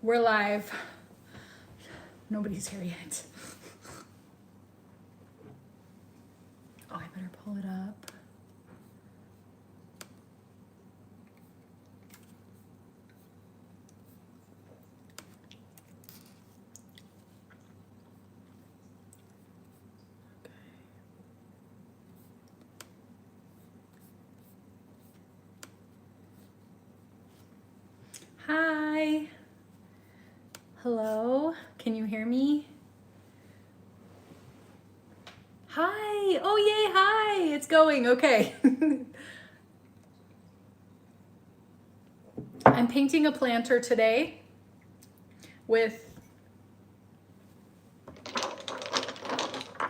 We're live. Nobody's here yet. Oh, I better pull it up. Hi. Hello. Can you hear me? Hi. Oh, yay. Hi. It's going. Okay. I'm painting a planter today with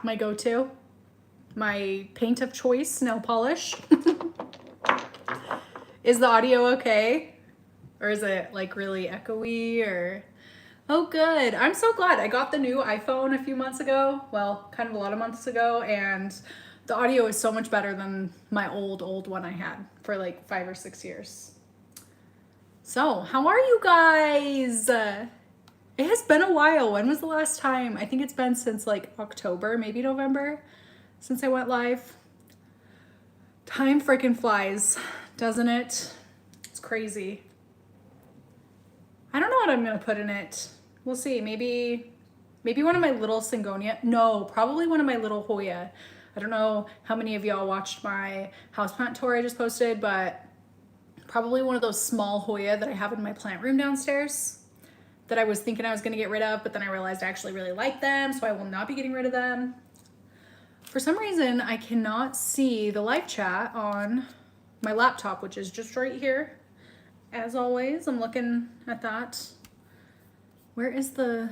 my go-to, my paint of choice, nail polish. Is the audio okay? Or is it like really echoey or? Oh, good. I'm so glad. I got the new iPhone a few months ago. Well, kind of a lot of months ago. And the audio is so much better than my old one I had for like 5 or 6 years. So, how are you guys? It has been a while. When was the last time? I think it's been since like October, maybe November, since I went live. Time freaking flies, doesn't it? It's crazy. I don't know what I'm gonna put in it. We'll see. Maybe one of my little Syngonias. No, probably one of my little Hoya. I don't know how many of y'all watched my houseplant tour I just posted, but probably one of those small Hoya that I have in my plant room downstairs that I was thinking I was gonna get rid of, but then I realized I actually really like them, so I will not be getting rid of them. For some reason, I cannot see the live chat on my laptop, which is just right here. As always, I'm looking at that. Where is the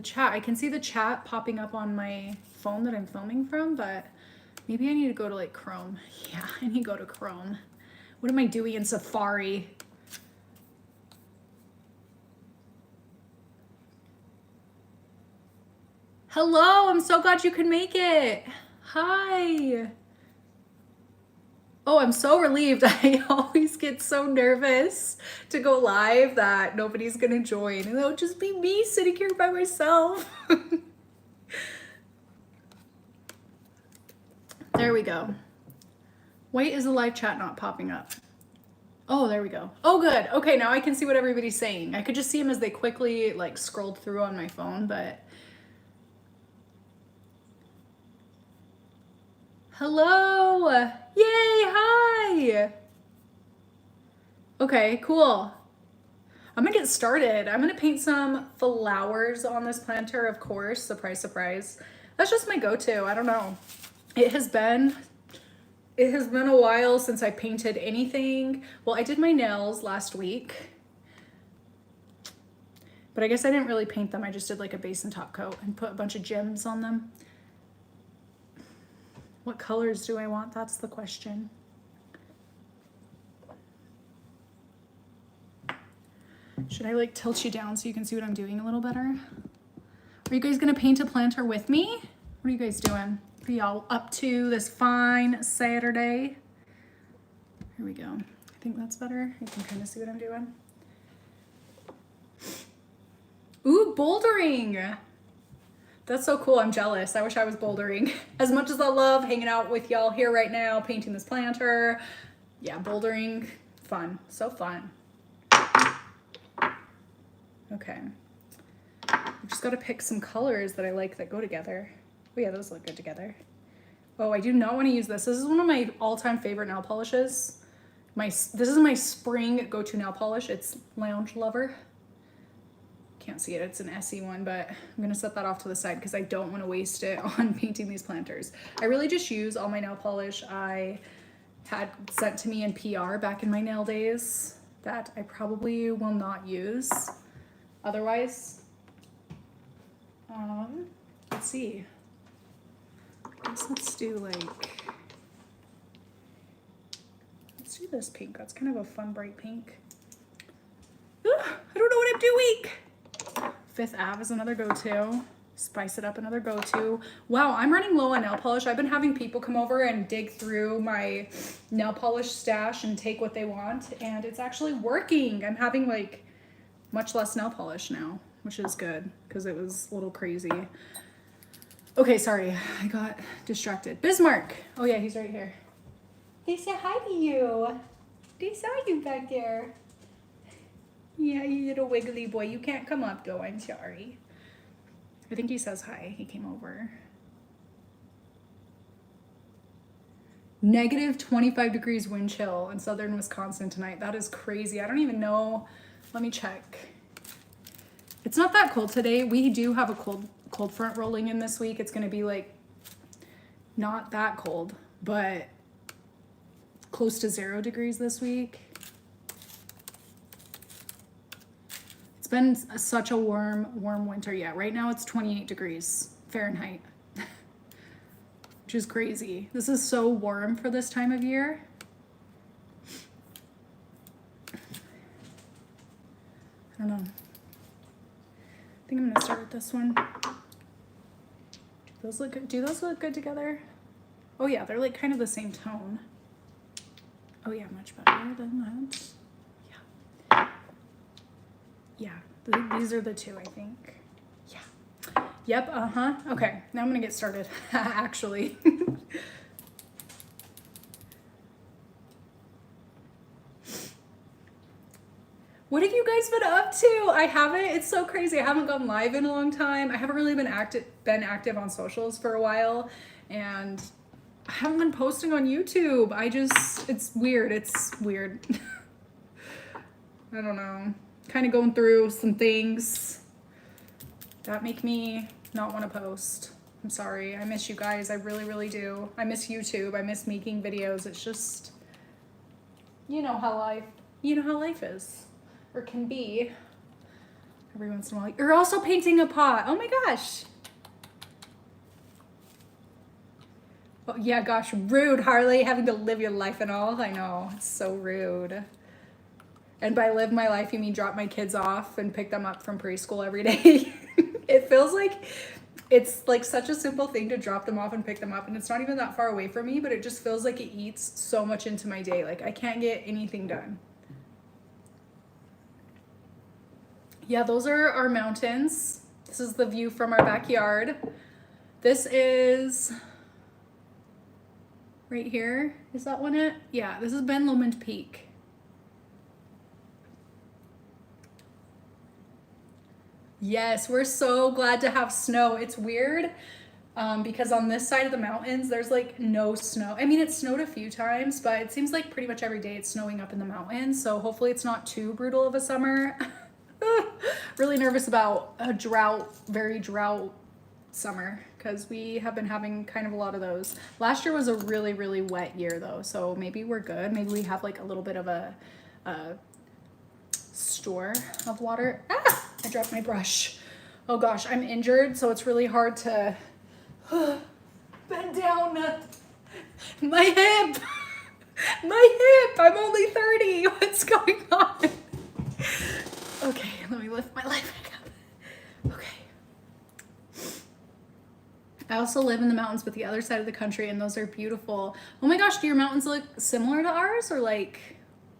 chat? I can see the chat popping up on my phone that I'm filming from, but maybe I need to go to like Chrome. Yeah, I need to go to Chrome. What am I doing in Safari? Hello, I'm so glad you could make it. Hi. Oh, I'm so relieved. I always get so nervous to go live that nobody's gonna join. And it'll just be me sitting here by myself. There we go. Why is the live chat not popping up? Oh, there we go. Oh, good. Okay, now I can see what everybody's saying. I could just see them as they quickly like scrolled through on my phone, but... Hello! Yay, hi! Okay, cool. I'm gonna get started. I'm gonna paint some flowers on this planter, of course. Surprise, surprise. That's just my go-to. I don't know. It has been a while since I painted anything. Well, I did my nails last week, but I guess I didn't really paint them. I just did like a base and top coat and put a bunch of gems on them. What colors do I want? That's the question. Should I like tilt you down so you can see what I'm doing a little better? Are you guys gonna paint a planter with me? What are you guys doing? What are y'all up to this fine Saturday? Here we go. I think that's better. You can kind of see what I'm doing. Ooh, bouldering. That's so cool. I'm jealous. I wish I was bouldering. As much as I love hanging out with y'all here right now, painting this planter. Yeah, bouldering, fun. So fun. Okay. I just got to pick some colors that I like that go together. Oh yeah, those look good together. Oh, I do not want to use this. This is one of my all-time favorite nail polishes. This is my spring go-to nail polish. It's Lounge Lover. Can't see it, it's an SE one, but I'm gonna set that off to the side because I don't want to waste it on painting these planters. I really just use all my nail polish I had sent to me in PR back in my nail days that I probably will not use otherwise. Let's see. I guess let's do this pink. That's kind of a fun bright pink. Ugh, I don't know what I'm doing. Fifth Ave is another go-to. Spice It Up, another go-to. Wow, I'm running low on nail polish. I've been having people come over and dig through my nail polish stash and take what they want, and it's actually working. I'm having like much less nail polish now, which is good because it was a little crazy. Okay, sorry, I got distracted. Bismarck. Oh yeah, he's right here. They said hi to you. They saw you back there. Yeah, you little wiggly boy. You can't come up though, I'm sorry. I think he says hi. He came over. Negative 25 degrees wind chill in southern Wisconsin tonight. That is crazy. I don't even know. Let me check. It's not that cold today. We do have a cold front rolling in this week. It's going to be like not that cold, but close to 0 degrees this week. It's been such a warm winter. Yeah, right now it's 28 degrees Fahrenheit, which is crazy. This is so warm for this time of year. I don't know. I think I'm gonna start with this one. Do those look good? Do those look good together? Oh yeah, they're like kind of the same tone. Oh yeah, much better than that. Yeah. Yeah, these are the two, I think. Yeah. Yep, uh-huh. Okay, now I'm gonna get started, actually. What have you guys been up to? I haven't, it's so crazy. I haven't gone live in a long time. I haven't really been active on socials for a while, and I haven't been posting on YouTube. It's weird. I don't know. Kind of going through some things that make me not want to post. I'm sorry. I miss you guys. I really, really do. I miss YouTube. I miss making videos. It's just, you know how life is. Or can be every once in a while. You're also painting a pot. Oh my gosh. Oh, yeah, gosh, rude, Harley, having to live your life and all. I know, it's so rude. And by live my life, you mean drop my kids off and pick them up from preschool every day. It feels like it's like such a simple thing to drop them off and pick them up, and it's not even that far away from me, but it just feels like it eats so much into my day. Like I can't get anything done. Yeah, those are our mountains. This is the view from our backyard. This is right here. Is that one it? Yeah, this is Ben Lomond Peak. Yes, we're so glad to have snow. It's weird because on this side of the mountains, there's like no snow. I mean, it snowed a few times, but it seems like pretty much every day it's snowing up in the mountains. So hopefully it's not too brutal of a summer. Really nervous about a very drought summer because we have been having kind of a lot of those. Last year was a really, really wet year though, so maybe we're good. Maybe we have like a little bit of a store of water. Ah, I dropped my brush. Oh gosh, I'm injured, so it's really hard to bend down. My hip, I'm only 30. What's going on? Okay, let me lift my leg back up. Okay. I also live in the mountains, but the other side of the country, and those are beautiful. Oh my gosh, do your mountains look similar to ours, or like,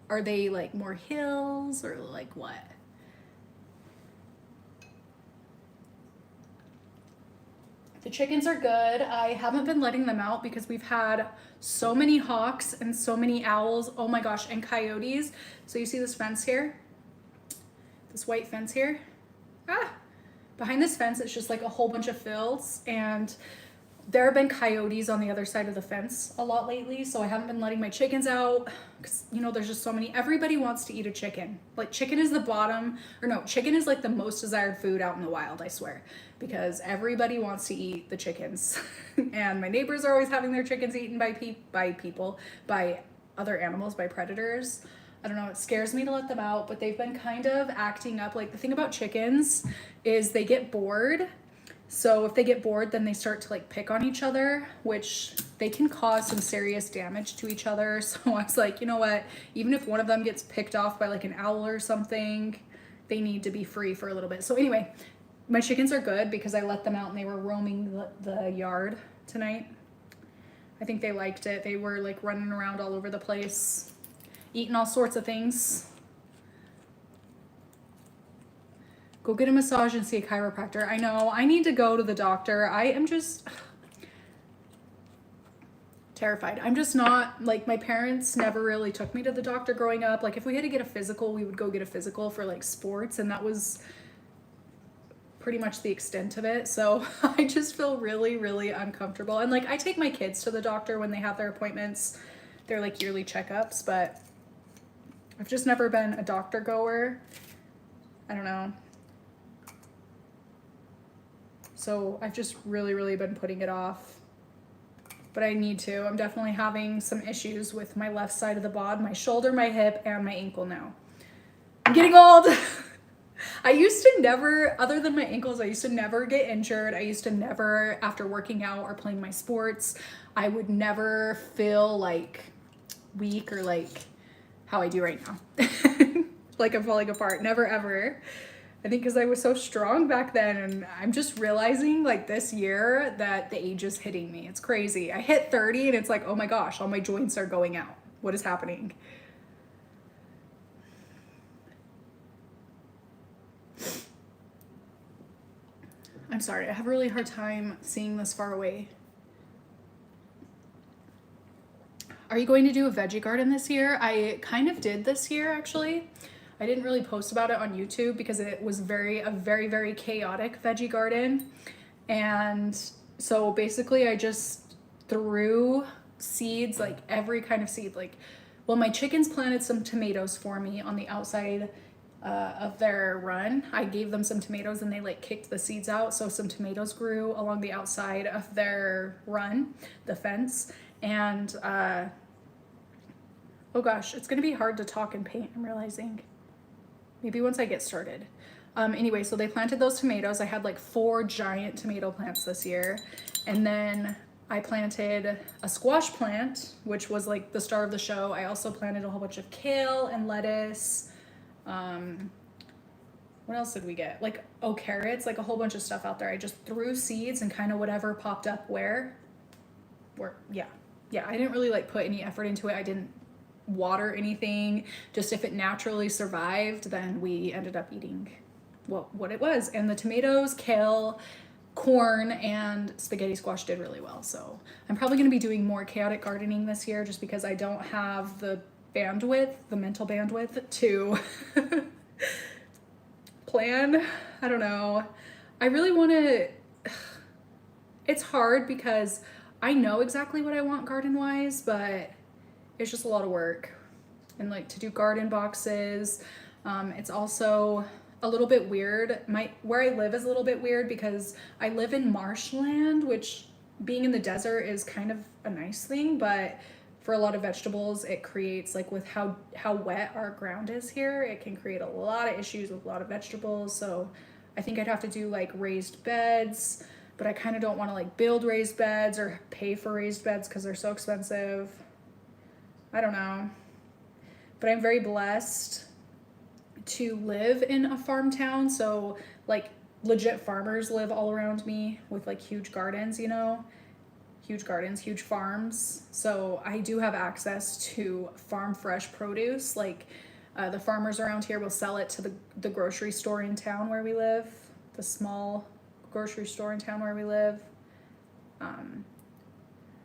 are they like more hills, or like what? The chickens are good. I haven't been letting them out because we've had so many hawks and so many owls. Oh my gosh, and coyotes. So you see this fence here? This white fence here. Behind this fence, it's just like a whole bunch of fields, and there have been coyotes on the other side of the fence a lot lately, so I haven't been letting my chickens out because, you know, there's just so many. Everybody wants to eat a chicken. Like chicken is chicken is like the most desired food out in the wild, I swear, because everybody wants to eat the chickens. And my neighbors are always having their chickens eaten by other animals, by predators. I don't know, it scares me to let them out, but they've been kind of acting up. Like the thing about chickens is they get bored. So if they get bored, then they start to like pick on each other, which they can cause some serious damage to each other. So I was like, you know what, even if one of them gets picked off by like an owl or something, they need to be free for a little bit. So anyway, my chickens are good because I let them out and they were roaming the yard tonight. I think they liked it. They were like running around all over the place, eating all sorts of things. Go get a massage and see a chiropractor. I know, I need to go to the doctor. I am just terrified. I'm just not, like, my parents never really took me to the doctor growing up. Like, if we had to get a physical, we would go get a physical for like sports, and that was pretty much the extent of it. So I just feel really, really uncomfortable. And like, I take my kids to the doctor when they have their appointments. They're like yearly checkups, but I've just never been a doctor goer. I don't know. So I've just really, really been putting it off. But I need to. I'm definitely having some issues with my left side of the bod, my shoulder, my hip, and my ankle now. I'm getting old. I used to never, other than my ankles, I used to never get injured. I used to never, after working out or playing my sports, I would never feel like weak or like how I do right now. Like I'm falling apart. Never, ever. I think because I was so strong back then, and I'm just realizing like this year that the age is hitting me. It's crazy. I hit 30 and it's like, oh my gosh, all my joints are going out. What is happening? I'm sorry, I have a really hard time seeing this far away. Are you going to do a veggie garden this year? I kind of did this year, actually. I didn't really post about it on YouTube because it was a very, very chaotic veggie garden. And so basically I just threw seeds, like every kind of seed. Like, well, my chickens planted some tomatoes for me on the outside of their run. I gave them some tomatoes and they like kicked the seeds out. So some tomatoes grew along the outside of their run, the fence. And, oh gosh, it's gonna be hard to talk and paint, I'm realizing. Maybe once I get started. Anyway, so they planted those tomatoes. I had like 4 giant tomato plants this year. And then I planted a squash plant, which was like the star of the show. I also planted a whole bunch of kale and lettuce. What else did we get? Like, oh, carrots, like a whole bunch of stuff out there. I just threw seeds and kind of whatever popped up where, yeah, I didn't really like put any effort into it. I didn't water anything. Just if it naturally survived, then we ended up eating what it was. And the tomatoes, kale, corn, and spaghetti squash did really well. So I'm probably going to be doing more chaotic gardening this year just because I don't have the bandwidth, the mental bandwidth to plan. I don't know. I really want to, it's hard because I know exactly what I want garden wise, but it's just a lot of work. And like to do garden boxes, it's also a little bit weird. Where I live is a little bit weird because I live in marshland, which being in the desert is kind of a nice thing, but for a lot of vegetables, it creates, like with how wet our ground is here, it can create a lot of issues with a lot of vegetables. So I think I'd have to do like raised beds, but I kind of don't want to like build raised beds or pay for raised beds because they're so expensive. I don't know. But I'm very blessed to live in a farm town. So like legit farmers live all around me with like huge gardens, you know? Huge gardens, huge farms. So I do have access to farm fresh produce. Like the farmers around here will sell it to the grocery store in town where we live, the small grocery store in town where we live.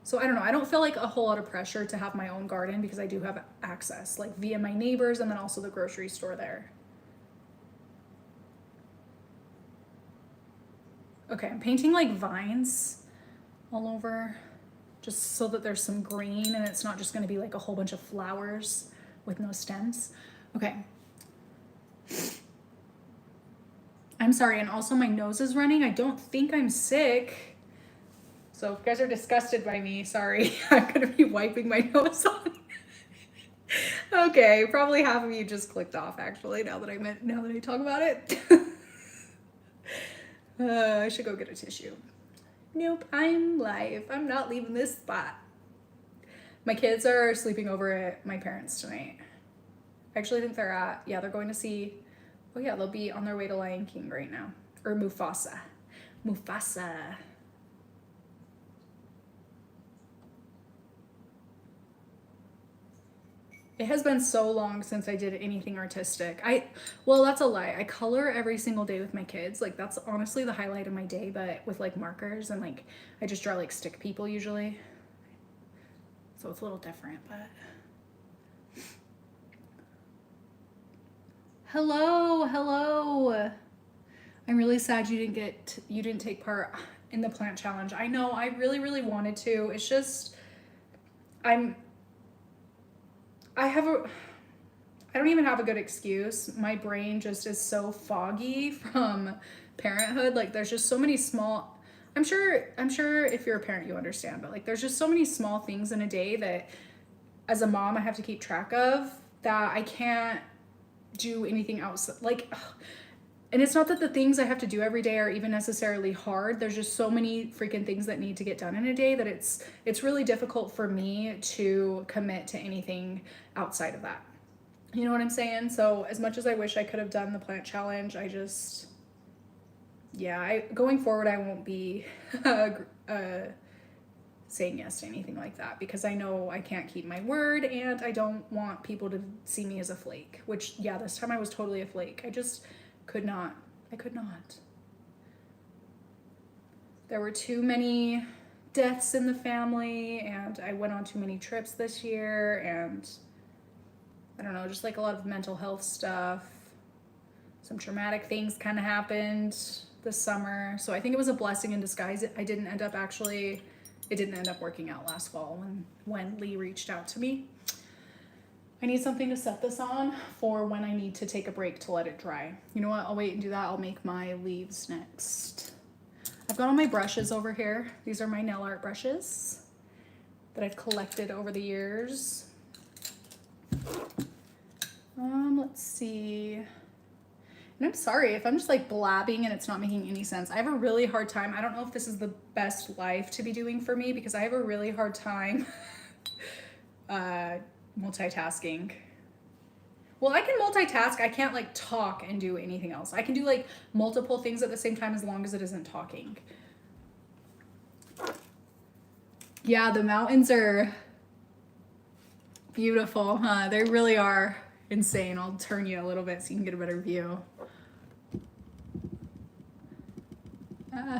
So I don't know, I don't feel like a whole lot of pressure to have my own garden because I do have access, like via my neighbors and then also the grocery store there. Okay, I'm painting like vines all over just so that there's some green and it's not just going to be like a whole bunch of flowers with no stems. Okay. I'm sorry, and also my nose is running. I don't think I'm sick. So if you guys are disgusted by me, sorry. I'm going to be wiping my nose on. Okay, probably half of you just clicked off actually now that I talk about it. I should go get a tissue. Nope, I'm live. I'm not leaving this spot. My kids are sleeping over at my parents tonight. I actually think they're going to see, oh yeah, they'll be on their way to Lion King right now. Or Mufasa. Mufasa. It has been so long since I did anything artistic. Well, that's a lie. I color every single day with my kids. Like that's honestly the highlight of my day, but with like markers and like I just draw like stick people usually. So it's a little different, but hello. I'm really sad you didn't take part in the plant challenge. I know I really wanted to. It's just I don't even have a good excuse. My brain just is so foggy from parenthood. Like there's just so many small I'm sure if you're a parent you understand, but like there's just so many small things in a day that as a mom I have to keep track of that I can't do anything else. Like and it's not that the things I have to do every day are even necessarily hard. There's just so many freaking things that need to get done in a day that it's really difficult for me to commit to anything outside of that. You know what I'm saying? So as much as I wish I could have done the plant challenge, going forward, I won't be saying yes to anything like that because I know I can't keep my word and I don't want people to see me as a flake, which yeah, this time I was totally a flake. I could not. There were too many deaths in the family and I went on too many trips this year and I don't know, just like a lot of mental health stuff. Some traumatic things kind of happened this summer. So I think it was a blessing in disguise. It didn't end up working out last fall when Lee reached out to me. I need something to set this on for when I need to take a break to let it dry. You know what? I'll wait and do that. I'll make my leaves next. I've got all my brushes over here. These are my nail art brushes that I've collected over the years. Let's see. And I'm sorry if I'm just like blabbing and it's not making any sense. I have a really hard time. I don't know if this is the best life to be doing for me because I have a really hard time multitasking. Well, I can multitask. I can't like talk and do anything else. I can do like multiple things at the same time as long as it isn't talking. Yeah, the mountains are beautiful, huh? They really are insane. I'll turn you a little bit so you can get a better view.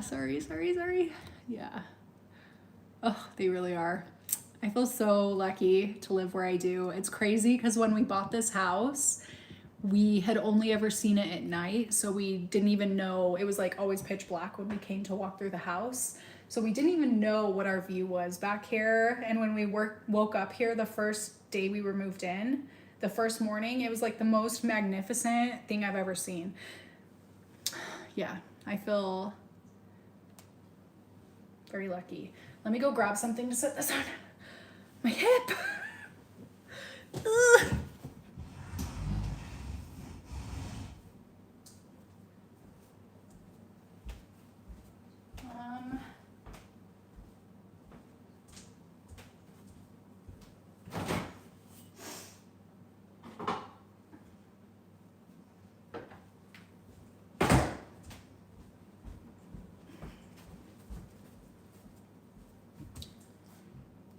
Sorry. Yeah. Oh, they really are. I feel so lucky to live where I do. It's crazy because when we bought this house, we had only ever seen it at night. So we didn't even know, it was like always pitch black when we came to walk through the house. So we didn't even know what our view was back here. And when we woke up here the first day we were moved in, the first morning, it was like the most magnificent thing I've ever seen. Yeah, I feel very lucky. Let me go grab something to set this on my hip. Ugh.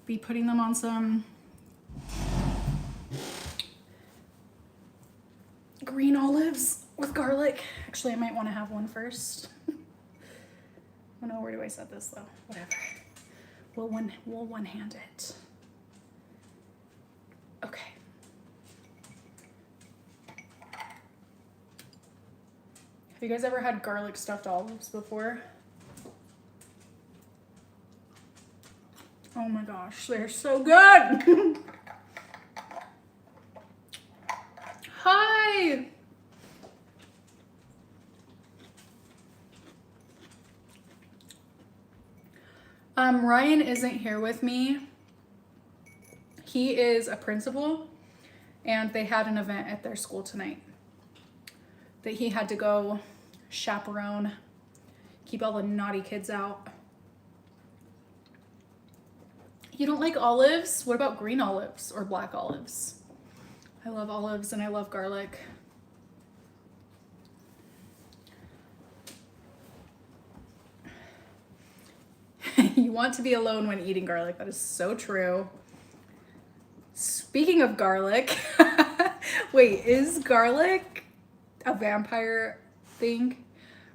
Be putting them on some green olives with garlic. Actually, I might want to have one first. Oh no, where do I set this though? Whatever. We'll one-hand it. Okay. Have you guys ever had garlic stuffed olives before? Oh my gosh, they're so good. Hi. Ryan isn't here with me. He is a principal and they had an event at their school tonight that he had to go chaperone, keep all the naughty kids out. You don't like olives? What about green olives or black olives? I love olives and I love garlic. You want to be alone when eating garlic. That is so true. Speaking of garlic, wait, is garlic a vampire thing?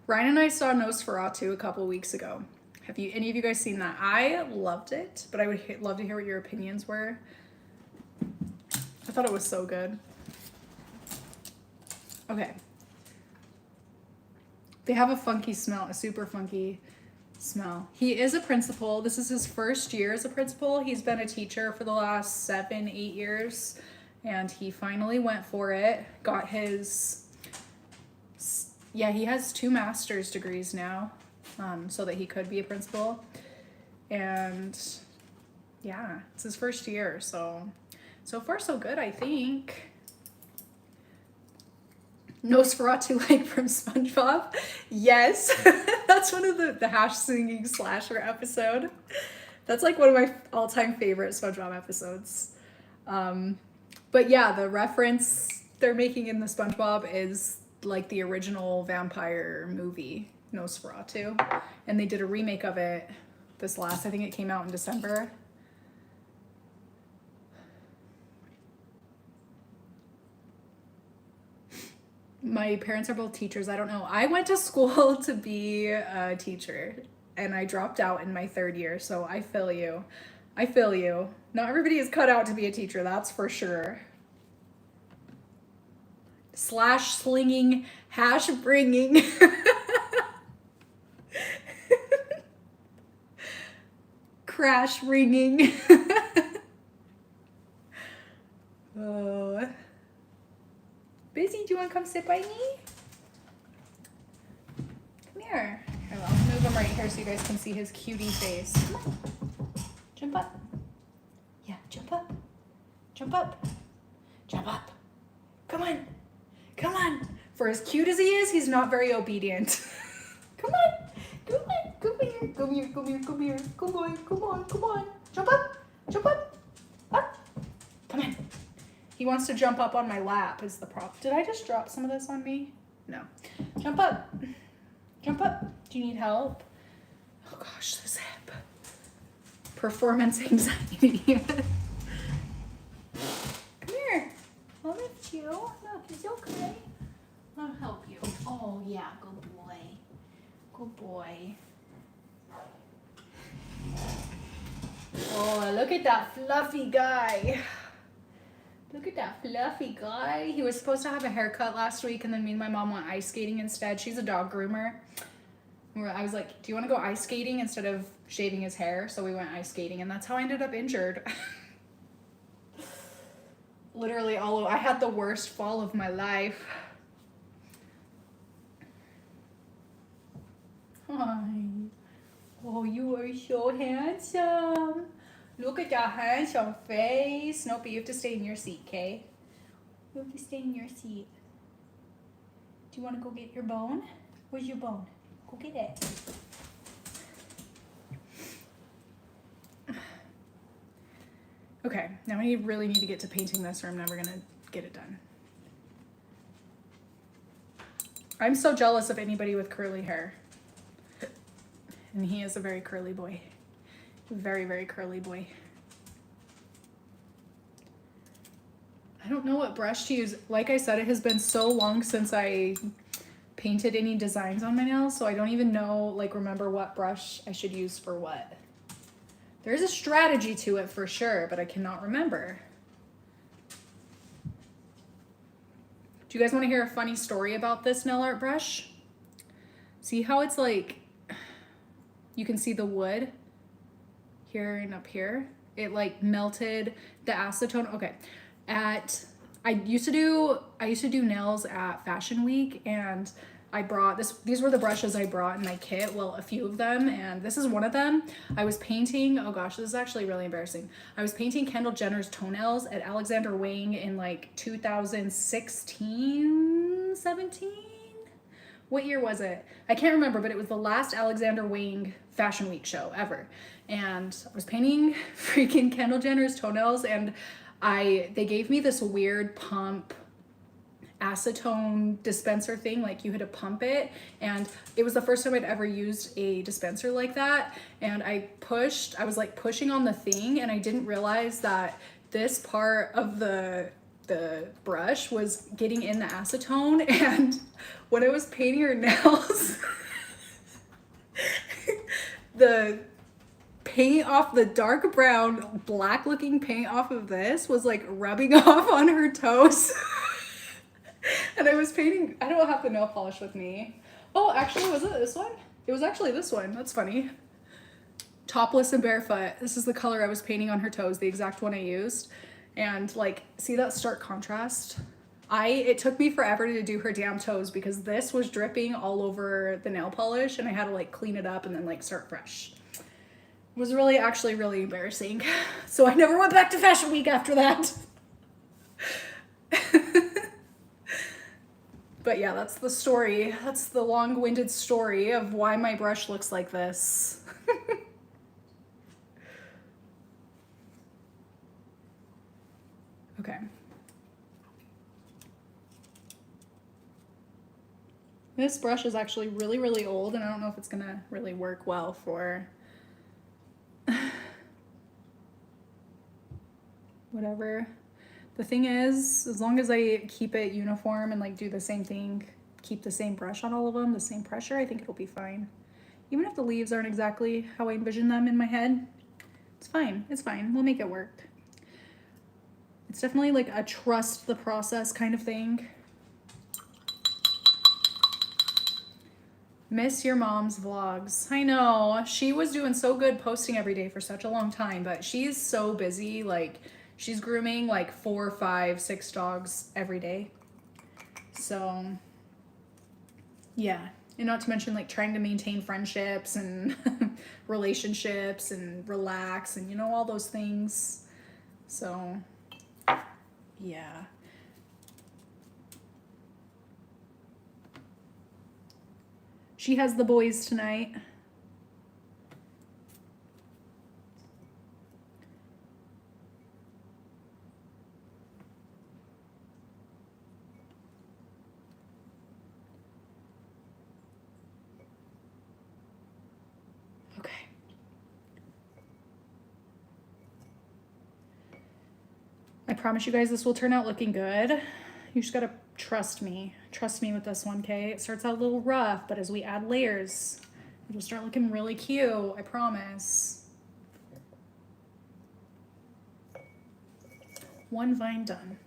Ryan and I saw Nosferatu a couple weeks ago. Have you any of you guys seen that? I loved it, but I would love to hear what your opinions were. I thought it was so good. Okay. They have a funky smell, a super funky smell. He is a principal. This is his first year as a principal. He's been a teacher for the last 7-8 years, and he finally went for it. Got his, yeah, he has 2 master's degrees now, so that he could be a principal. And yeah, it's his first year, so far so good, I think. Nosferatu like from SpongeBob. Yes, that's one of the hash singing slasher episode. That's like one of my all-time favorite SpongeBob episodes. But yeah, the reference they're making in the SpongeBob is like the original vampire movie, Nosferatu. And they did a remake of it I think it came out in December. My parents are both teachers. I don't know. I went to school to be a teacher, and I dropped out in my 3rd year, so I feel you. I feel you. Not everybody is cut out to be a teacher, that's for sure. Slash slinging, hash bringing. Crash ringing. Oh. Busy, do you want to come sit by me? Come here. Okay, well, I'll move him right here so you guys can see his cutie face. Come on. Jump up. Yeah, jump up. Jump up. Jump up. Come on. Come on. For as cute as he is, he's not very obedient. Come on. Come on. Come here. Come here. Come here. Come here. Come on. Come on. Come on. Jump up. Jump up. Up. Come on. He wants to jump up on my lap is the problem. Did I just drop some of this on me? No. Jump up. Jump up. Do you need help? Oh gosh, this hip. Performance anxiety. Come here. I'll lift you. Look, it's okay. I'll help you. Oh yeah, good boy. Good boy. Oh, look at that fluffy guy. Look at that fluffy guy. He was supposed to have a haircut last week, and then me and my mom went ice skating instead. She's a dog groomer. I was like, do you want to go ice skating instead of shaving his hair? So we went ice skating, and that's how I ended up injured. Literally I had the worst fall of my life. Hi. Oh, you are so handsome. Look at that handsome face. Snoopy, you have to stay in your seat, okay? You have to stay in your seat. Do you want to go get your bone? Where's your bone? Go get it. Okay, now I really need to get to painting this or I'm never going to get it done. I'm so jealous of anybody with curly hair. And he is a very curly boy. Very, very curly boy. I don't know what brush to use. Like I said, it has been so long since I painted any designs on my nails, so I don't even know, remember what brush I should use for what. There's a strategy to it for sure, but I cannot remember. Do you guys want to hear a funny story about this nail art brush? See how it's you can see the wood here and up here? It melted the acetone. Okay. I used to do nails at Fashion Week, and I brought these were the brushes I brought in my kit. Well, a few of them, and this is one of them. I was painting, oh gosh, this is actually really embarrassing. I was painting Kendall Jenner's toenails at Alexander Wang in 2016, 17? What year was it? I can't remember, but it was the last Alexander Wang Fashion Week show ever. And I was painting freaking Kendall Jenner's toenails, and they gave me this weird pump acetone dispenser thing, you had to pump it, and it was the first time I'd ever used a dispenser like that. And I was pushing on the thing, and I didn't realize that this part of the brush was getting in the acetone, and when I was painting her nails, the paint off the dark brown, black looking paint off of this was like rubbing off on her toes. And I was painting, I don't have the nail polish with me. Oh, actually, was it this one? It was actually this one. That's funny. Topless and barefoot. This is the color I was painting on her toes, the exact one I used. And like, see that stark contrast? It took me forever to do her damn toes because this was dripping all over the nail polish and I had to like clean it up and then like start fresh. It was really, actually really embarrassing. So I never went back to Fashion Week after that. But yeah, that's the story. That's the long-winded story of why my brush looks like this. Okay. This brush is actually really, really old, and I don't know if it's gonna really work well for whatever. The thing is, as long as I keep it uniform and like do the same thing, keep the same brush on all of them, the same pressure, I think it'll be fine. Even if the leaves aren't exactly how I envision them in my head, it's fine. It's fine. We'll make it work. It's definitely like a trust the process kind of thing. Miss your mom's vlogs. I know. She was doing so good posting every day for such a long time, but she's so busy. Like, she's grooming like 4, 5, 6 dogs every day. So, yeah. And not to mention like trying to maintain friendships and relationships and relax and, you know, all those things. So, yeah. She has the boys tonight. Okay. I promise you guys this will turn out looking good. You just gotta trust me. Trust me with this one, okay? It starts out a little rough, but as we add layers, it'll start looking really cute, I promise. One vine done.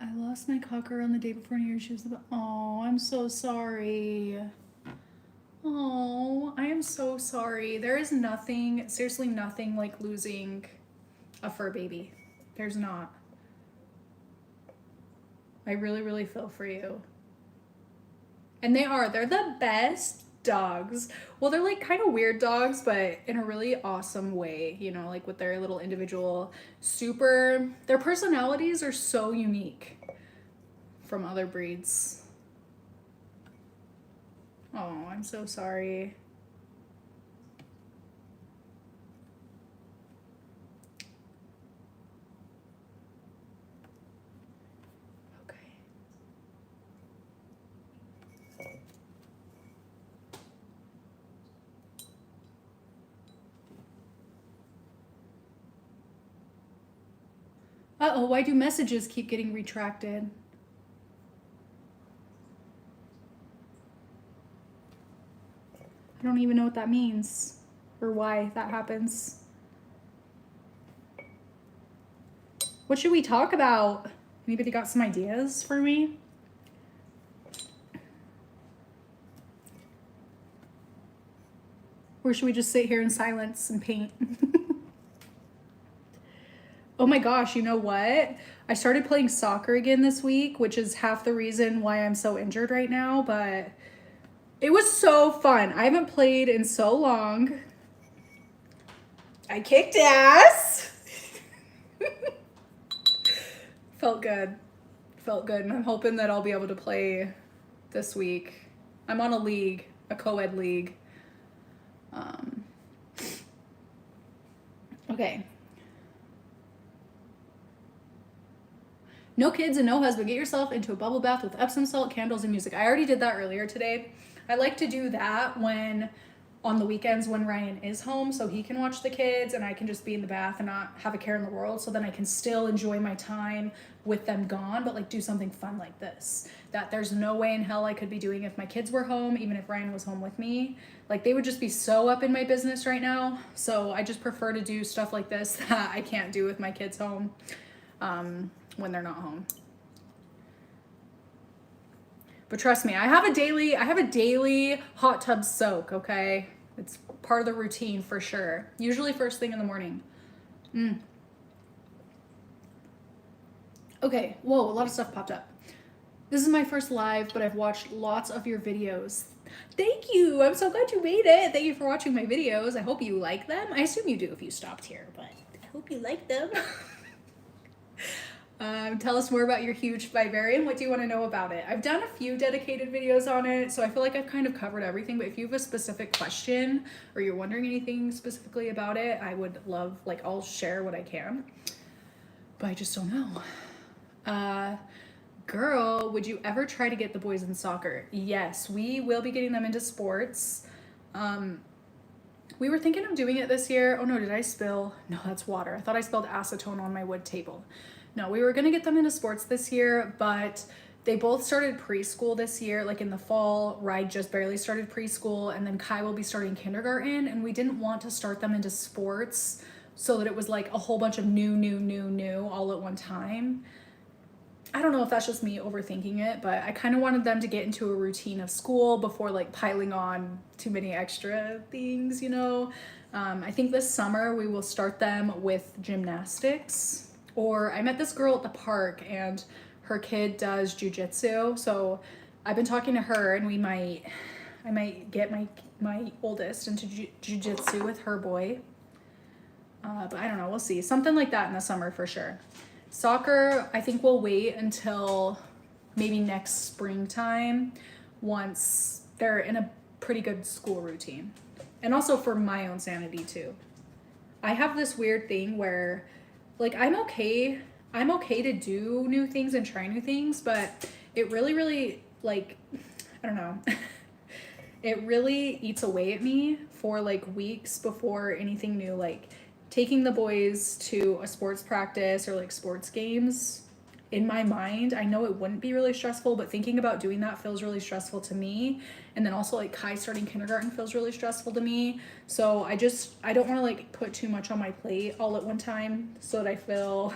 I lost my cocker on the day before New Year's. She was the oh, I'm so sorry. Oh, I am so sorry. There is nothing, seriously nothing like losing a fur baby. There's not. I really, really feel for you. And they're the best dogs. Well, they're like kind of weird dogs, but in a really awesome way, you know, like with their little individual their personalities are so unique from other breeds. Oh, I'm so sorry. Uh-oh, why do messages keep getting retracted? I don't even know what that means or why that happens. What should we talk about? Anybody got some ideas for me? Or should we just sit here in silence and paint? Oh my gosh, you know what? I started playing soccer again this week, which is half the reason why I'm so injured right now, but it was so fun. I haven't played in so long. I kicked ass. Felt good. Felt good, and I'm hoping that I'll be able to play this week. I'm on a league, a co-ed league. Okay. No kids and no husband. Get yourself into a bubble bath with Epsom salt, candles, and music. I already did that earlier today. I like to do that when on the weekends when Ryan is home so he can watch the kids and I can just be in the bath and not have a care in the world, so then I can still enjoy my time with them gone, but like do something fun like this that there's no way in hell I could be doing if my kids were home, even if Ryan was home with me. Like they would just be so up in my business right now. So I just prefer to do stuff like this that I can't do with my kids home when they're not home. But trust me, I have a daily hot tub soak, okay? It's part of the routine for sure. Usually first thing in the morning. Okay, whoa, a lot of stuff popped up. This is my first live, but I've watched lots of your videos. Thank you, I'm so glad you made it. Thank you for watching my videos. I hope you like them. I assume you do if you stopped here, but I hope you like them. Tell us more about your huge vivarium. What do you want to know about it? I've done a few dedicated videos on it, so I feel like I've kind of covered everything, but if you have a specific question or you're wondering anything specifically about it, I would love, like, I'll share what I can, but I just don't know. Girl, would you ever try to get the boys in soccer? Yes, we will be getting them into sports. We were thinking of doing it this year. Oh no, did I spill? No, that's water. I thought I spilled acetone on my wood table. No, we were gonna get them into sports this year, but they both started preschool this year, like in the fall. Rye just barely started preschool, and then Kai will be starting kindergarten, and we didn't want to start them into sports so that it was like a whole bunch of new all at one time. I don't know if that's just me overthinking it, but I kind of wanted them to get into a routine of school before like piling on too many extra things, you know? I think this summer we will start them with gymnastics. Or I met this girl at the park and her kid does jujitsu. So I've been talking to her and I might get my oldest into jujitsu with her boy. But I don't know, we'll see. Something like that in the summer for sure. Soccer, I think we'll wait until maybe next springtime once they're in a pretty good school routine. And also for my own sanity too. I have this weird thing where like I'm okay to do new things and try new things, but it really like, I don't know. It really eats away at me for like weeks before anything new, like taking the boys to a sports practice or like sports games. In my mind, I know it wouldn't be really stressful, but thinking about doing that feels really stressful to me. And then also like Kai starting kindergarten feels really stressful to me. So I don't want to like put too much on my plate all at one time so that I feel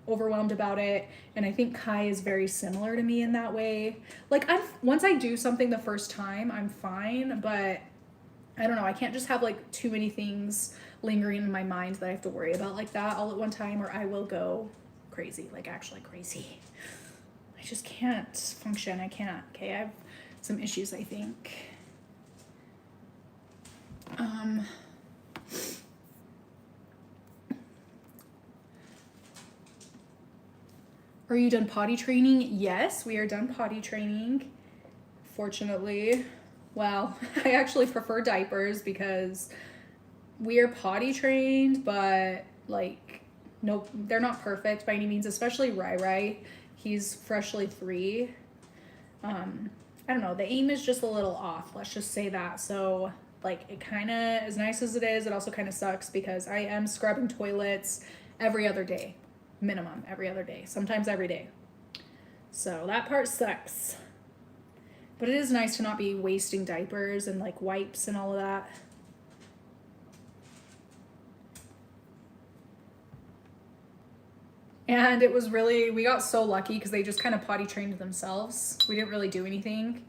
overwhelmed about it. And I think Kai is very similar to me in that way. Like once I do something the first time, I'm fine, but I don't know, I can't just have like too many things lingering in my mind that I have to worry about like that all at one time, or I will go crazy, like actually crazy. I just can't function. I can't. Okay, I have some issues, I think. Are you done potty training? Yes, we are done potty training, fortunately. Well, I actually prefer diapers because we are potty trained, but like, nope, they're not perfect by any means, especially Rai. He's freshly 3. I don't know, the aim is just a little off, let's just say that. So like it kind of, as nice as it is, it also kind of sucks because I am scrubbing toilets every other day, minimum every other day, sometimes every day. So that part sucks. But it is nice to not be wasting diapers and like wipes and all of that. And it was really, we got so lucky because they just kind of potty trained themselves. We didn't really do anything.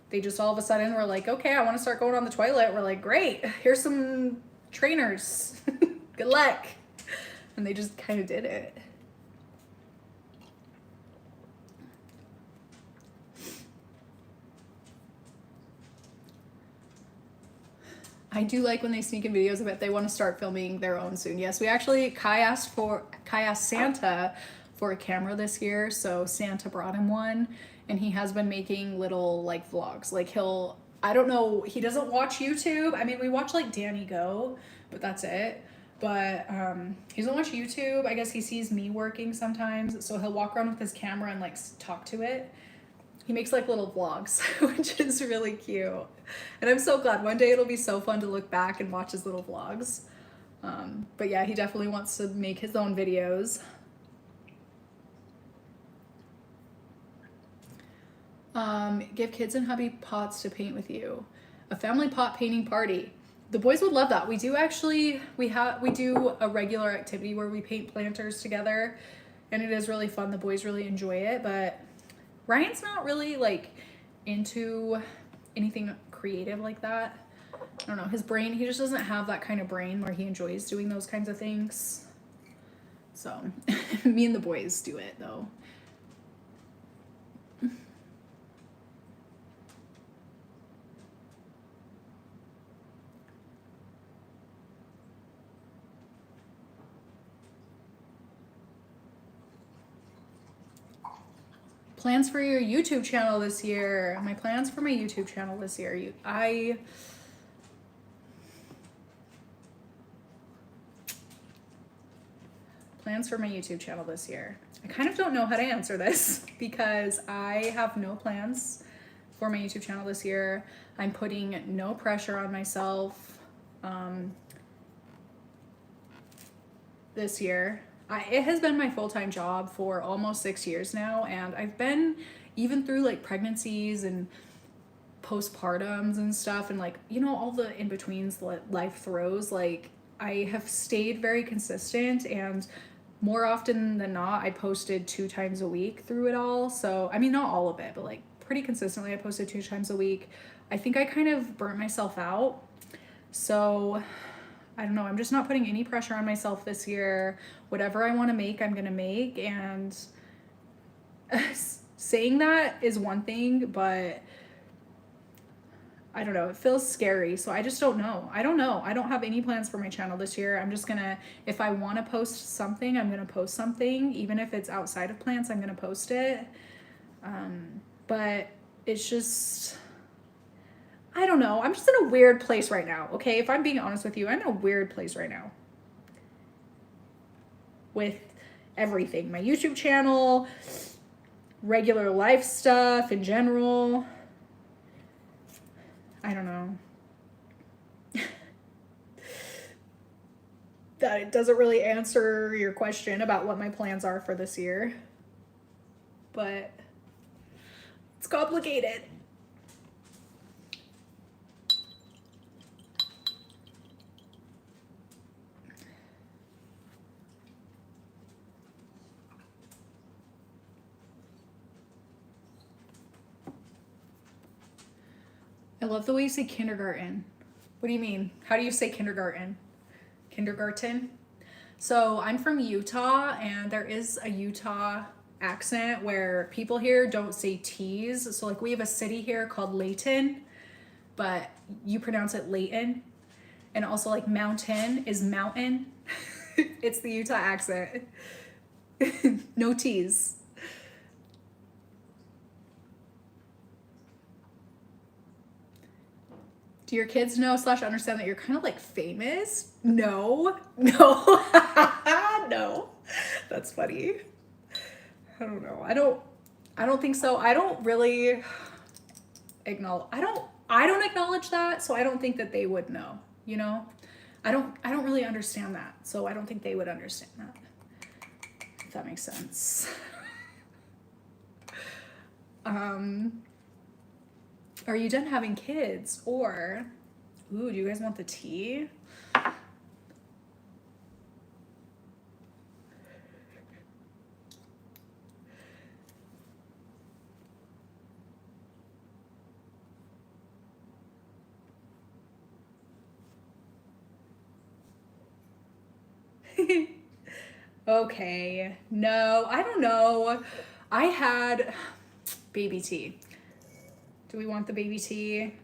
They just all of a sudden were like, okay, I want to start going on the toilet. We're like, great, here's some trainers. Good luck. And they just kind of did it. I do like when they sneak in videos of it. They want to start filming their own soon. Yes, we actually, Kai asked Santa for a camera this year, so Santa brought him one, and he has been making little like vlogs. Like I don't know, he doesn't watch YouTube. I mean, we watch like Danny Go, but that's it. But he doesn't watch YouTube. I guess he sees me working sometimes, so he'll walk around with his camera and like talk to it. he makes like little vlogs, which is really cute. And I'm so glad one day it'll be so fun to look back and watch his little vlogs. But yeah, he definitely wants to make his own videos. Give kids and hubby pots to paint with you. A family pot painting party. The boys would love that. We do actually, we do a regular activity where we paint planters together, and it is really fun. The boys really enjoy it, but Ryan's not really like into anything creative like that. I don't know, his brain, he just doesn't have that kind of brain where he enjoys doing those kinds of things. So me and the boys do it though. Plans for your YouTube channel this year. My plans for my YouTube channel this year. Plans for my YouTube channel this year. I kind of don't know how to answer this because I have no plans for my YouTube channel this year. I'm putting no pressure on myself this year. It has been my full-time job for almost 6 years now, and I've been, even through like pregnancies and postpartums and stuff, and like, you know, all the in-betweens that life throws, like I have stayed very consistent, and more often than not, I posted 2 times a week through it all. So, I mean, not all of it, but like pretty consistently, I posted 2 times a week. I think I kind of burnt myself out. So I don't know, I'm just not putting any pressure on myself this year. Whatever I want to make, I'm going to make. And saying that is one thing, but I don't know, it feels scary. So I just don't know. I don't know. I don't have any plans for my channel this year. I'm just going to, if I want to post something, I'm going to post something. Even if it's outside of plants, I'm going to post it. But it's just, I don't know. I'm just in a weird place right now, okay? If I'm being honest with you, I'm in a weird place right now. With everything. My YouTube channel, regular life stuff in general. I don't know. That it doesn't really answer your question about what my plans are for this year. But it's complicated. I love the way you say kindergarten. What do you mean? How do you say kindergarten? Kindergarten? So I'm from Utah, and there is a Utah accent where people here don't say T's. So like we have a city here called Layton, but you pronounce it Layton. And also like mountain is mountain. It's the Utah accent. No T's. Do your kids know / understand that you're kind of like famous? No. No. That's funny. I don't know. I don't think so. I don't really acknowledge, I don't acknowledge that, so I don't think that they would know, you know? I don't really understand that, so I don't think they would understand that. If that makes sense. Are you done having kids? Or, ooh, do you guys want the tea? Okay, no, I don't know. I had baby tea. Do we want the baby tea?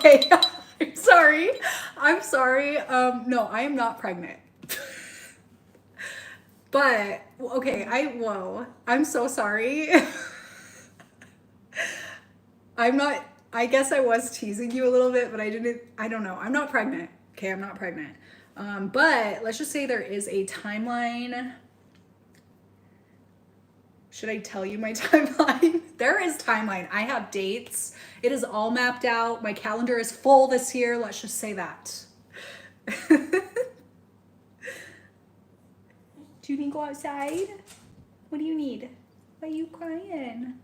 Okay, I'm sorry. I'm sorry. No, I am not pregnant. But, okay, whoa. I'm so sorry. I guess I was teasing you a little bit, but I don't know. I'm not pregnant. Okay, I'm not pregnant. But let's just say there is a timeline. Should I tell you my timeline? There is timeline. I have dates. It is all mapped out. My calendar is full this year. Let's just say that. Do you need to go outside? What do you need? Why are you crying?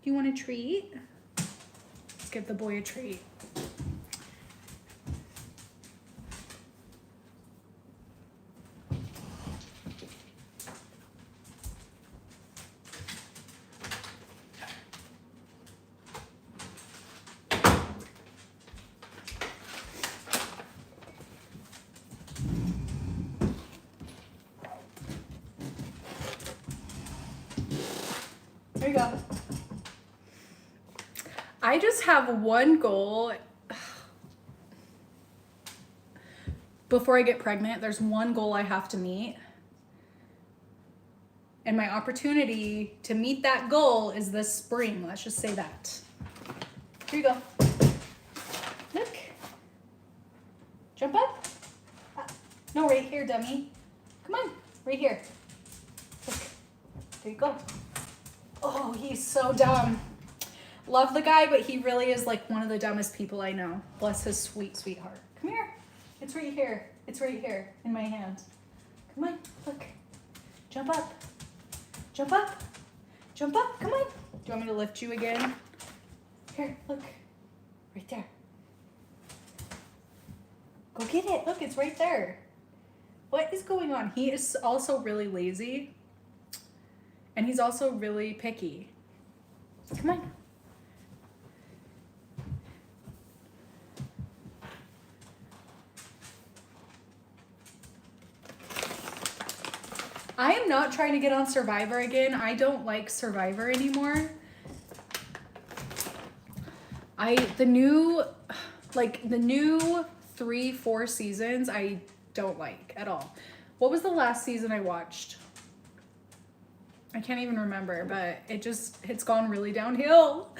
Do you want a treat? Let's give the boy a treat. There you go. I just have one goal. Before I get pregnant, there's one goal I have to meet. And my opportunity to meet that goal is this spring. Let's just say that. Here you go. Look. Jump up. No, right here, dummy. Come on, right here. Look. There you go. Oh, he's so dumb. Love the guy, but he really is like one of the dumbest people I know. Bless his sweet, sweet heart. Come here. It's right here. It's right here in my hand. Come on, look. Jump up. Jump up. Jump up. Come on. Do you want me to lift you again? Here, look. Right there. Go get it. Look, it's right there. What is going on? He is also really lazy. And he's also really picky. Come on. I am not trying to get on Survivor again. I don't like Survivor anymore. The new 3-4 seasons I don't like at all. What was the last season I watched? I can't even remember, but it's gone really downhill.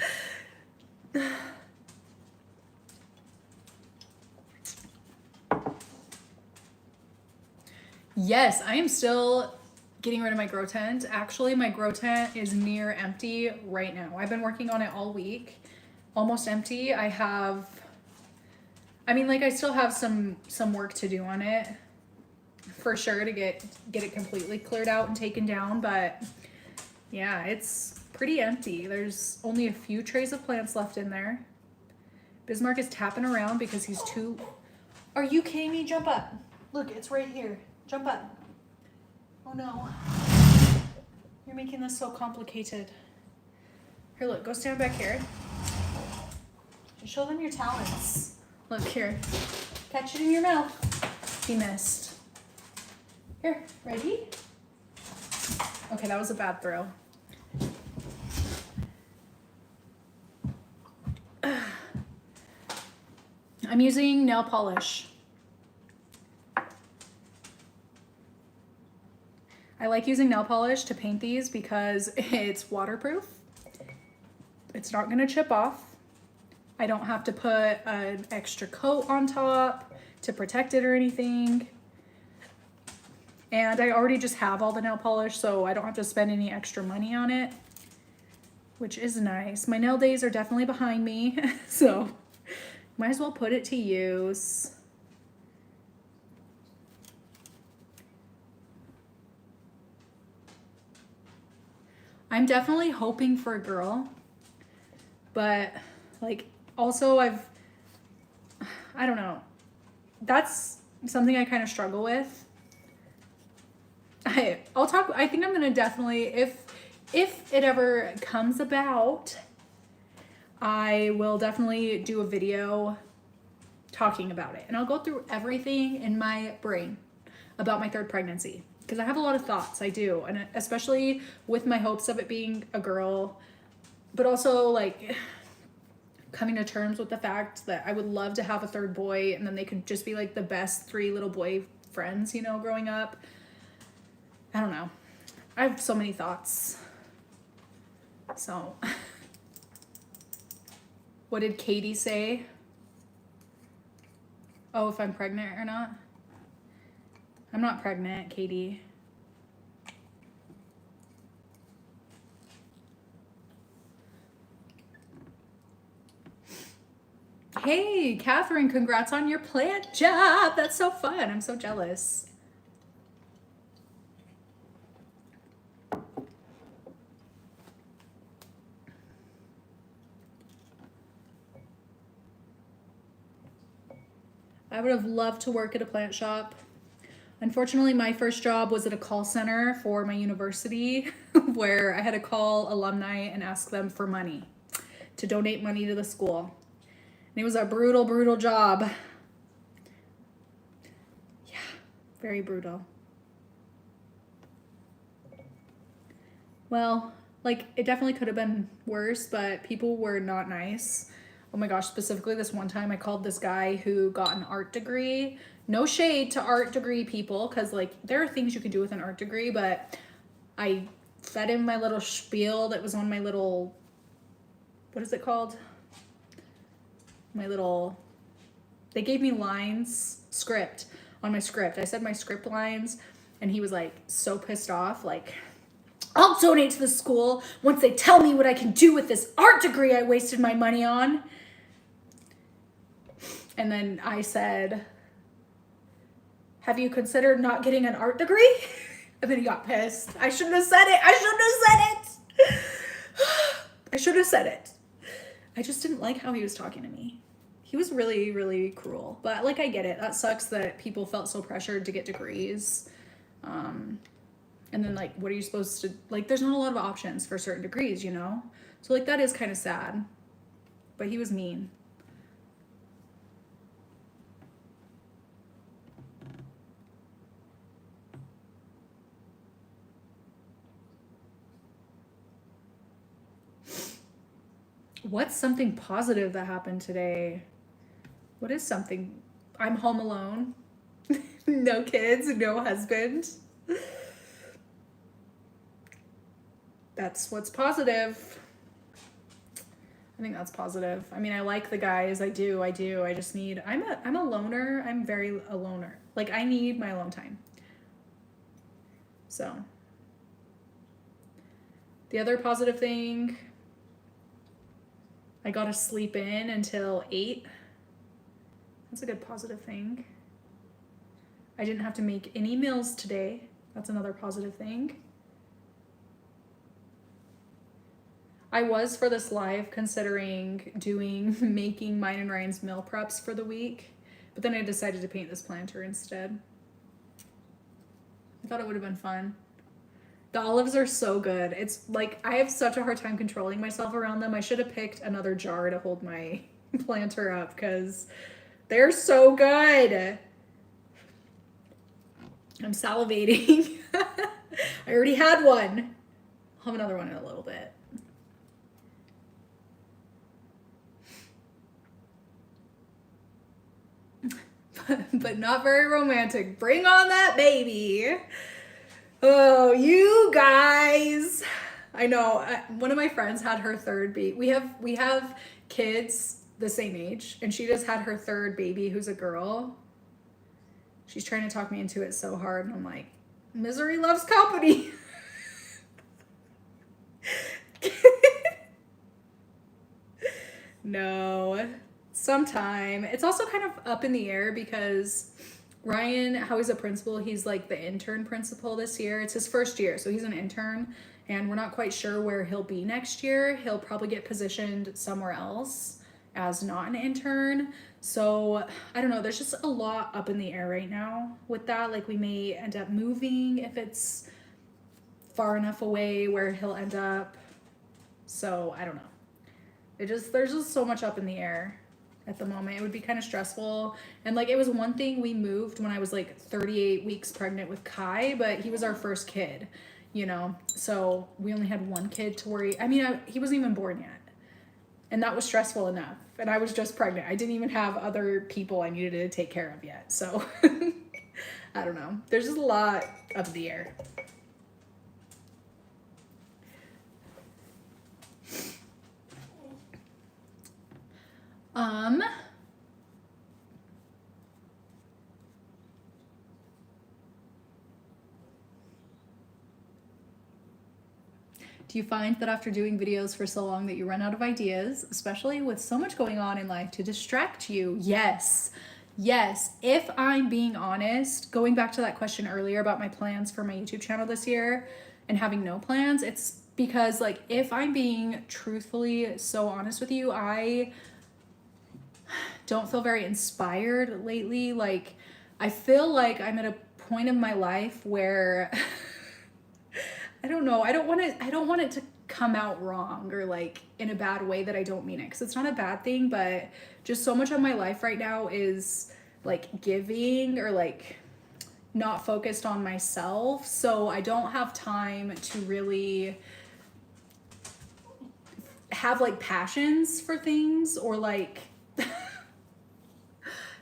Yes, I am still getting rid of my grow tent. Actually, my grow tent is near empty right now. I've been working on it all week. Almost empty. I still have some work to do on it for sure to get it completely cleared out and taken down, but yeah, it's pretty empty. There's only a few trays of plants left in there. Bismarck is tapping around because he's too... Are you kidding me? Jump up. Look, it's right here. Jump up. Oh no. You're making this so complicated. Here, look, go stand back here. Show them your talents. Look, here. Catch it in your mouth. He missed. Here, ready? Okay, that was a bad throw. I'm using nail polish. I like using nail polish to paint these because it's waterproof. It's not gonna chip off. I don't have to put an extra coat on top to protect it or anything. And I already just have all the nail polish, so I don't have to spend any extra money on it, which is nice. My nail days are definitely behind me, so might as well put it to use. I'm definitely hoping for a girl, but like also I don't know. That's something I kind of struggle with. I think I'm gonna definitely, if it ever comes about, I will definitely do a video talking about it. And I'll go through everything in my brain about my third pregnancy. Because I have a lot of thoughts, I do. And especially with my hopes of it being a girl. But also, like, coming to terms with the fact that I would love to have a third boy, and then they could just be like the best 3 little boy friends, you know, growing up. I don't know. I have so many thoughts. So, what did Katie say? Oh, if I'm pregnant or not? I'm not pregnant, Katie. Hey, Catherine, congrats on your plant job. That's so fun. I'm so jealous. I would have loved to work at a plant shop. Unfortunately, my first job was at a call center for my university where I had to call alumni and ask them for money to donate money to the school. And it was a brutal, brutal job. Yeah, very brutal. Well, like, it definitely could have been worse, but people were not nice. Oh my gosh, specifically this one time I called this guy who got an art degree. No shade to art degree people, because like there are things you can do with an art degree, but I fed him my little spiel that was on my little, what is it called? My little, they gave me lines, script, on my script. I said my script lines, and he was like so pissed off, like, I'll donate to the school once they tell me what I can do with this art degree I wasted my money on. And then I said, have you considered not getting an art degree? And then he got pissed. I shouldn't have said it. I should have said it. I just didn't like how he was talking to me. He was really, really cruel. But like, I get it. That sucks that people felt so pressured to get degrees. And then like, what are you supposed to, like, there's not a lot of options for certain degrees, you know? So like, that is kind of sad. But he was mean. What's something positive that happened today? What is something? I'm home alone. No kids, no husband. That's what's positive. I think that's positive. I mean, I like the guys. I do. I just need, I'm a loner. I'm very a loner. Like, I need my alone time. So, the other positive thing, I got to sleep in until 8. That's a good positive thing. I didn't have to make any meals today. That's another positive thing. I was, for this live, considering making mine and Ryan's meal preps for the week, but then I decided to paint this planter instead. I thought it would have been fun. The olives are so good. It's like, I have such a hard time controlling myself around them. I should have picked another jar to hold my planter up because they're so good. I'm salivating. I already had one. I'll have another one in a little bit. But not very romantic. Bring on that baby. Oh, you guys. I know. One of my friends had her third baby. We have kids the same age, and she just had her third baby, who's a girl. She's trying to talk me into it so hard, and I'm like, misery loves company. No. Sometime. It's also kind of up in the air because Ryan, how he's a principal, he's like the intern principal this year. It's his first year, so he's an intern, and we're not quite sure where he'll be next year. He'll probably get positioned somewhere else as not an intern. So I don't know, there's just a lot up in the air right now with that. Like, we may end up moving if it's far enough away where he'll end up. So I don't know. There's just so much up in the air at the moment. It would be kind of stressful. And like, it was one thing, we moved when I was like 38 weeks pregnant with Kai, but he was our first kid, you know? So we only had one kid to worry. I mean, he wasn't even born yet. And that was stressful enough. And I was just pregnant. I didn't even have other people I needed to take care of yet. So I don't know. There's just a lot up in the air. Do you find that after doing videos for so long that you run out of ideas, especially with so much going on in life to distract you? Yes. Yes. If I'm being honest, going back to that question earlier about my plans for my YouTube channel this year and having no plans, it's because like if I'm being truthfully so honest with you, I don't feel very inspired lately. Like I feel like I'm at a point in my life where I don't know. I don't want it to come out wrong or like in a bad way that I don't mean it, because it's not a bad thing, but just so much of my life right now is like giving or like not focused on myself. So I don't have time to really have like passions for things or like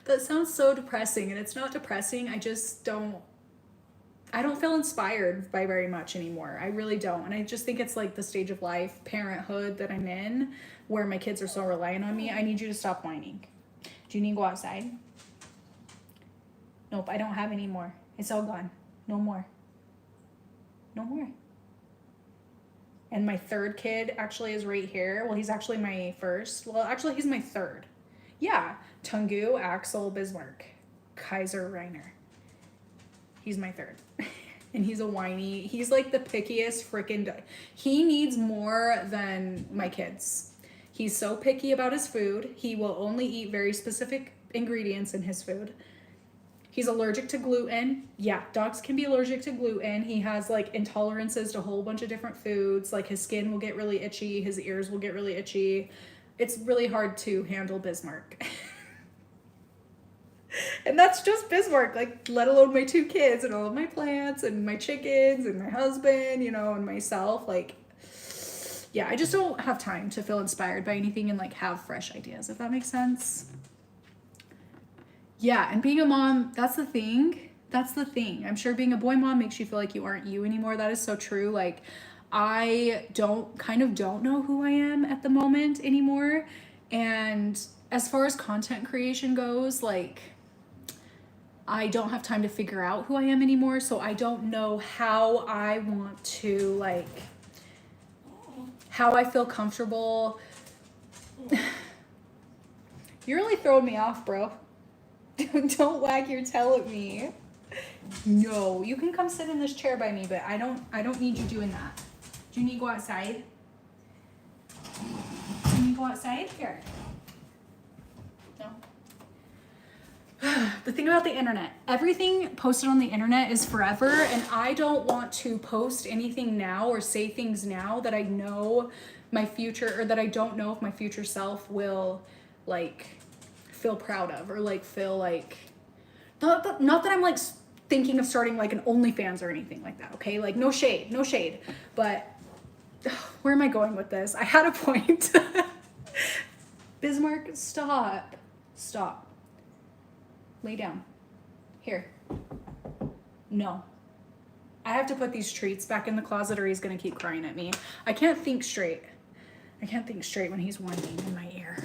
that sounds so depressing, and it's not depressing. I don't feel inspired by very much anymore. I really don't. And I just think it's like the stage of life, parenthood that I'm in, where my kids are so reliant on me. I need you to stop whining. Do you need to go outside? Nope, I don't have any more. It's all gone. No more. No more. And my third kid actually is right here. Well, he's actually my first. Well, actually, he's my third. Yeah. Tungu, Axel, Bismarck, Kaiser, Reiner. He's my third. And he's a whiny. He's like the pickiest freaking. He needs more than my kids. He's so picky about his food. He will only eat very specific ingredients in his food. He's allergic to gluten. Yeah, dogs can be allergic to gluten. He has like intolerances to a whole bunch of different foods. Like his skin will get really itchy. His ears will get really itchy. It's really hard to handle Bismarck. And that's just Bismarck, like, let alone my two kids and all of my plants and my chickens and my husband, you know, and myself. Like, yeah, I just don't have time to feel inspired by anything and, like, have fresh ideas, if that makes sense. Yeah, and being a mom, that's the thing. That's the thing. I'm sure being a boy mom makes you feel like you aren't you anymore. That is so true. Like, I don't know who I am at the moment anymore. And as far as content creation goes, like, I don't have time to figure out who I am anymore, so I don't know how I want to, like, how I feel comfortable. You're really throwing me off, bro. Don't wag your tail at me. No, you can come sit in this chair by me, but I don't need you doing that. Do you need to go outside? Do you need to go outside? Here. The thing about the internet, everything posted on the internet is forever, and I don't want to post anything now or say things now that I know my future, or that I don't know if my future self will like feel proud of, or like feel like, not that I'm like thinking of starting like an OnlyFans or anything like that, okay? Like no shade, but where am I going with this? I had a point. Bismarck, stop. Lay down. Here. No. I have to put these treats back in the closet or he's gonna keep crying at me. I can't think straight when he's whining in my ear.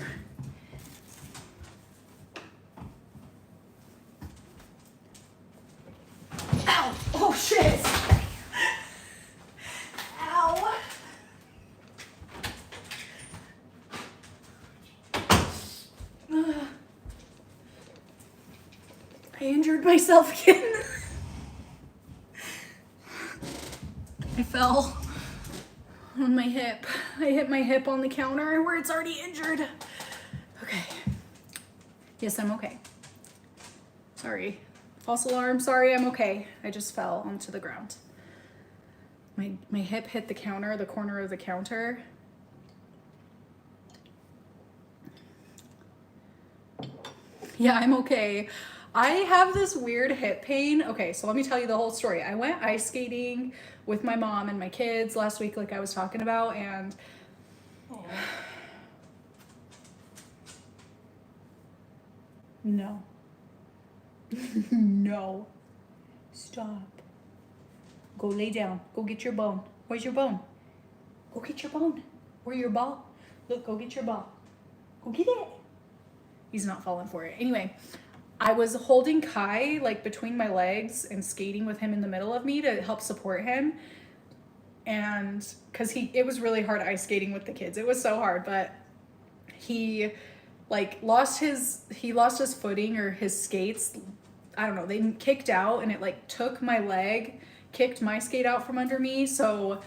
Ow! Oh shit! Ow! I injured myself again. I fell on my hip. I hit my hip on the counter where it's already injured. Okay. Yes, I'm okay. Sorry. False alarm. Sorry, I'm okay. I just fell onto the ground. My hip hit the counter, the corner of the counter. Yeah, I'm okay. I have this weird hip pain. Okay, so let me tell you the whole story. I went ice skating with my mom and my kids last week, like I was talking about, and No. No. Stop. Go lay down. Go get your bone. Where's your bone? Go get your bone. Where your ball? Look, go get your ball. Go get it. He's not falling for it. Anyway, I was holding Kai like between my legs and skating with him in the middle of me to help support him. And because it was really hard ice skating with the kids. It was so hard, but he like lost his footing or his skates. I don't know, they kicked out and it like took my leg, kicked my skate out from under me. So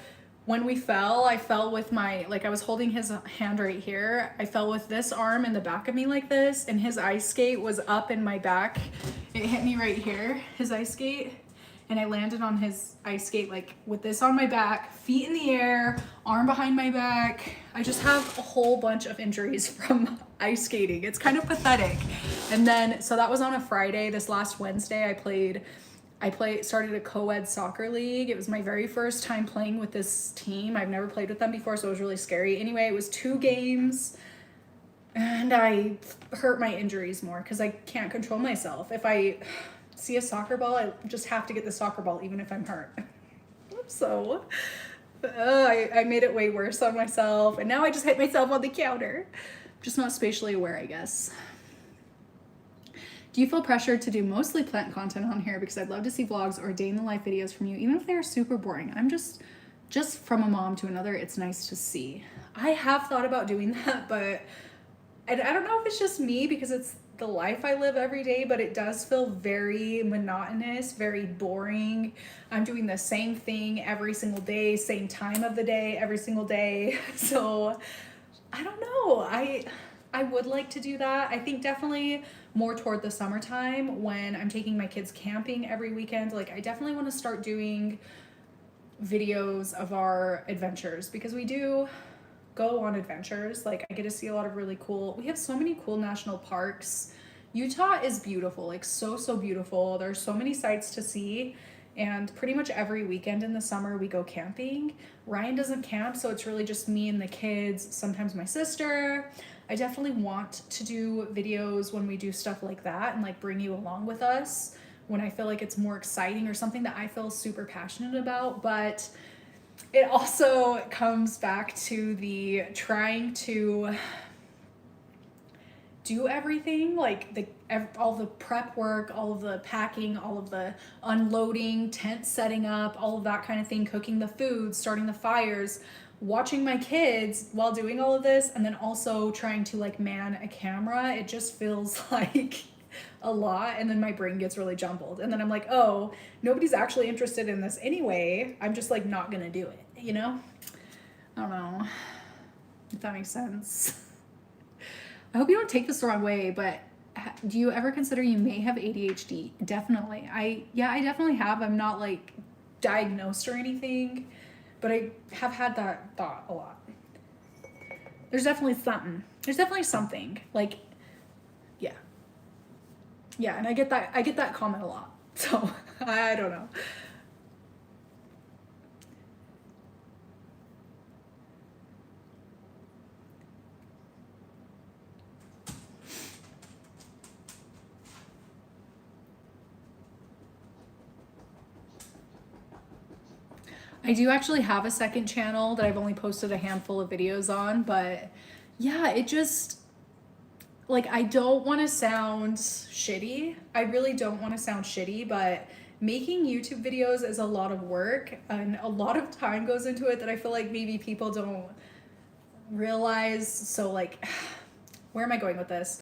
when we fell, I fell with I was holding his hand right here. I fell with this arm in the back of me like this, and his ice skate was up in my back. It hit me right here, his ice skate, and I landed on his ice skate like with this on my back, feet in the air, arm behind my back. I just have a whole bunch of injuries from ice skating. It's kind of pathetic. And then, so that was on a Friday. This last Wednesday, I started a co-ed soccer league. It was my very first time playing with this team. I've never played with them before, so it was really scary. Anyway, it was 2 games, and I hurt my injuries more because I can't control myself. If I see a soccer ball, I just have to get the soccer ball even if I'm hurt. So I made it way worse on myself, and now I just hit myself on the counter. Just not spatially aware, I guess. Do you feel pressured to do mostly plant content on here? Because I'd love to see vlogs or day in the life videos from you, even if they are super boring. I'm just from a mom to another, it's nice to see. I have thought about doing that, but I don't know if it's just me because it's the life I live every day, but it does feel very monotonous, very boring. I'm doing the same thing every single day, same time of the day, every single day. So I don't know. I would like to do that. I think definitely more toward the summertime when I'm taking my kids camping every weekend. Like I definitely want to start doing videos of our adventures because we do go on adventures. Like I get to see a lot of really cool, we have so many cool national parks. Utah is beautiful, like so beautiful. There's so many sights to see. And pretty much every weekend in the summer we go camping. Ryan doesn't camp, so it's really just me and the kids, sometimes my sister. I definitely want to do videos when we do stuff like that and like bring you along with us when I feel like it's more exciting or something that I feel super passionate about. But it also comes back to the trying to do everything, like all the prep work, all of the packing, all of the unloading, tent setting up, all of that kind of thing, cooking the food, starting the fires, watching my kids while doing all of this, and then also trying to like man a camera. It just feels like a lot, and then my brain gets really jumbled, and then I'm like, oh, nobody's actually interested in this anyway. I'm just like not gonna do it, you know? I don't know if that makes sense. I hope you don't take this the wrong way, but do you ever consider you may have ADHD? Definitely. I definitely have. I'm not like diagnosed or anything, but I have had that thought a lot. There's definitely something. Like, yeah. Yeah, and I get that comment a lot. So, I don't know. I do actually have a second channel that I've only posted a handful of videos on, but yeah, it just, like, I don't want to sound shitty. I really don't want to sound shitty, but making YouTube videos is a lot of work and a lot of time goes into it that I feel like maybe people don't realize. So like, where am I going with this?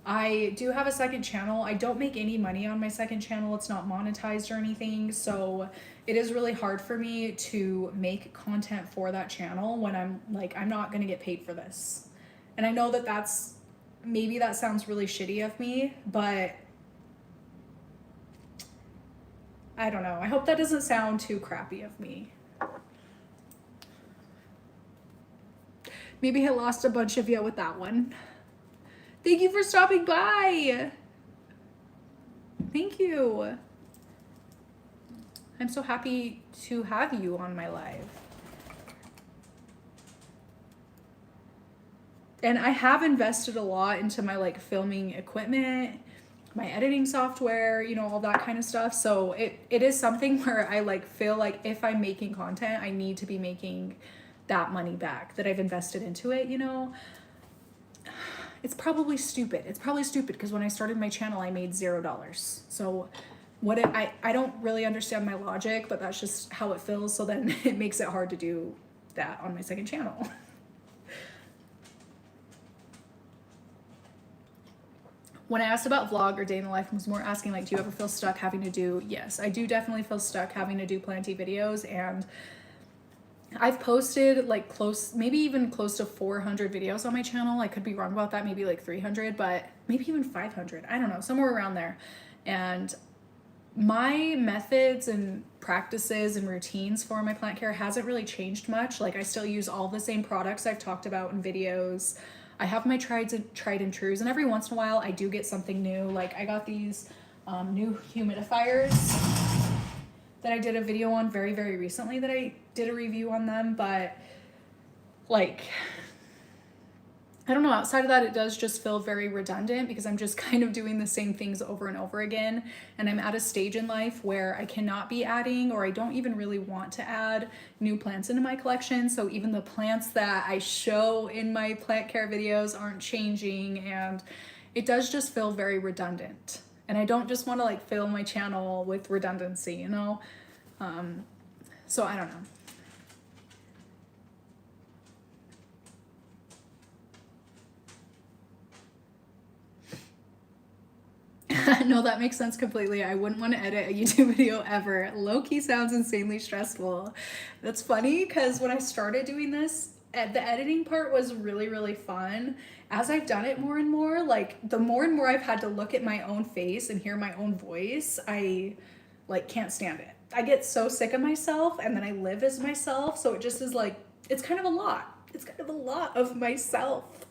I do have a second channel. I don't make any money on my second channel. It's not monetized or anything. So it is really hard for me to make content for that channel when I'm like, I'm not going to get paid for this. And I know that maybe that sounds really shitty of me, but I don't know. I hope that doesn't sound too crappy of me. Maybe I lost a bunch of you with that one. Thank you for stopping by. Thank you. I'm so happy to have you on my live. And I have invested a lot into my like filming equipment my editing software, you know, all that kind of stuff. So it is something where I like feel like if I'm making content, I need to be making that money back that I've invested into it, you know. It's probably stupid. It's probably stupid because when I started my channel, I made $0. So I don't really understand my logic, but that's just how it feels. So then it makes it hard to do that on my second channel. When I asked about vlog or day in the life, I was more asking like, do you ever feel stuck having to do? Yes, I do definitely feel stuck having to do plenty videos, and I've posted like maybe even close to 400 videos on my channel. I could be wrong about that, maybe like 300, but maybe even 500. I don't know, somewhere around there. And my methods and practices and routines for my plant care hasn't really changed much. Like I still use all the same products I've talked about in videos. I have my tried and trues, and every once in a while I do get something new. Like I got these new humidifiers that I did a video on very, very recently that I did a review on them, but like, I don't know, outside of that, it does just feel very redundant because I'm just kind of doing the same things over and over again. And I'm at a stage in life where I cannot be adding, or I don't even really want to add new plants into my collection. So even the plants that I show in my plant care videos aren't changing, and it does just feel very redundant. And I don't just want to like fill my channel with redundancy, you know? So I don't know. No, that makes sense completely. I wouldn't want to edit a YouTube video ever. Low-key sounds insanely stressful. That's funny because when I started doing this, the editing part was really, really fun. As I've done it more and more, like the more and more I've had to look at my own face and hear my own voice, I like can't stand it. I get so sick of myself, and then I live as myself. So it just is like, it's kind of a lot. It's kind of a lot of myself.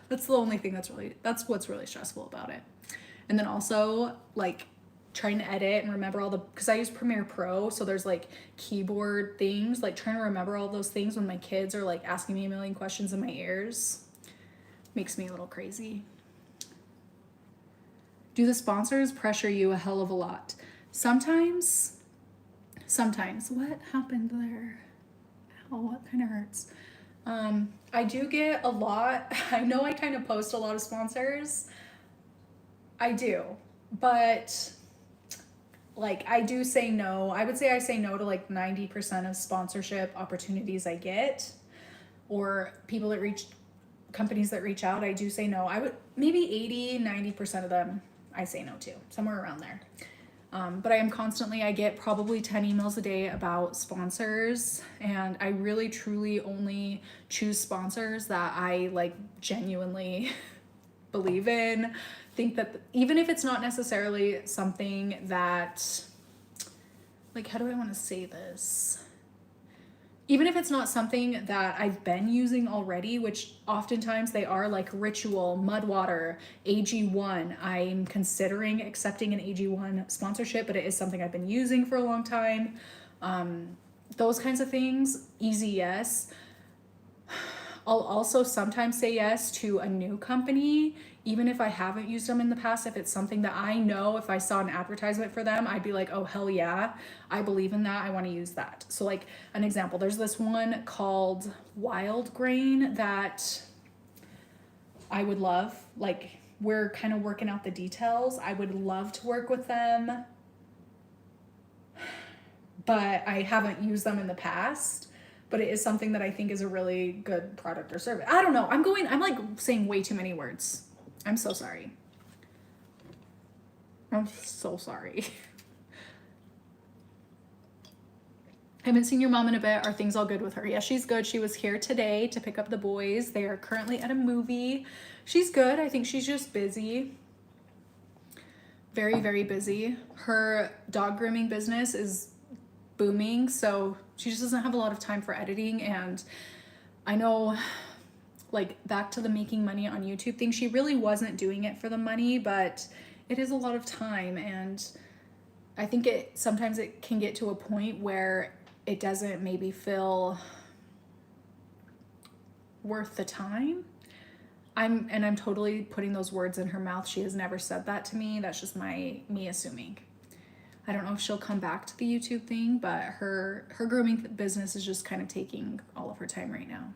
That's the only thing that's what's really stressful about it. And then also like trying to edit and remember all because I use Premiere Pro, so there's like keyboard things, like trying to remember all those things when my kids are like asking me a million questions in my ears makes me a little crazy. Do the sponsors pressure you a hell of a lot? Sometimes. What happened there? Oh, that kind of hurts. I do get a lot. I know I kind of post a lot of sponsors. I do, but like I do say no. I would say I say no to like 90% of sponsorship opportunities I get, or companies that reach out. I do say no. I would maybe 80-90% of them I say no to, somewhere around there. But I get probably 10 emails a day about sponsors, and I really truly only choose sponsors that I like genuinely believe in. Think that even if it's not necessarily something that, like, how do I want to say this? Even if it's not something that I've been using already, which oftentimes they are, like Ritual, Mudwater, AG1. I'm considering accepting an AG1 sponsorship, but it is something I've been using for a long time. Those kinds of things, easy yes. I'll also sometimes say yes to a new company, even if I haven't used them in the past. If it's something that I know, if I saw an advertisement for them, I'd be like, oh, hell yeah, I believe in that. I want to use that. So like an example, there's this one called Wild Grain that I would love. Like we're kind of working out the details. I would love to work with them, but I haven't used them in the past. But it is something that I think is a really good product or service. I don't know. I'm like saying way too many words. I'm so sorry. I'm so sorry. Haven't seen your mom in a bit. Are things all good with her? Yeah, she's good. She was here today to pick up the boys. They are currently at a movie. She's good. I think she's just busy. Very, very busy. Her dog grooming business is booming, so she just doesn't have a lot of time for editing. And I know, like, back to the making money on YouTube thing, she really wasn't doing it for the money, but it is a lot of time, and I think sometimes it can get to a point where it doesn't maybe feel worth the time. I'm totally putting those words in her mouth. She has never said that to me. That's just me assuming. I don't know if she'll come back to the YouTube thing, but her grooming business is just kind of taking all of her time right now.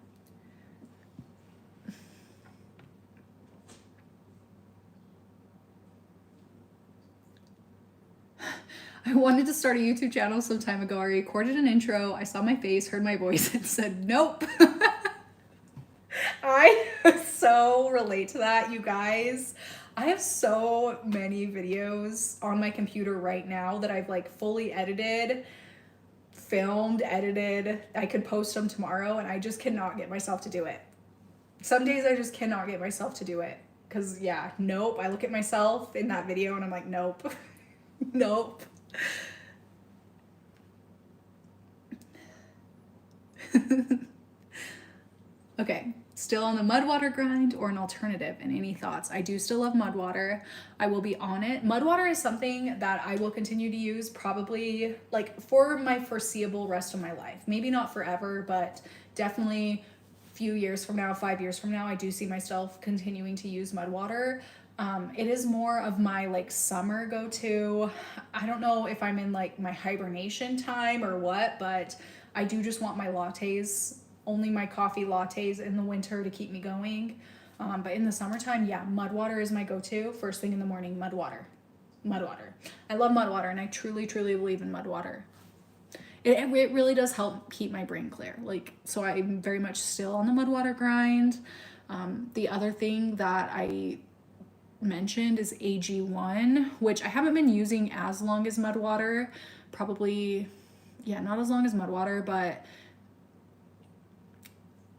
I wanted to start a YouTube channel some time ago. I recorded an intro. I saw my face, heard my voice, and said, nope. I so relate to that, you guys. I have so many videos on my computer right now that I've like fully edited, filmed, edited. I could post them tomorrow, and I just cannot get myself to do it. Some days I just cannot get myself to do it. Because, yeah, nope. I look at myself in that video and I'm like, nope. Nope. Okay, still on the mud water grind or an alternative, and any thoughts? I do still love mud water. I will be on it. Mud water is something that I will continue to use probably like for my foreseeable rest of my life. Maybe not forever, but definitely a few years from now, 5 years from now, I do see myself continuing to use mud water. It is more of my like summer go-to. I don't know if I'm in like my hibernation time or what, but I do just want my lattes, only my coffee lattes in the winter to keep me going. But in the summertime, yeah, mud water is my go-to. First thing in the morning, mud water. Mud water. I love mud water, and I truly, truly believe in mud water. It really does help keep my brain clear. Like, so I'm very much still on the mud water grind. The other thing that I mentioned is AG1, which I haven't been using as long as mud water. Probably, yeah, not as long as mud water, but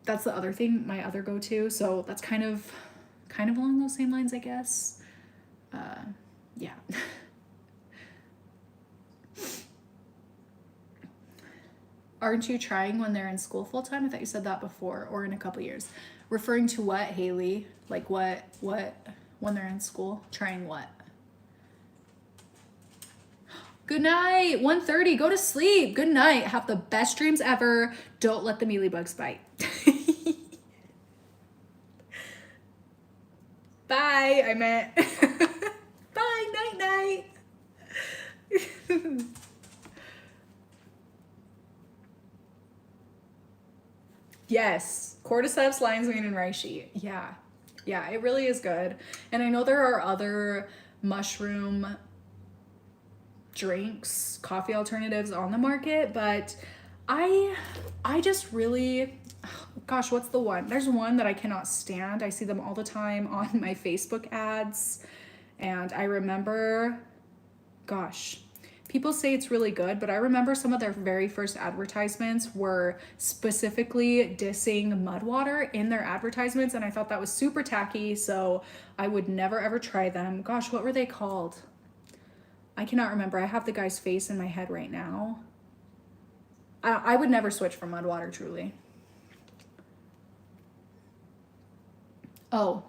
that's the other thing, my other go-to. So that's kind of along those same lines, I guess. Yeah. Aren't you trying when they're in school full time? I thought you said that before, or in a couple years. Referring to what, Haley? Like what when they're in school? Trying what? Good night. 1:30. Go to sleep. Good night. Have the best dreams ever. Don't let the mealybugs bite. Bye. I meant. Bye. Night night. Yes. Cordyceps, lion's mane, and reishi. Yeah. Yeah, it really is good. And I know there are other mushroom drinks, coffee alternatives on the market, but I just really, gosh, what's the one? There's one that I cannot stand. I see them all the time on my Facebook ads, and I remember, gosh, people say it's really good, but I remember some of their very first advertisements were specifically dissing mud water in their advertisements, and I thought that was super tacky, so I would never ever try them. Gosh, what were they called? I cannot remember. I have the guy's face in my head right now. I would never switch from mud water, truly. Oh.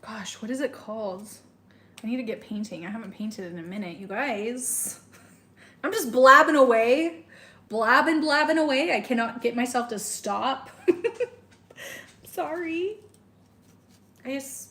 Gosh, what is it called? I need to get painting. I haven't painted in a minute, you guys. I'm just blabbing away. Blabbing away. I cannot get myself to stop. Sorry. I just...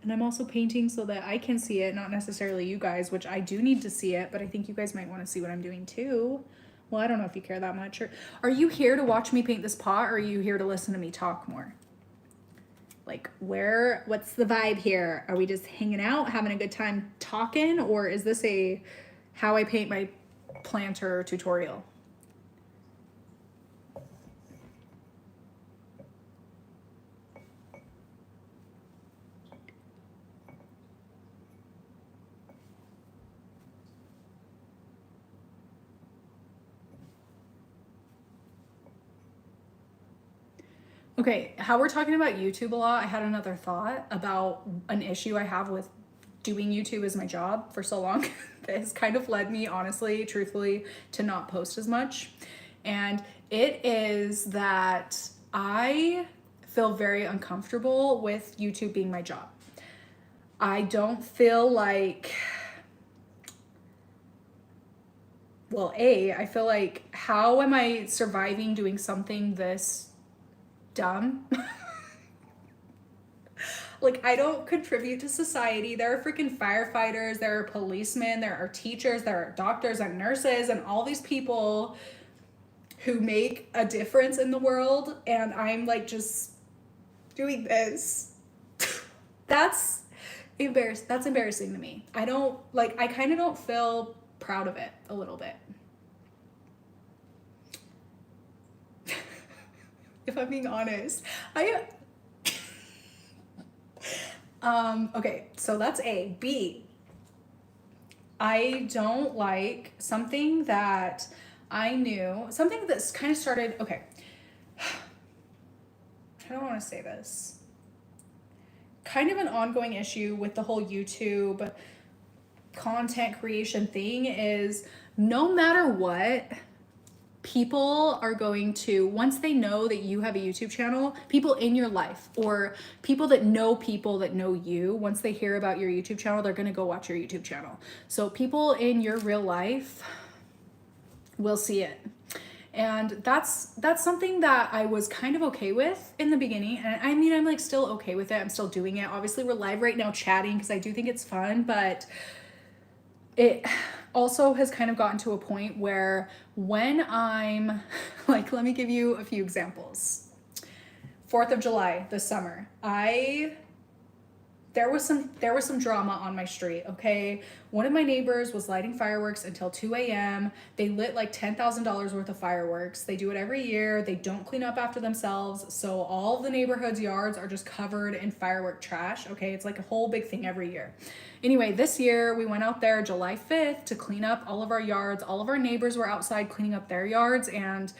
And I'm also painting so that I can see it, not necessarily you guys, which I do need to see it, but I think you guys might want to see what I'm doing too. Well, I don't know if you care that much. Or are you here to watch me paint this pot, or are you here to listen to me talk more? Like, what's the vibe here? Are we just hanging out, having a good time talking, or is this a how I paint my planter tutorial? Okay, how we're talking about YouTube a lot, I had another thought about an issue I have with doing YouTube as my job for so long that has kind of led me, honestly, truthfully, to not post as much. And it is that I feel very uncomfortable with YouTube being my job. I don't feel like, well, I feel like, how am I surviving doing something this dumb? Like, I don't contribute to society. There are freaking firefighters, there are policemen, there are teachers, there are doctors and nurses, and all these people who make a difference in the world. And I'm like just doing this. That's That's embarrassing to me. I kind of don't feel proud of it a little bit. If I'm being honest, okay, so that's A. B, I don't like something that something that's kind of started, okay. I don't want to say this. Kind of an ongoing issue with the whole YouTube content creation thing is, no matter what, people are going to, once they know that you have a YouTube channel, people in your life or people that know you, once they hear about your YouTube channel, they're going to go watch your YouTube channel. So people in your real life will see it. And that's something that I was kind of okay with in the beginning. And I mean, I'm like still okay with it. I'm still doing it. Obviously, we're live right now chatting because I do think it's fun, but it also has kind of gotten to a point where when I'm like, let me give you a few examples. 4th of July this summer, there was some drama on my street, okay? One of my neighbors was lighting fireworks until 2 a.m. They lit like $10,000 worth of fireworks. They do it every year. They don't clean up after themselves. So all of the neighborhood's yards are just covered in firework trash, okay? It's like a whole big thing every year. Anyway, this year we went out there July 5th to clean up all of our yards. All of our neighbors were outside cleaning up their yards, and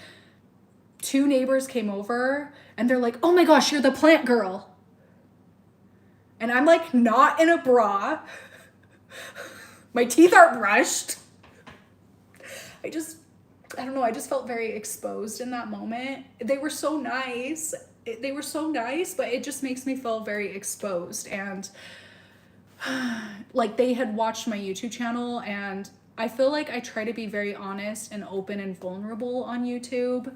2 neighbors came over and they're like, "Oh my gosh, you're the plant girl." And I'm like not in a bra. My teeth aren't brushed. I don't know, I just felt very exposed in that moment. They were so nice. But it just makes me feel very exposed. And like, they had watched my YouTube channel, and I feel like I try to be very honest and open and vulnerable on YouTube.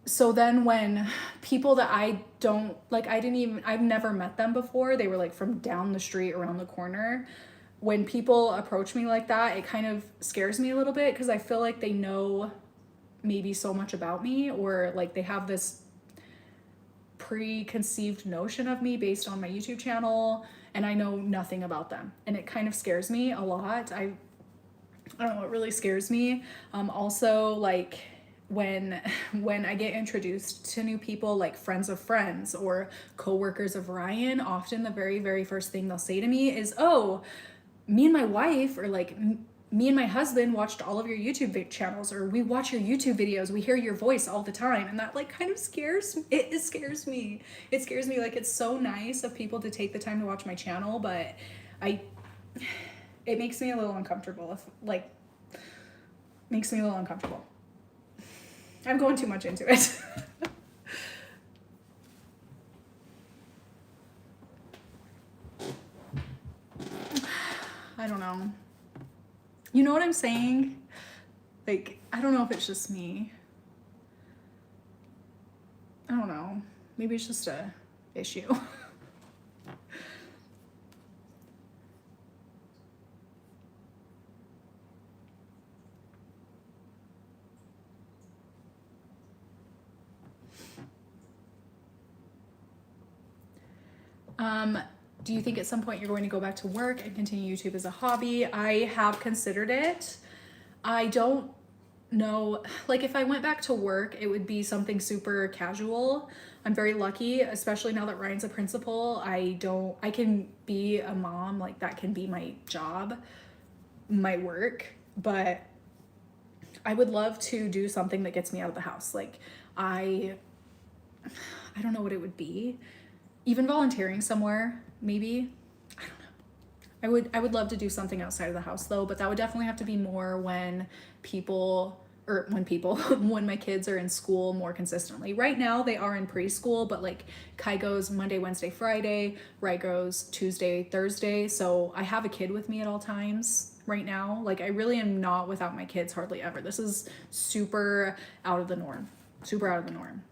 So then when people that I don't, like, I've never met them before, they were like from down the street around the corner. When people approach me like that, it kind of scares me a little bit because I feel like they know maybe so much about me, or like they have this preconceived notion of me based on my YouTube channel, and I know nothing about them. And it kind of scares me a lot. I don't know, it really scares me. Also, like, when I get introduced to new people, like friends of friends or coworkers of Ryan, often the very, very first thing they'll say to me is, "Oh, me and my wife," or like, "Me and my husband watched all of your YouTube channels," or "We watch your YouTube videos. We hear your voice all the time." And that like kind of scares me. It scares me. It scares me. Like, it's so nice of people to take the time to watch my channel, but it makes me a little uncomfortable. Makes me a little uncomfortable. I'm going too much into it. I don't know. You know what I'm saying? Like, I don't know if it's just me. I don't know. Maybe it's just a issue. Do you think at some point you're going to go back to work and continue YouTube as a hobby? I have considered it. I don't know, like, if I went back to work, it would be something super casual. I'm very lucky, especially now that Ryan's a principal. I can be a mom, like that can be my job, my work, but I would love to do something that gets me out of the house. Like, I I don't know what it would be. Even volunteering somewhere, maybe. I don't know. I would love to do something outside of the house though, but that would definitely have to be more when when my kids are in school more consistently. Right now they are in preschool, but like Kai goes Monday, Wednesday, Friday, Rai goes Tuesday, Thursday. So I have a kid with me at all times right now. Like I really am not without my kids hardly ever. This is super out of the norm. Super out of the norm.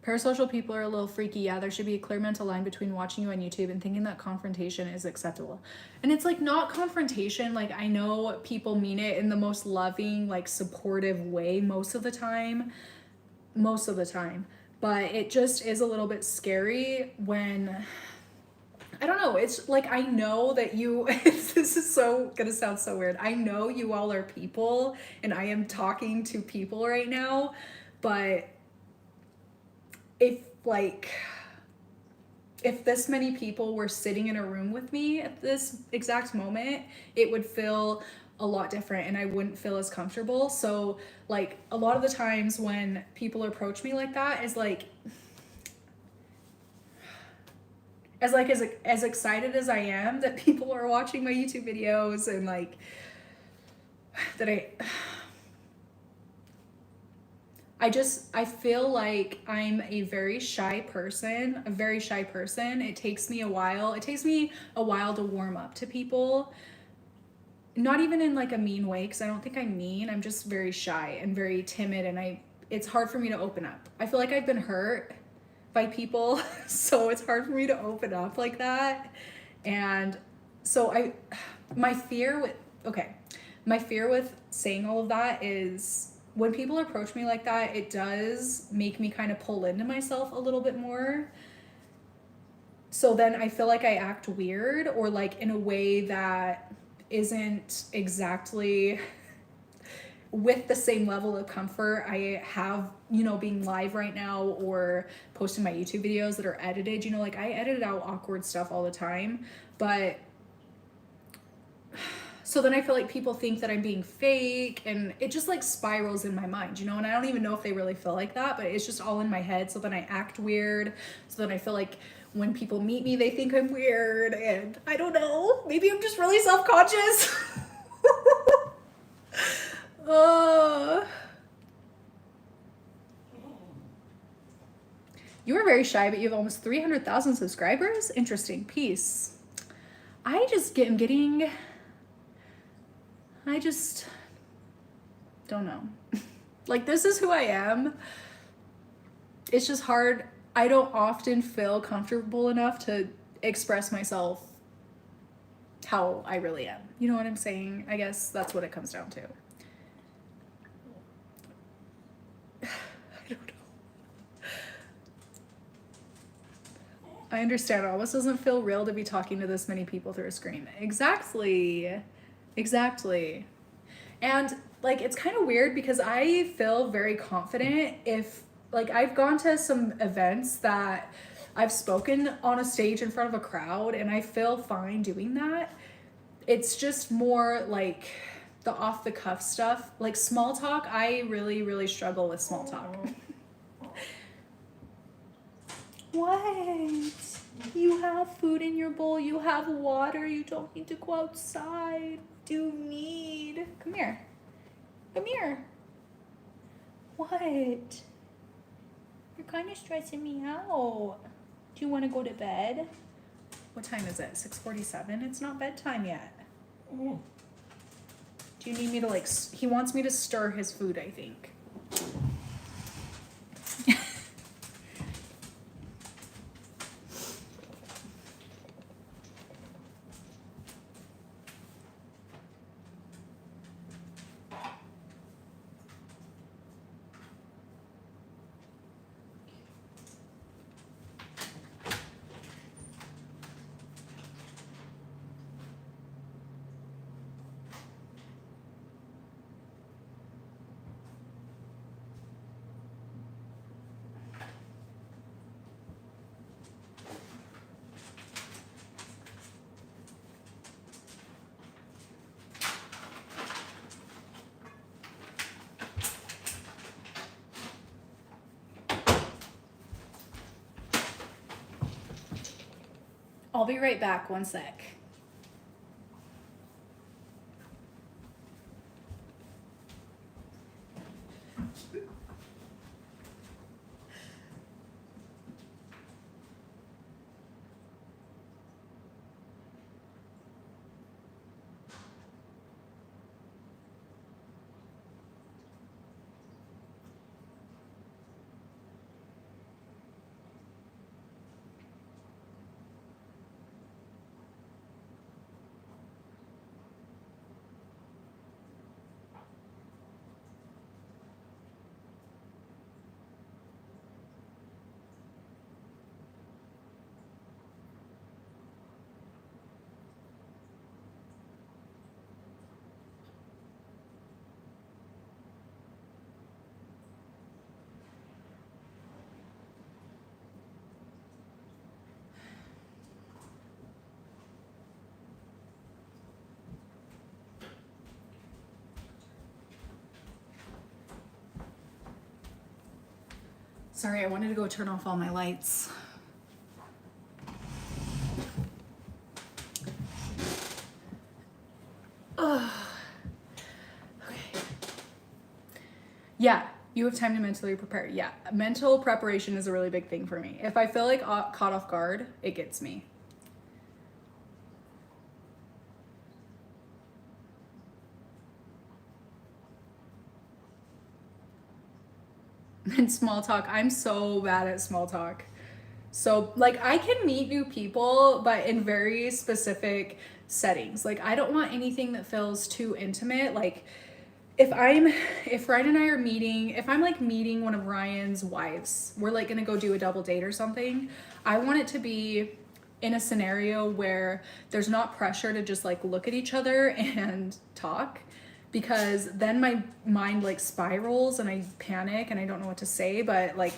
Parasocial people are a little freaky. Yeah, there should be a clear mental line between watching you on YouTube and thinking that confrontation is acceptable. And it's like not confrontation. Like I know people mean it in the most loving, like supportive way most of the time. Most of the time. But it just is a little bit scary when I don't know. It's like I know that you this is so gonna sound so weird. I know you all are people and I am talking to people right now, but if like if this many people were sitting in a room with me at this exact moment, it would feel a lot different and I wouldn't feel as comfortable. So like a lot of the times when people approach me like that is like as excited as I am that people are watching my YouTube videos and like that I feel like I'm a very shy person, It takes me a while. It takes me a while to warm up to people. Not even in like a mean way, because I don't think I'm mean. I'm just very shy and very timid, and it's hard for me to open up. I feel like I've been hurt by people, so it's hard for me to open up like that. And so my fear with saying all of that is when people approach me like that, it does make me kind of pull into myself a little bit more. So then I feel like I act weird or like in a way that isn't exactly with the same level of comfort I have, being live right now or posting my YouTube videos that are edited. Like I edit out awkward stuff all the time, but so then I feel like people think that I'm being fake and it just like spirals in my mind, and I don't even know if they really feel like that, but it's just all in my head. So then I act weird. So then I feel like when people meet me, they think I'm weird, and I don't know, maybe I'm just really self-conscious. You are very shy, but you have almost 300,000 subscribers? Interesting. Peace. I just don't know. Like, this is who I am. It's just hard. I don't often feel comfortable enough to express myself how I really am. You know what I'm saying? I guess that's what it comes down to. I don't know. I understand. It almost doesn't feel real to be talking to this many people through a screen. Exactly. And like it's kind of weird because I feel very confident if like I've gone to some events that I've spoken on a stage in front of a crowd and I feel fine doing that. It's just more like the off the cuff stuff, like small talk. I really struggle with small talk. What? You have food in your bowl, you have water, you don't need to go outside. Do you need? Come here. What? You're kind of stressing me out. Do you want to go to bed? What time is it? 6:47? It's not bedtime yet. Do you need me to he wants me to stir his food, I think. I'll be right back, one sec. Sorry, I wanted to go turn off all my lights. Ugh. Okay. Yeah, you have time to mentally prepare. Yeah, mental preparation is a really big thing for me. If I feel like caught off guard, it gets me. And small talk, I'm so bad at small talk. So, like, I can meet new people, but in very specific settings. Like, I don't want anything that feels too intimate. Like, if Ryan and I are meeting, if I'm like meeting one of Ryan's wives, we're like gonna go do a double date or something, I want it to be in a scenario where there's not pressure to just like look at each other and talk, because then my mind like spirals and I panic and I don't know what to say. But like,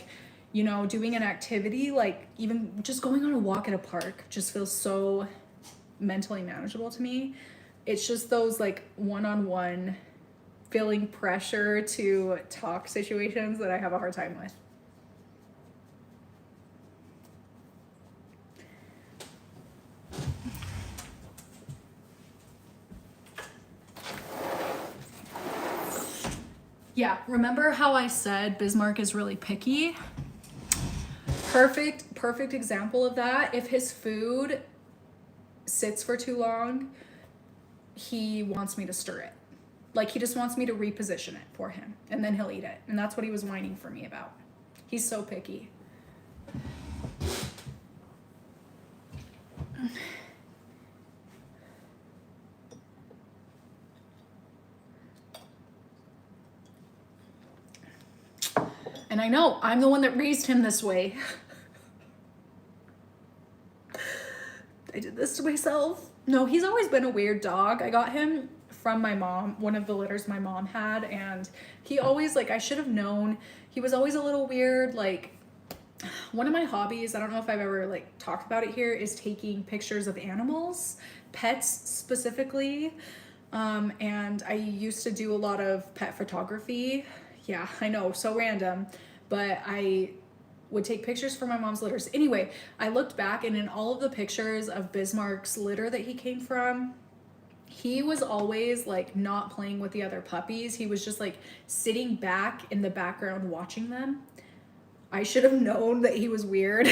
you know, doing an activity, like even just going on a walk at a park just feels so mentally manageable to me. It's just those like one-on-one feeling pressure to talk situations that I have a hard time with. Yeah, remember how I said Bismarck is really picky? Perfect example of that. If his food sits for too long, he wants me to stir it. Like, he just wants me to reposition it for him, and then he'll eat it. And that's what he was whining for me about. He's so picky. And I know, I'm the one that raised him this way. I did this to myself. No, he's always been a weird dog. I got him from my mom, one of the litters my mom had, and he always, like, I should have known. He was always a little weird. Like, one of my hobbies, I don't know if I've ever like talked about it here, is taking pictures of animals, pets specifically. And I used to do a lot of pet photography. Yeah, I know, so random, but I would take pictures for my mom's litters. Anyway, I looked back, and in all of the pictures of Bismarck's litter that he came from, he was always like not playing with the other puppies. He was just like sitting back in the background watching them. I should have known that he was weird.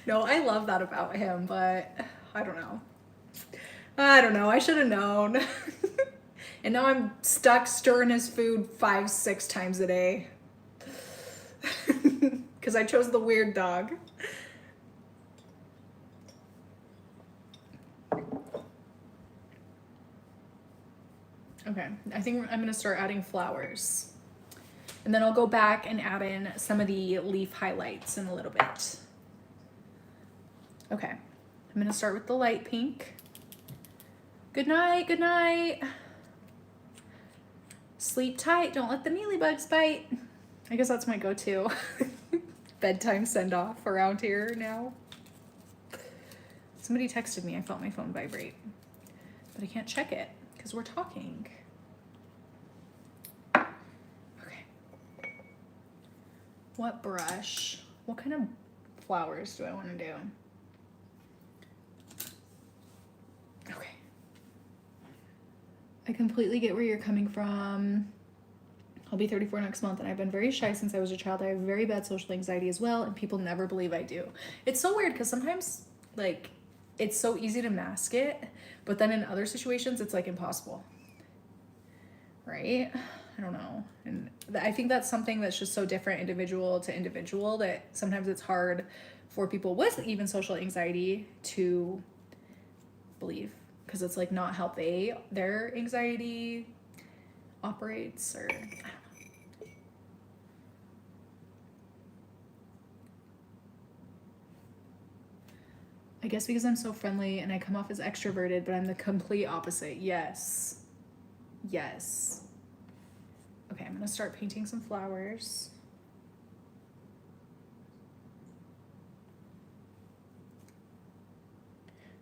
No, I love that about him, but I don't know. I should have known. And now I'm stuck stirring his food 5-6 times a day. Because I chose the weird dog. Okay, I think I'm gonna start adding flowers. And then I'll go back and add in some of the leaf highlights in a little bit. Okay, I'm gonna start with the light pink. Good night, good night. Sleep tight, don't let the mealybugs bite. I guess that's my go-to bedtime send-off around here now. Somebody texted me, I felt my phone vibrate. But I can't check it because we're talking. Okay. What brush? What kind of flowers do I want to do? I completely get where you're coming from. I'll be 34 next month, and I've been very shy since I was a child. I have very bad social anxiety as well, and people never believe I do. It's so weird because sometimes, like, it's so easy to mask it, but then in other situations, it's, like, impossible. Right? I don't know. And I think that's something that's just so different individual to individual that sometimes it's hard for people with even social anxiety to believe, because it's, like, not how their anxiety operates, or I don't know. I guess because I'm so friendly and I come off as extroverted, but I'm the complete opposite. Yes. Yes. Okay, I'm gonna start painting some flowers.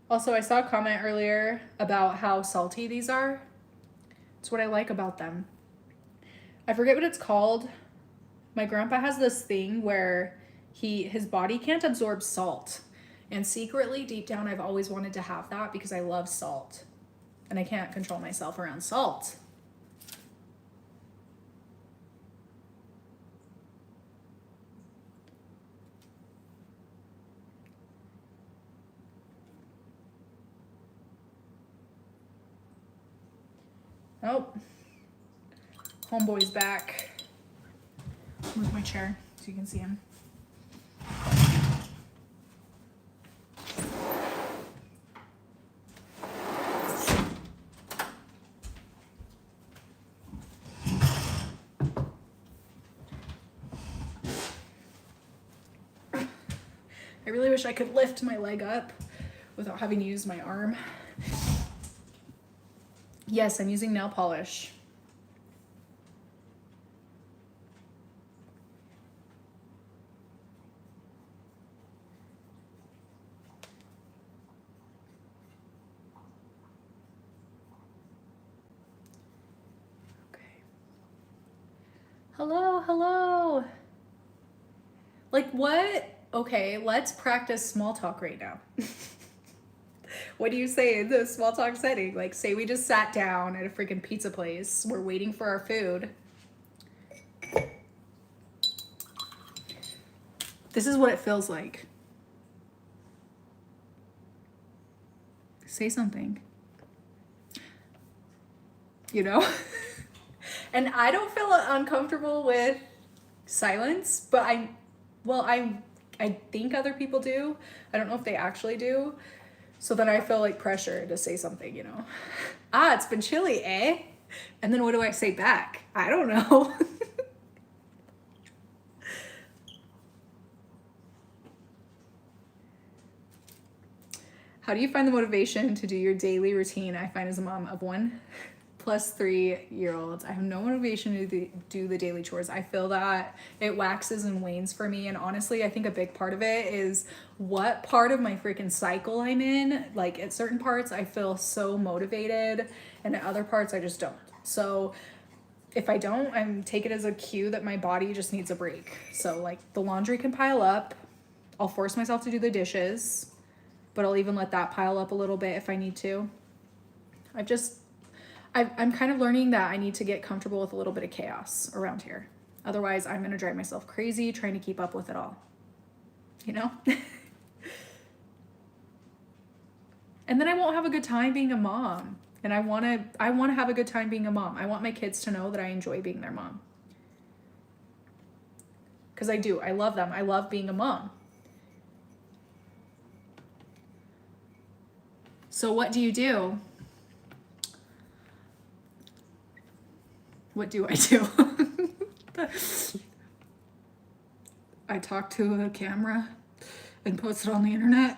Also, I saw a comment earlier about how salty these are. It's what I like about them. I forget what it's called. My grandpa has this thing where his body can't absorb salt. And secretly, deep down, I've always wanted to have that because I love salt. And I can't control myself around salt. Oh, homeboy's back. Move my chair so you can see him. I really wish I could lift my leg up without having to use my arm. Yes, I'm using nail polish. Okay. Hello, hello. Like what? Okay, let's practice small talk right now. What do you say in the small talk setting? Like, say we just sat down at a freaking pizza place. We're waiting for our food. This is what it feels like. Say something. You know? And I don't feel uncomfortable with silence, but I think other people do. I don't know if they actually do. So then I feel like pressure to say something, you know. Ah, it's been chilly, eh? And then what do I say back? I don't know. How do you find the motivation to do your daily routine? I find as a mom of 1 plus 3-year-olds, I have no motivation to do the daily chores. I feel that it waxes and wanes for me. And honestly, I think a big part of it is what part of my freaking cycle I'm in. Like at certain parts, I feel so motivated, and at other parts, I just don't. So if I don't, I take it as a cue that my body just needs a break. So like the laundry can pile up. I'll force myself to do the dishes, but I'll even let that pile up a little bit if I need to. I'm kind of learning that I need to get comfortable with a little bit of chaos around here. Otherwise, I'm going to drive myself crazy trying to keep up with it all. You know? And then I won't have a good time being a mom. And I want to have a good time being a mom. I want my kids to know that I enjoy being their mom. Because I do. I love them. I love being a mom. So what do you do? What do I do? I talk to a camera and post it on the internet.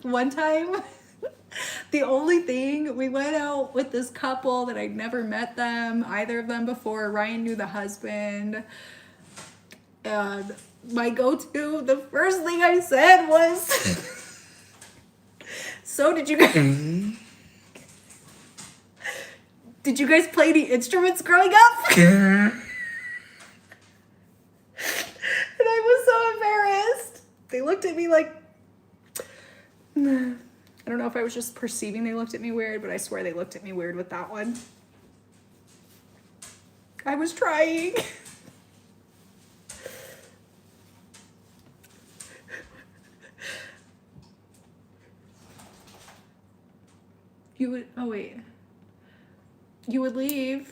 One time, the only thing, we went out with this couple that I'd never met them, either of them before. Ryan knew the husband. And my go-to, the first thing I said was... So did you guys play any instruments growing up? And I was so embarrassed. They looked at me like, if I was just perceiving they looked at me weird, but I swear they looked at me weird with that one. I was trying. You would, oh wait. You would leave.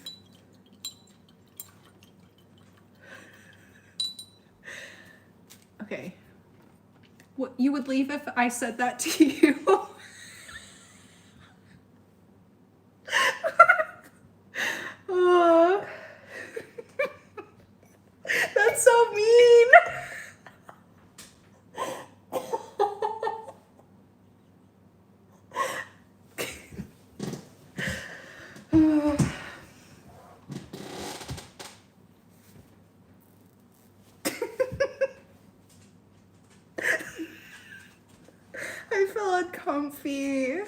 Okay. What, you would leave if I said that to you? Uh, that's so mean. I feel uncomfy.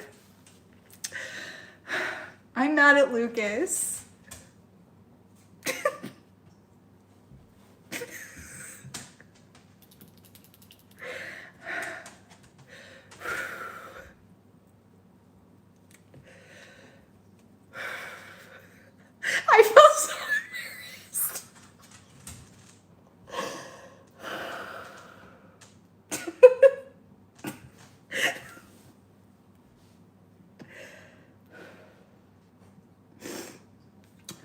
I'm mad at Lucas. I feel so embarrassed.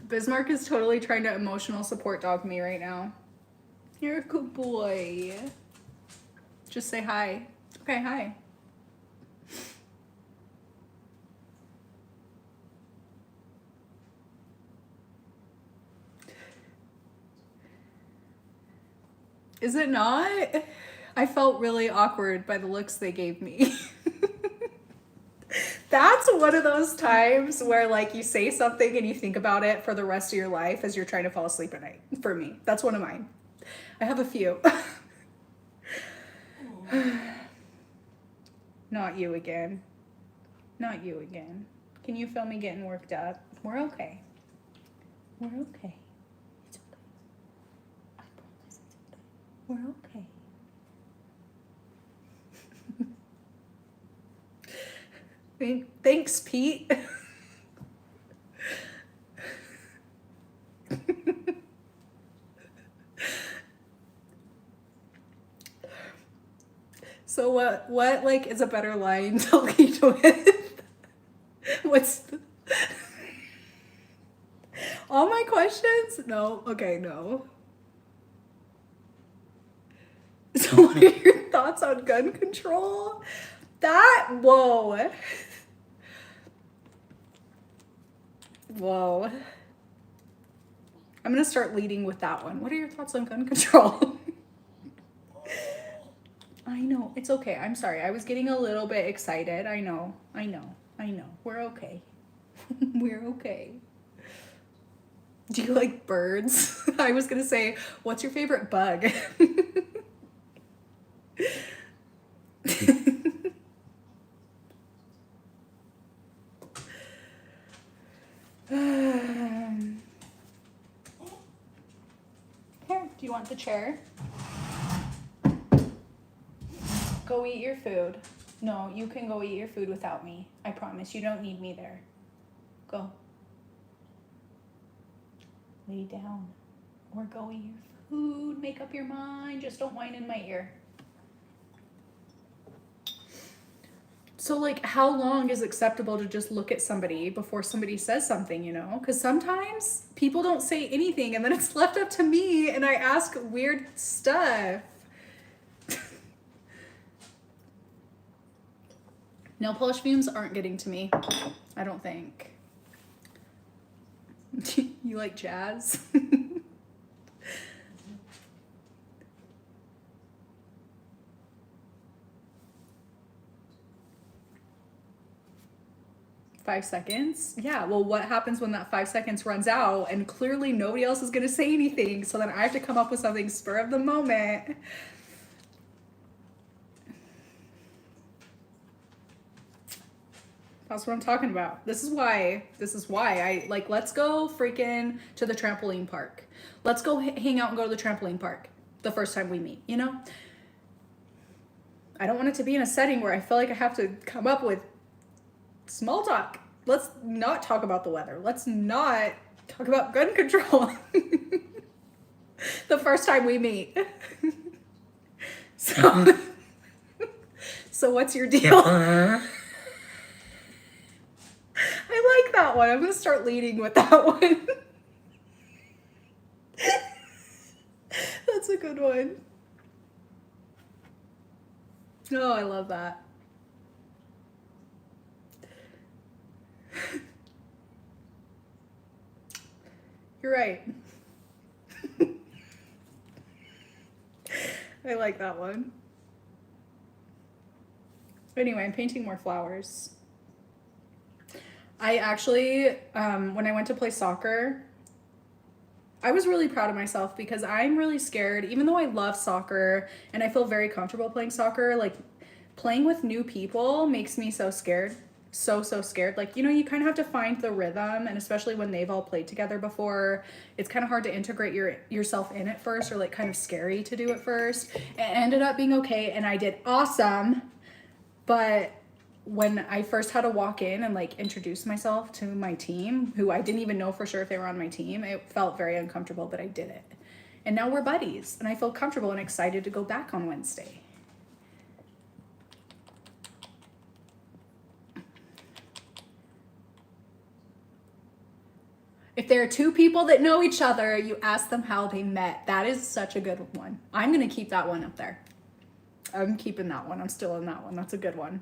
Bismarck is totally trying to emotional support dog me right now. You're a good boy. Just say hi. Okay, hi. Is it not? I felt really awkward by the looks they gave me. That's one of those times where like you say something and you think about it for the rest of your life as you're trying to fall asleep at night. For me, that's one of mine. I have a few. Not you again. Not you again. Can you feel me getting worked up? We're okay. We're okay. It's okay. I promise it's okay. We're okay. Thanks, Pete. So what like is a better line to lead with? What's the... All my questions? No. Okay, no. So what are your thoughts on gun control? Whoa. Whoa. I'm gonna start leading with that one. What are your thoughts on gun control? I know, it's okay. I'm sorry. I was getting a little bit excited. I know. We're okay. We're okay. Do you like birds? I was gonna say, what's your favorite bug? Here, do you want the chair? Go eat your food. No, you can go eat your food without me. I promise. You don't need me there. Go. Lay down. Or go eat your food. Make up your mind. Just don't whine in my ear. So, like, how long is acceptable to just look at somebody before somebody says something, you know? Because sometimes people don't say anything and then it's left up to me and I ask weird stuff. Nail polish fumes aren't getting to me, I don't think. You like jazz? 5 seconds? Yeah, well, what happens when that 5 seconds runs out and clearly nobody else is gonna say anything, so then I have to come up with something spur of the moment. That's what I'm talking about. This is why I like, let's go freaking to the trampoline park. Let's go hang out and go to the trampoline park the first time we meet, you know? I don't want it to be in a setting where I feel like I have to come up with Small talk. Let's not talk about the weather. Let's not talk about gun control. The first time we meet. So, so what's your deal? I like that one. I'm gonna start leading with that one. That's a good one. Oh, I love that. You're right. I like that one. Anyway, I'm painting more flowers. I actually, when I went to play soccer, I was really proud of myself because I'm really scared, even though I love soccer and I feel very comfortable playing soccer, like playing with new people makes me so scared. So scared. Like, you know, you kind of have to find the rhythm, and especially when they've all played together before, it's kind of hard to integrate yourself in at first, or like kind of scary to do at first. It ended up being okay and I did awesome. But when I first had to walk in and like introduce myself to my team, who I didn't even know for sure if they were on my team, it felt very uncomfortable, but I did it. And now we're buddies and I feel comfortable and excited to go back on Wednesday. If there are two people that know each other, you ask them how they met. That is such a good one. I'm going to keep that one up there. I'm keeping that one. I'm still in that one. That's a good one.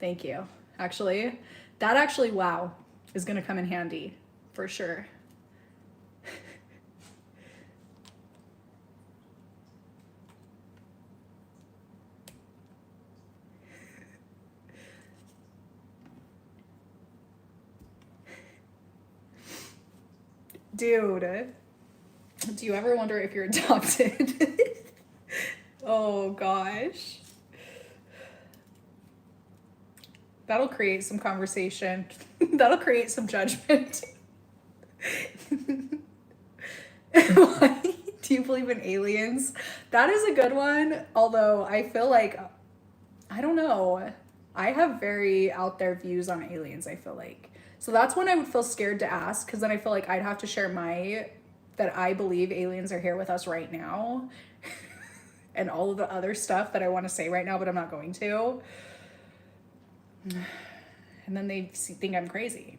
Thank you. Actually, wow, is going to come in handy for sure. Dude, do you ever wonder if you're adopted? Oh gosh. That'll create some conversation. That'll create some judgment. Do you believe in aliens? That is a good one. Although I feel like, I don't know. I have very out there views on aliens, I feel like. So that's when I would feel scared to ask, because then I feel like I'd have to share that I believe aliens are here with us right now. And all of the other stuff that I want to say right now, but I'm not going to. And then they think I'm crazy.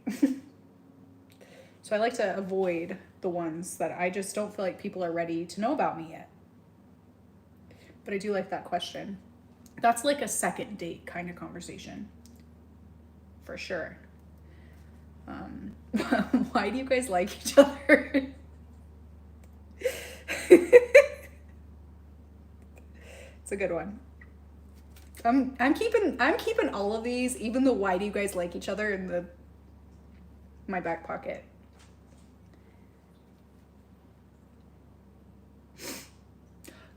So I like to avoid the ones that I just don't feel like people are ready to know about me yet. But I do like that question. That's like a second date kind of conversation. For sure. Why do you guys like each other? It's a good one. I'm keeping all of these, even the why do you guys like each other, in my back pocket.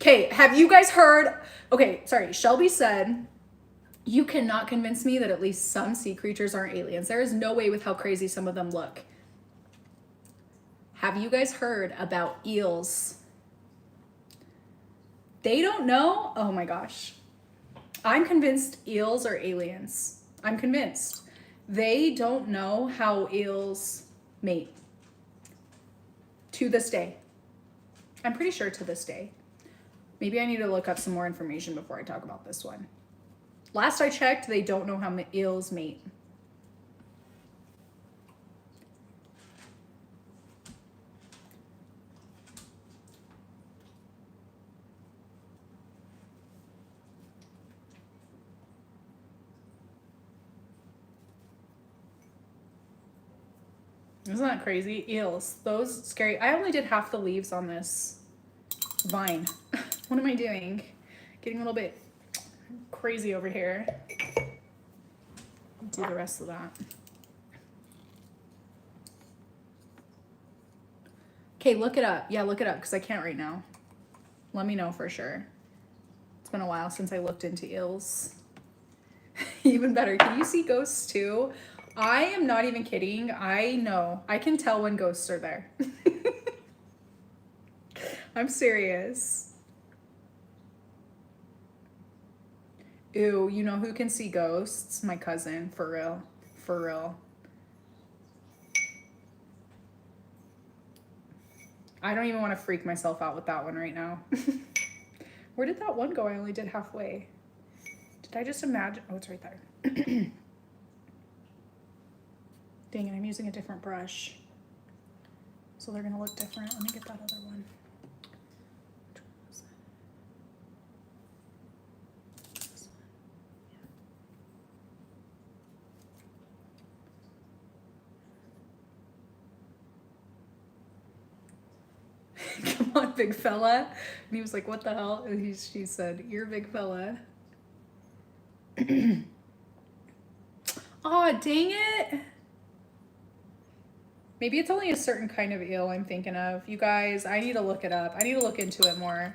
Okay, have you guys heard? Okay, sorry. Shelby said, you cannot convince me that at least some sea creatures aren't aliens. There is no way with how crazy some of them look. Have you guys heard about eels? They don't know? Oh my gosh. I'm convinced eels are aliens. I'm convinced. They don't know how eels mate. To this day. I'm pretty sure to this day. Maybe I need to look up some more information before I talk about this one. Last I checked, they don't know how eels mate. Isn't that crazy? Eels, those scary. I only did half the leaves on this vine. What am I doing? Getting a little bit crazy over here. I'll do the rest of that. Okay, look it up. Yeah, look it up because I can't right now. Let me know for sure. It's been a while since I looked into eels. Even better. Can you see ghosts too? I am not even kidding. I know. I can tell when ghosts are there. I'm serious. Ew, you know who can see ghosts? My cousin, for real. For real. I don't even want to freak myself out with that one right now. Where did that one go? I only did halfway. Did I just imagine? Oh, it's right there. Dang it, I'm using a different brush. So they're gonna look different. Let me get that other one. Come on, big fella. And he was like, what the hell? And she said, you're a big fella. Oh, dang it. Maybe it's only a certain kind of eel I'm thinking of. You guys, I need to look it up. I need to look into it more.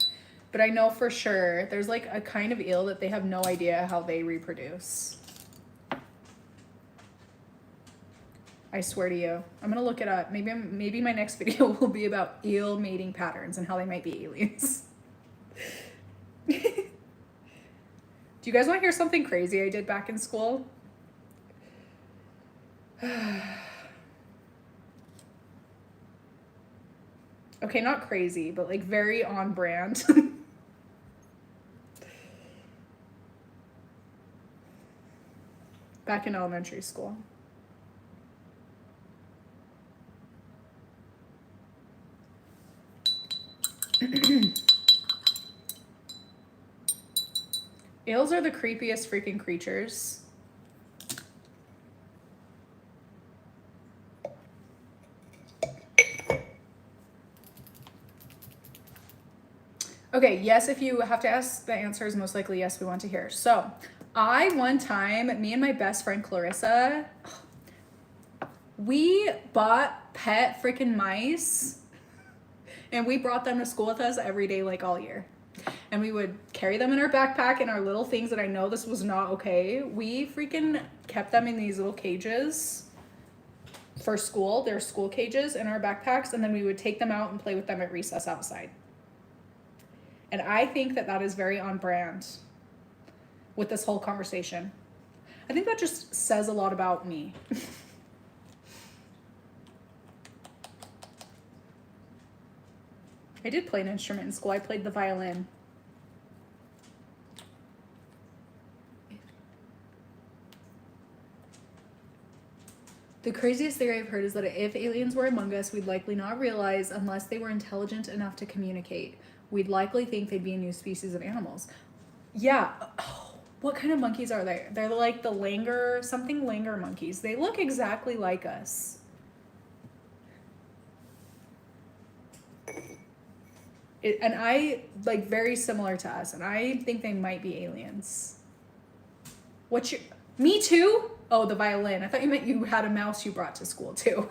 But I know for sure there's like a kind of eel that they have no idea how they reproduce. I swear to you. I'm gonna look it up. Maybe my next video will be about eel mating patterns and how they might be aliens. Do you guys want to hear something crazy I did back in school? Okay, not crazy, but like very on brand. Back in elementary school. Eels are the creepiest freaking creatures. Okay, yes, if you have to ask, the answer is most likely yes, we want to hear. So, one time, me and my best friend Clarissa, we bought pet freaking mice and we brought them to school with us every day, like all year. And we would carry them in our backpack and our little things that I know this was not okay. We freaking kept them in these little cages for school. They're school cages in our backpacks. And then we would take them out and play with them at recess outside. And I think that that is very on brand with this whole conversation. I think that just says a lot about me. I did play an instrument in school. I played the violin. The craziest theory I've heard is that if aliens were among us, we'd likely not realize unless they were intelligent enough to communicate. We'd likely think they'd be a new species of animals. Yeah. Oh, what kind of monkeys are they? They're like the something langur monkeys. They look exactly like us. And I, like, very similar to us. And I think they might be aliens. Me too? Oh, the violin. I thought you meant you had a mouse you brought to school too.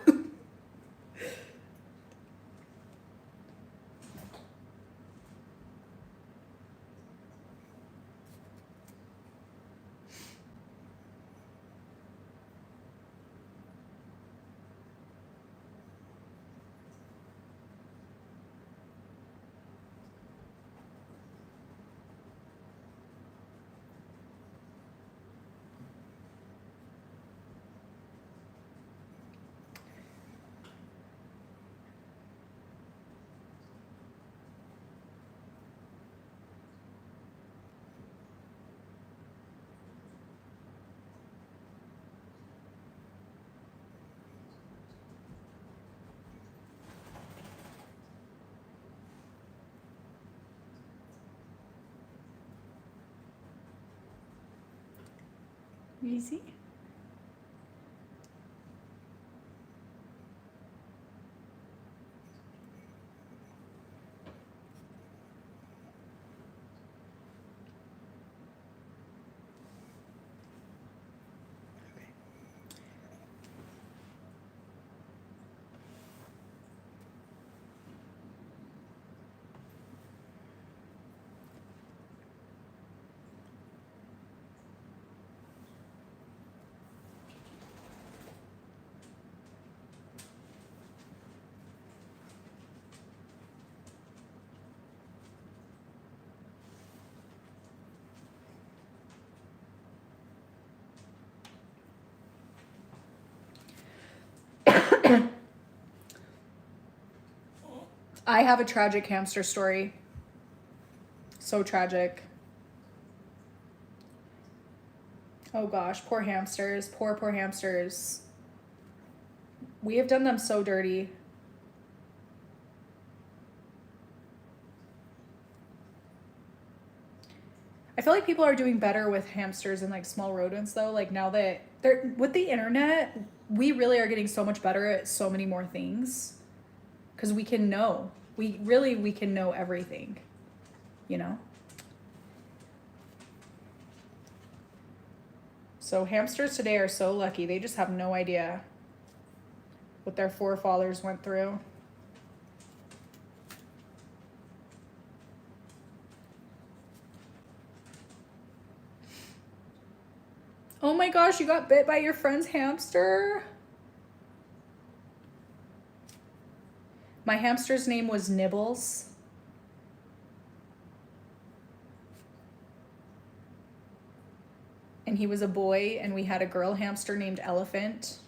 Easy. I have a tragic hamster story. So tragic. Oh gosh, poor hamsters. Poor hamsters. We have done them so dirty. I feel like people are doing better with hamsters and like small rodents though. Like now that they're with the internet, we really are getting so much better at so many more things. Because we can know. We can know everything. You know? So hamsters today are so lucky. They just have no idea what their forefathers went through. Oh my gosh, you got bit by your friend's hamster? My hamster's name was Nibbles. And he was a boy, and we had a girl hamster named Elephant.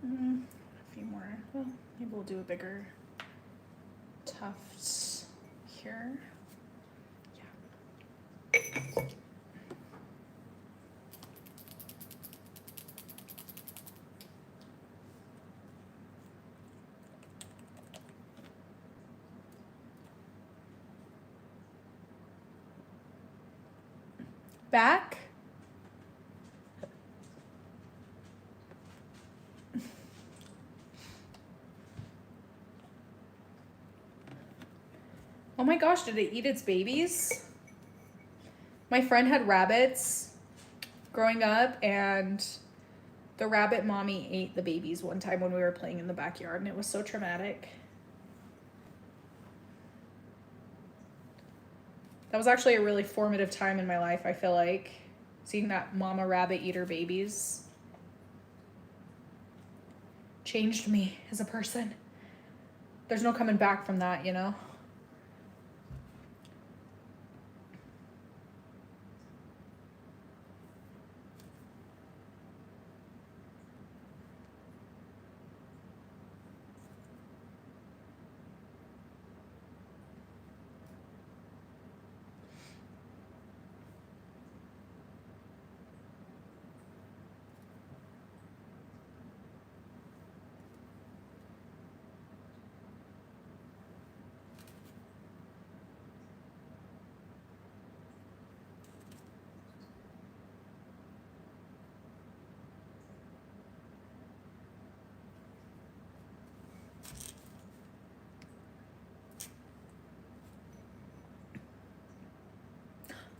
A few more. Well, maybe we'll do a bigger tuft here. Yeah. Back. Oh my gosh, did it eat its babies? My friend had rabbits growing up, and the rabbit mommy ate the babies one time when we were playing in the backyard, and it was so traumatic. That was actually a really formative time in my life, I feel like. Seeing that mama rabbit eat her babies changed me as a person. There's no coming back from that, you know?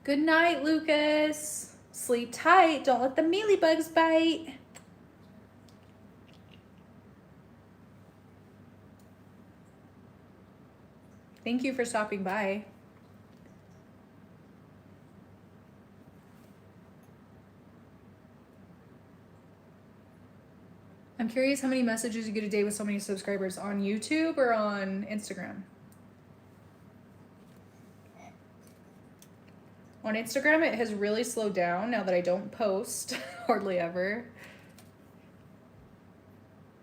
Good night, Lucas. Sleep tight. Don't let the mealybugs bite. Thank you for stopping by. I'm curious how many messages you get a day with so many subscribers on YouTube or on Instagram. On Instagram, it has really slowed down now that I don't post hardly ever.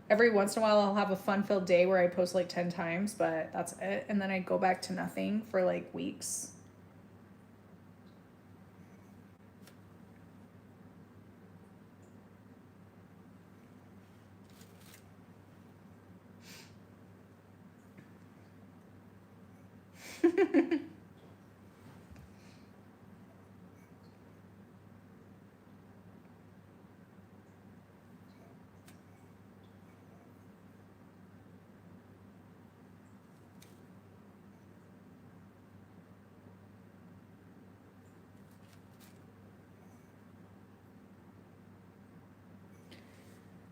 Every once in a while, I'll have a fun-filled day where I post like 10 times, but that's it. And then I go back to nothing for like weeks.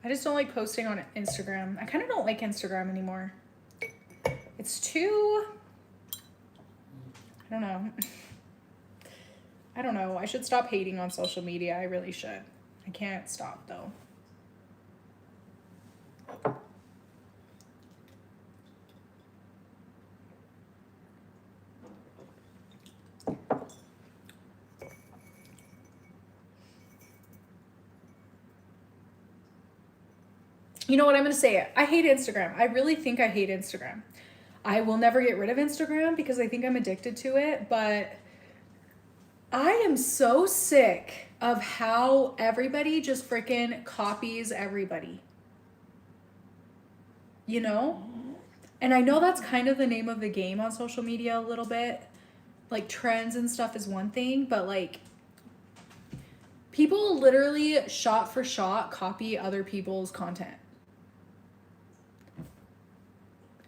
I just don't like posting on Instagram. I kind of don't like Instagram anymore. It's too... I don't know. I don't know. I should stop hating on social media. I really should. I can't stop though. You know what, I'm going to say it. I hate Instagram. I really think I hate Instagram. I will never get rid of Instagram because I think I'm addicted to it, but I am so sick of how everybody just freaking copies everybody. You know? And I know that's kind of the name of the game on social media a little bit. Like trends and stuff is one thing, but like people literally shot for shot copy other people's content.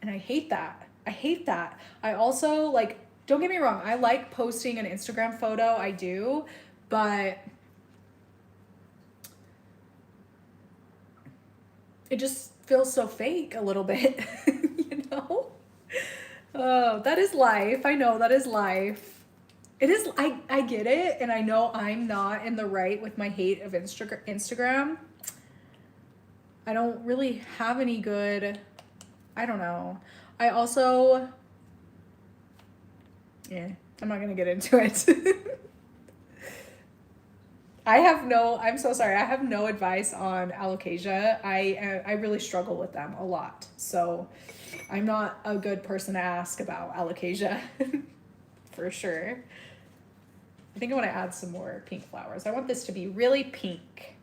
And I hate that. I hate that. I also like, don't get me wrong, I like posting an Instagram photo, I do, but it just feels so fake a little bit, you know? Oh, that is life. I know that is life. It is, I get it, and I know I'm not in the right with my hate of Instagram. I don't really have any good, I don't know. I also, yeah, I'm not gonna get into it. I'm so sorry. I have no advice on alopecia. I really struggle with them a lot. So I'm not a good person to ask about alopecia for sure. I think I want to add some more pink flowers. I want this to be really pink.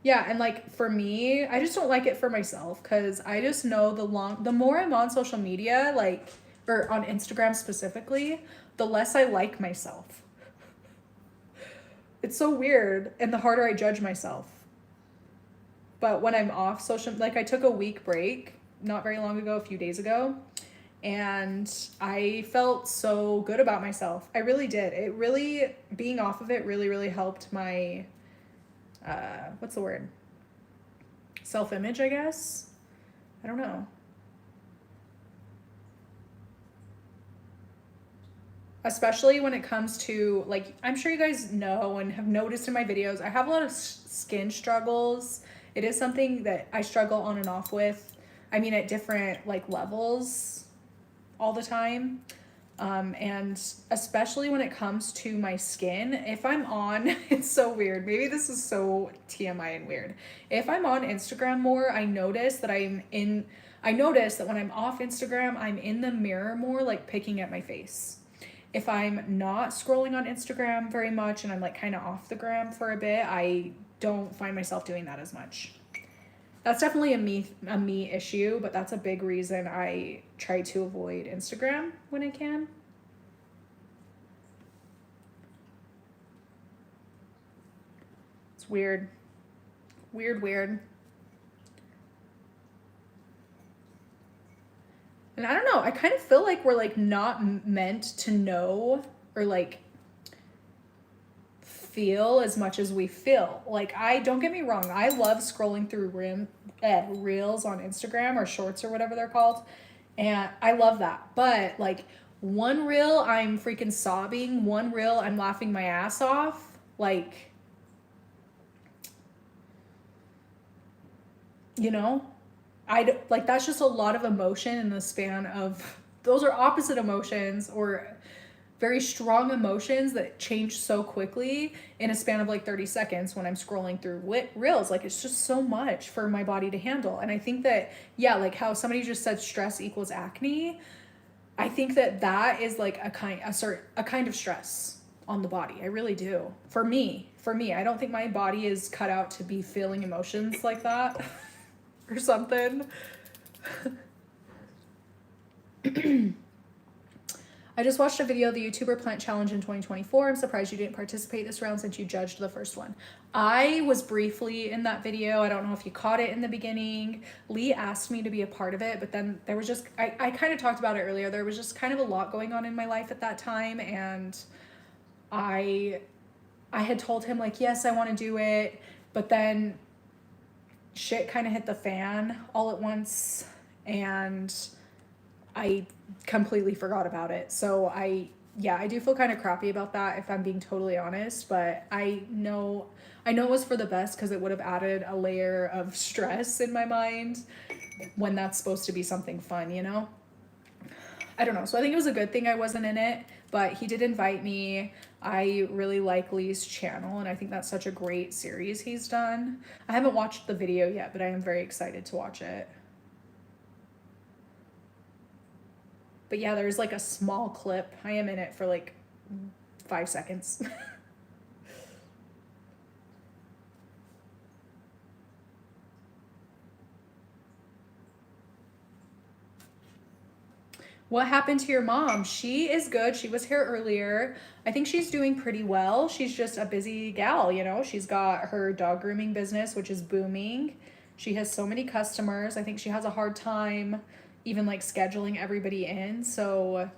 Yeah, and like for me, I just don't like it for myself because I just know the more I'm on social media, like, or on Instagram specifically, the less I like myself. It's so weird, and the harder I judge myself. But when I'm off social, like I took a week break not very long ago, a few days ago, and I felt so good about myself. I really did. It really, being off of it really, really helped my, what's the word? Self-image, I guess. I don't know. Especially when it comes to, like, I'm sure you guys know and have noticed in my videos, I have a lot of skin struggles. It is something that I struggle on and off with. I mean, at different like levels all the time. And especially when it comes to my skin, if I'm on, it's so weird. Maybe this is so TMI and weird. If I'm on Instagram more, I notice that when I'm off Instagram, I'm in the mirror more, like picking at my face. If I'm not scrolling on Instagram very much and I'm like kind of off the gram for a bit, I don't find myself doing that as much. That's definitely a me issue, but that's a big reason I try to avoid Instagram when I can. It's weird. Weird. And I don't know, I kind of feel like we're like not meant to know or like feel as much as we feel. Like, I don't get me wrong, I love scrolling through reels on Instagram or shorts or whatever they're called, and I love that. But like one reel I'm freaking sobbing, one reel I'm laughing my ass off. Like, you know, like that's just a lot of emotion in the span of, those are opposite emotions or very strong emotions that change so quickly in a span of like 30 seconds when I'm scrolling through reels. Like, it's just so much for my body to handle. And I think that, yeah, like how somebody just said stress equals acne, I think that that is like a kind of stress on the body. I really do. For me, I don't think my body is cut out to be feeling emotions like that or something. I just watched a video of the YouTuber Plant Challenge in 2024. I'm surprised you didn't participate this round since you judged the first one. I was briefly in that video. I don't know if you caught it in the beginning. Lee asked me to be a part of it, but then there was just, I kind of talked about it earlier. There was just kind of a lot going on in my life at that time, and I had told him like, yes, I want to do it, but then shit kind of hit the fan all at once, and I completely forgot about it. So yeah, I do feel kind of crappy about that if I'm being totally honest, but I know it was for the best because it would have added a layer of stress in my mind when that's supposed to be something fun, you know? I don't know. So I think it was a good thing I wasn't in it, but he did invite me. I really like Lee's channel, and I think that's such a great series he's done. I haven't watched the video yet, but I am very excited to watch it. But yeah, there's like a small clip. I am in it for like 5 seconds. What happened to your mom? She is good. She was here earlier. I think she's doing pretty well. She's just a busy gal, you know? She's got her dog grooming business, which is booming. She has so many customers. I think she has a hard time even like scheduling everybody in. So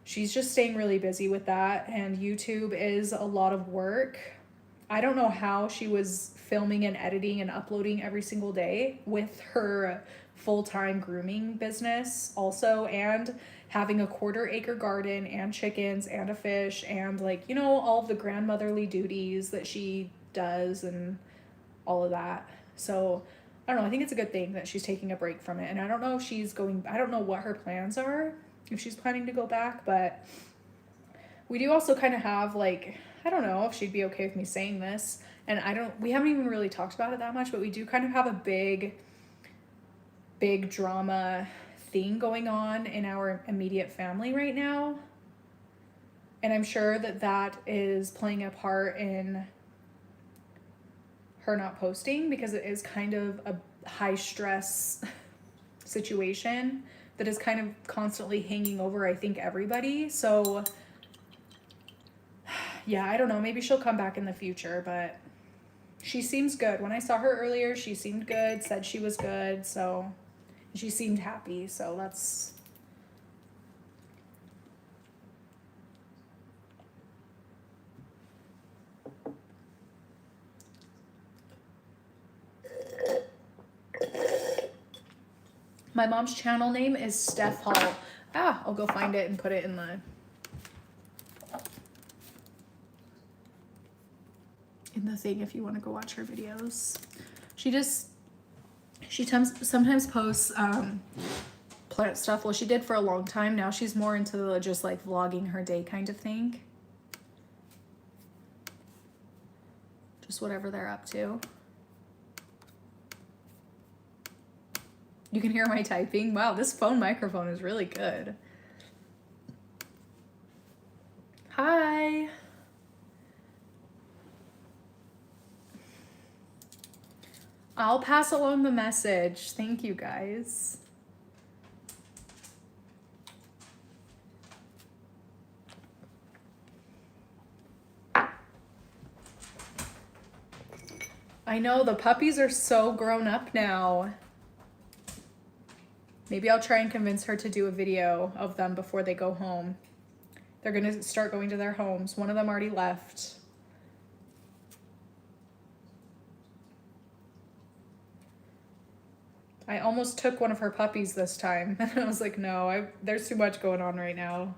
she's just staying really busy with that. And YouTube is a lot of work. I don't know how she was filming and editing and uploading every single day with her full-time grooming business also, and having a 1/4 acre garden and chickens and a fish and like, you know, all of the grandmotherly duties that she does and all of that. So I don't know, I think it's a good thing that she's taking a break from it. And I don't know if she's going, I don't know what her plans are, if she's planning to go back, but we do also kind of have like, I don't know if she'd be okay with me saying this, and we haven't even really talked about it that much, but we do kind of have a big drama thing going on in our immediate family right now. And I'm sure that that is playing a part in her not posting, because it is kind of a high stress situation that is kind of constantly hanging over, I think, everybody. So yeah, I don't know, maybe she'll come back in the future, but she seems good. When I saw her earlier, she seemed good, said she was good, so she seemed happy, so that's... My mom's channel name is Steph Hall. I'll go find it and put it in the thing if you want to go watch her videos. She sometimes posts plant stuff. Well, she did for a long time. Now she's more into the just like vlogging her day kind of thing. Just whatever they're up to. You can hear my typing. Wow, this phone microphone is really good. Hi. I'll pass along the message. Thank you, guys. I know, the puppies are so grown up now. Maybe I'll try and convince her to do a video of them before they go home. They're gonna start going to their homes. One of them already left. I almost took one of her puppies this time. And I was like, no, there's too much going on right now.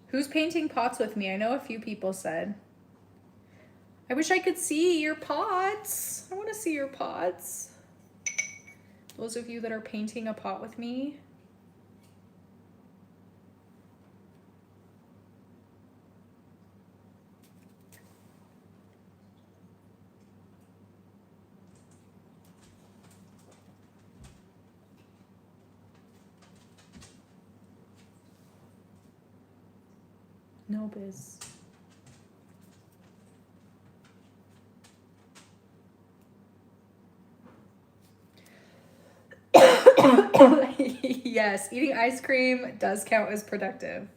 Who's painting pots with me? I know a few people said. I wish I could see your pots. I want to see your pots. Those of you that are painting a pot with me. No biz. Yes, eating ice cream does count as productive.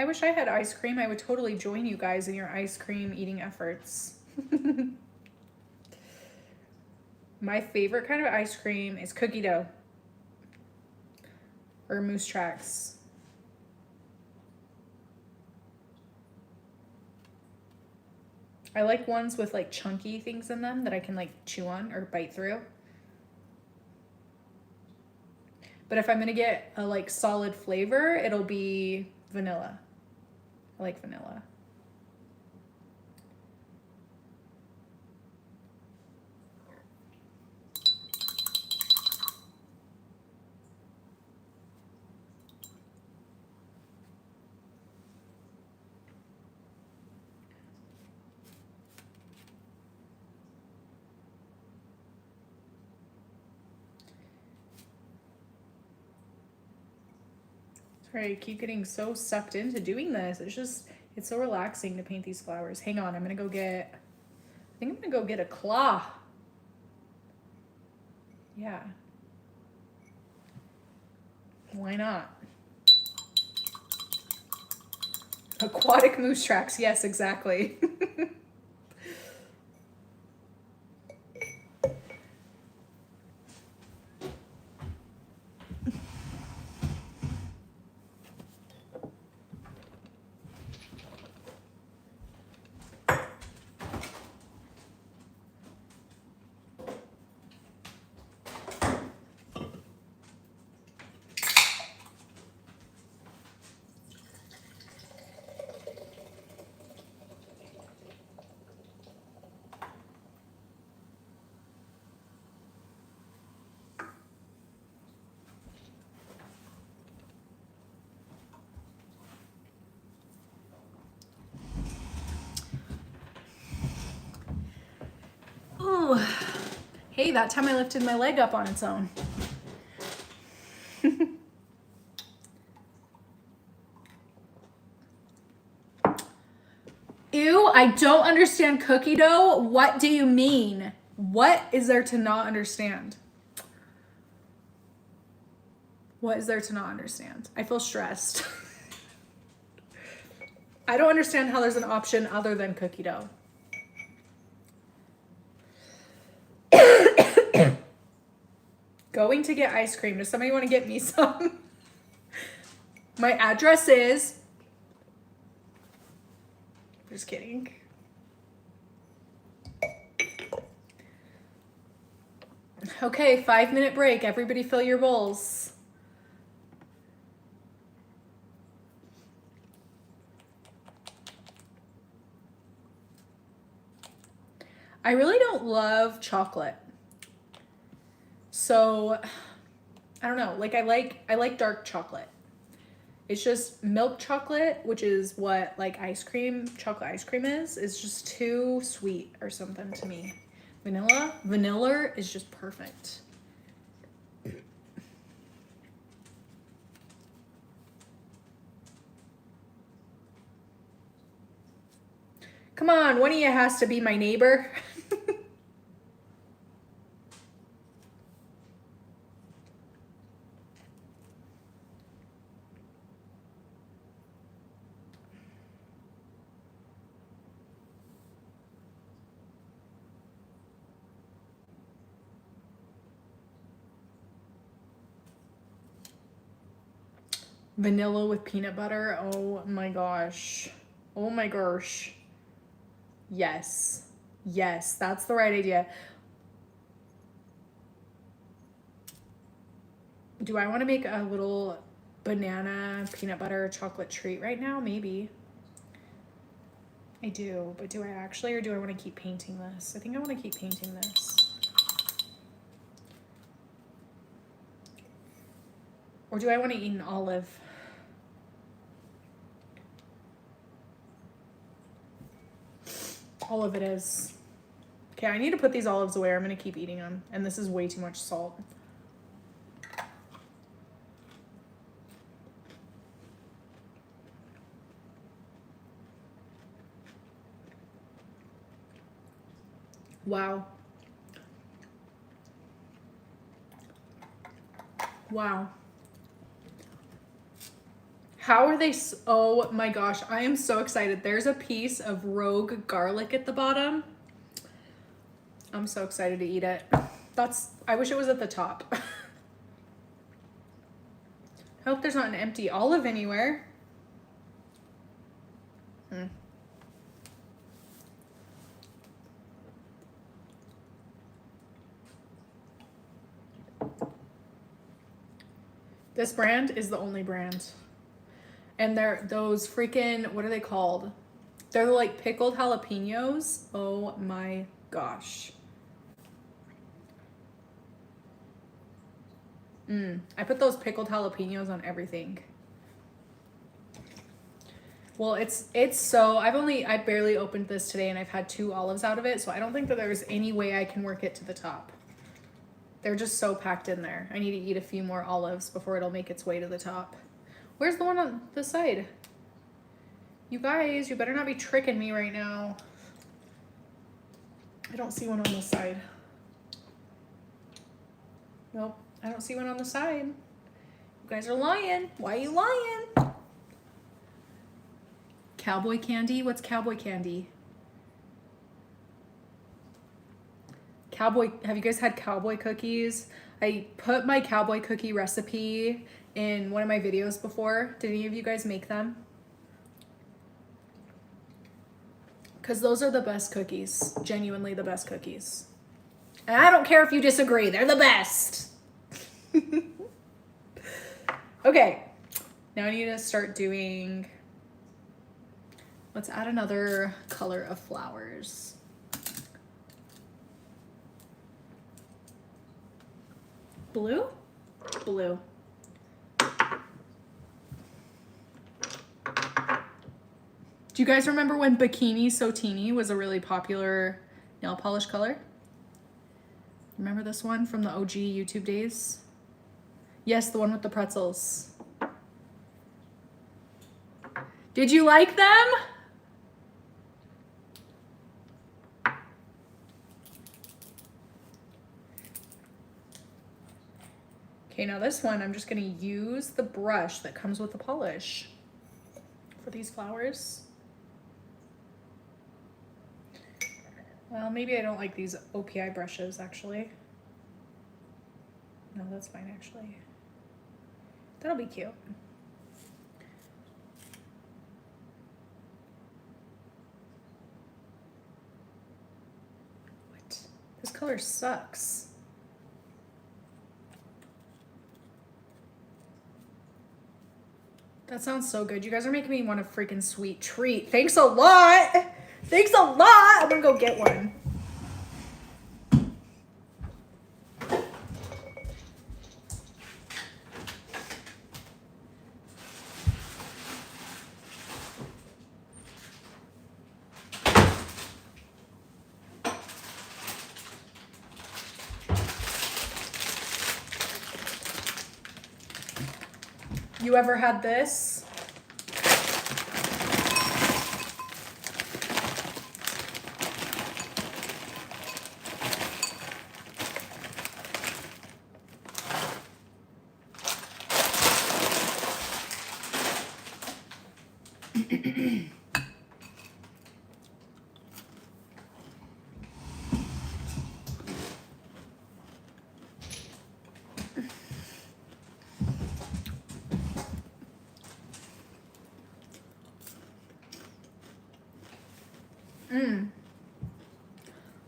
I wish I had ice cream. I would totally join you guys in your ice cream eating efforts. My favorite kind of ice cream is cookie dough or moose tracks. I like ones with like chunky things in them that I can like chew on or bite through. But if I'm gonna get a like solid flavor, it'll be vanilla. I like vanilla. Sorry, I keep getting so sucked into doing this. It's so relaxing to paint these flowers. Hang on, I think I'm gonna go get a claw. Yeah. Why not? Aquatic moose tracks, yes, exactly. Ooh. Hey, that time I lifted my leg up on its own. Ew, I don't understand cookie dough. What do you mean? What is there to not understand? What is there to not understand? I feel stressed. I don't understand how there's an option other than cookie dough. Going to get ice cream. Does somebody want to get me some? My address is... Just kidding. Okay, 5-minute break. Everybody fill your bowls. I really don't love chocolate. So, I don't know. Like I like dark chocolate. It's just milk chocolate, which is what like chocolate ice cream is just too sweet or something to me. Vanilla is just perfect. Come on, one of you has to be my neighbor. Vanilla with peanut butter. Oh my gosh. Oh my gosh. Yes. Yes, that's the right idea. Do I want to make a little banana peanut butter chocolate treat right now? Maybe. I do, but do I actually, or do I want to keep painting this? I think I want to keep painting this. Or do I want to eat an olive? Olive it is. Okay, I need to put these olives away. I'm going to keep eating them. And this is way too much salt. Wow. Wow. How are they? Oh my gosh, I am so excited. There's a piece of rogue garlic at the bottom. I'm so excited to eat it. I wish it was at the top. I hope there's not an empty olive anywhere. This brand is the only brand. And they're those freaking, what are they called? They're like pickled jalapenos. Oh my gosh. I put those pickled jalapenos on everything. Well, I barely opened this today and I've had 2 olives out of it, so I don't think that there's any way I can work it to the top. They're just so packed in there. I need to eat a few more olives before it'll make its way to the top. Where's the one on the side? You guys, you better not be tricking me right now. I don't see one on the side. Nope, I don't see one on the side. You guys are lying. Why are you lying? Cowboy candy? What's cowboy candy? Have you guys had cowboy cookies? I put my cowboy cookie recipe in one of my videos before. Did any of you guys make them? Because those are the best cookies. Genuinely the best cookies. And I don't care if you disagree. They're the best. Okay. Now I need to start doing... Let's add another color of flowers. Blue? Blue. Do you guys remember when Bikini Sotini was a really popular nail polish color? Remember this one from the OG YouTube days? Yes, the one with the pretzels. Did you like them? Okay, now this one, I'm just gonna use the brush that comes with the polish for these flowers. Well, maybe I don't like these OPI brushes, actually. No, that's fine, actually. That'll be cute. What? This color sucks. That sounds so good. You guys are making me want a freaking sweet treat. Thanks a lot. Thanks a lot. I'm gonna go get one. You ever had this?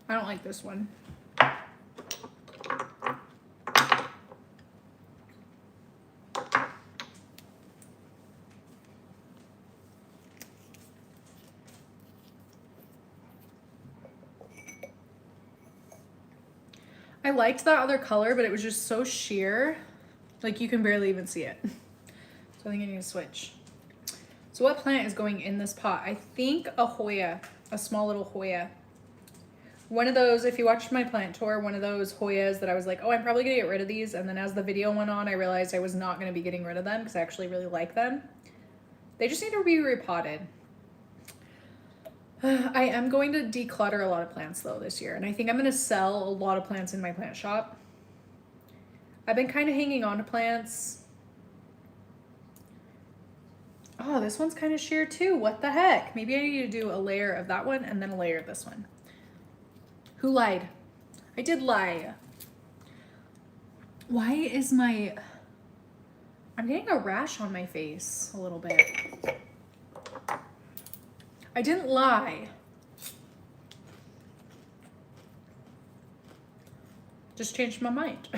I don't like this one. I liked that other color, but it was just so sheer. Like you can barely even see it. So I think I need to switch. So what plant is going in this pot? I think a Hoya, a small little Hoya. One of those, if you watched my plant tour, one of those Hoyas that I was like, oh, I'm probably gonna get rid of these. And then as the video went on, I realized I was not gonna be getting rid of them because I actually really like them. They just need to be repotted. I am going to declutter a lot of plants though this year. And I think I'm gonna sell a lot of plants in my plant shop. I've been kind of hanging on to plants. Oh, this one's kind of sheer too. What the heck? Maybe I need to do a layer of that one and then a layer of this one. Who lied? I did lie. Why is my... I'm getting a rash on my face a little bit. I didn't lie. Just changed my mind.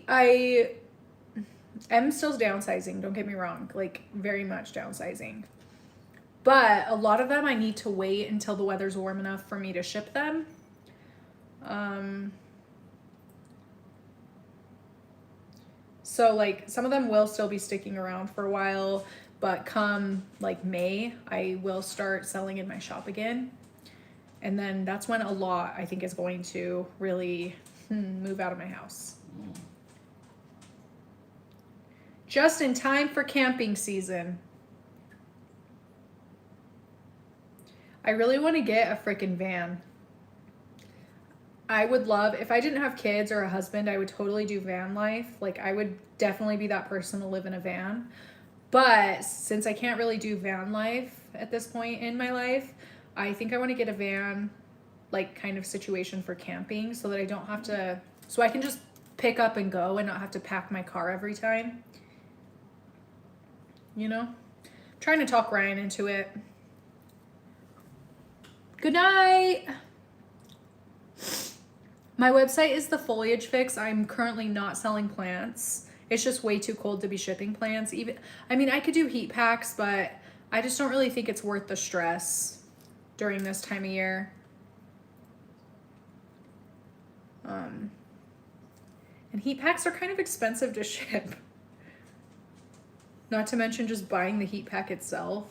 I am still downsizing, don't get me wrong, like very much downsizing. But a lot of them I need to wait until the weather's warm enough for me to ship them. So like some of them will still be sticking around for a while, but come like May, I will start selling in my shop again. And then that's when a lot I think is going to really move out of my house. Just in time for camping season. I really want to get a freaking van. I would love, if I didn't have kids or a husband, I would totally do van life. Like I would definitely be that person to live in a van. But since I can't really do van life at this point in my life, I think I want to get a van, like kind of situation for camping so that I don't have to, so I can just pick up and go and not have to pack my car every time. You know? I'm trying to talk Ryan into it. Good night. My website is the Foliage Fix. I'm currently not selling plants. It's just way too cold to be shipping plants. Even, I mean, I could do heat packs, but I just don't really think it's worth the stress during this time of year. And heat packs are kind of expensive to ship. Not to mention just buying the heat pack itself.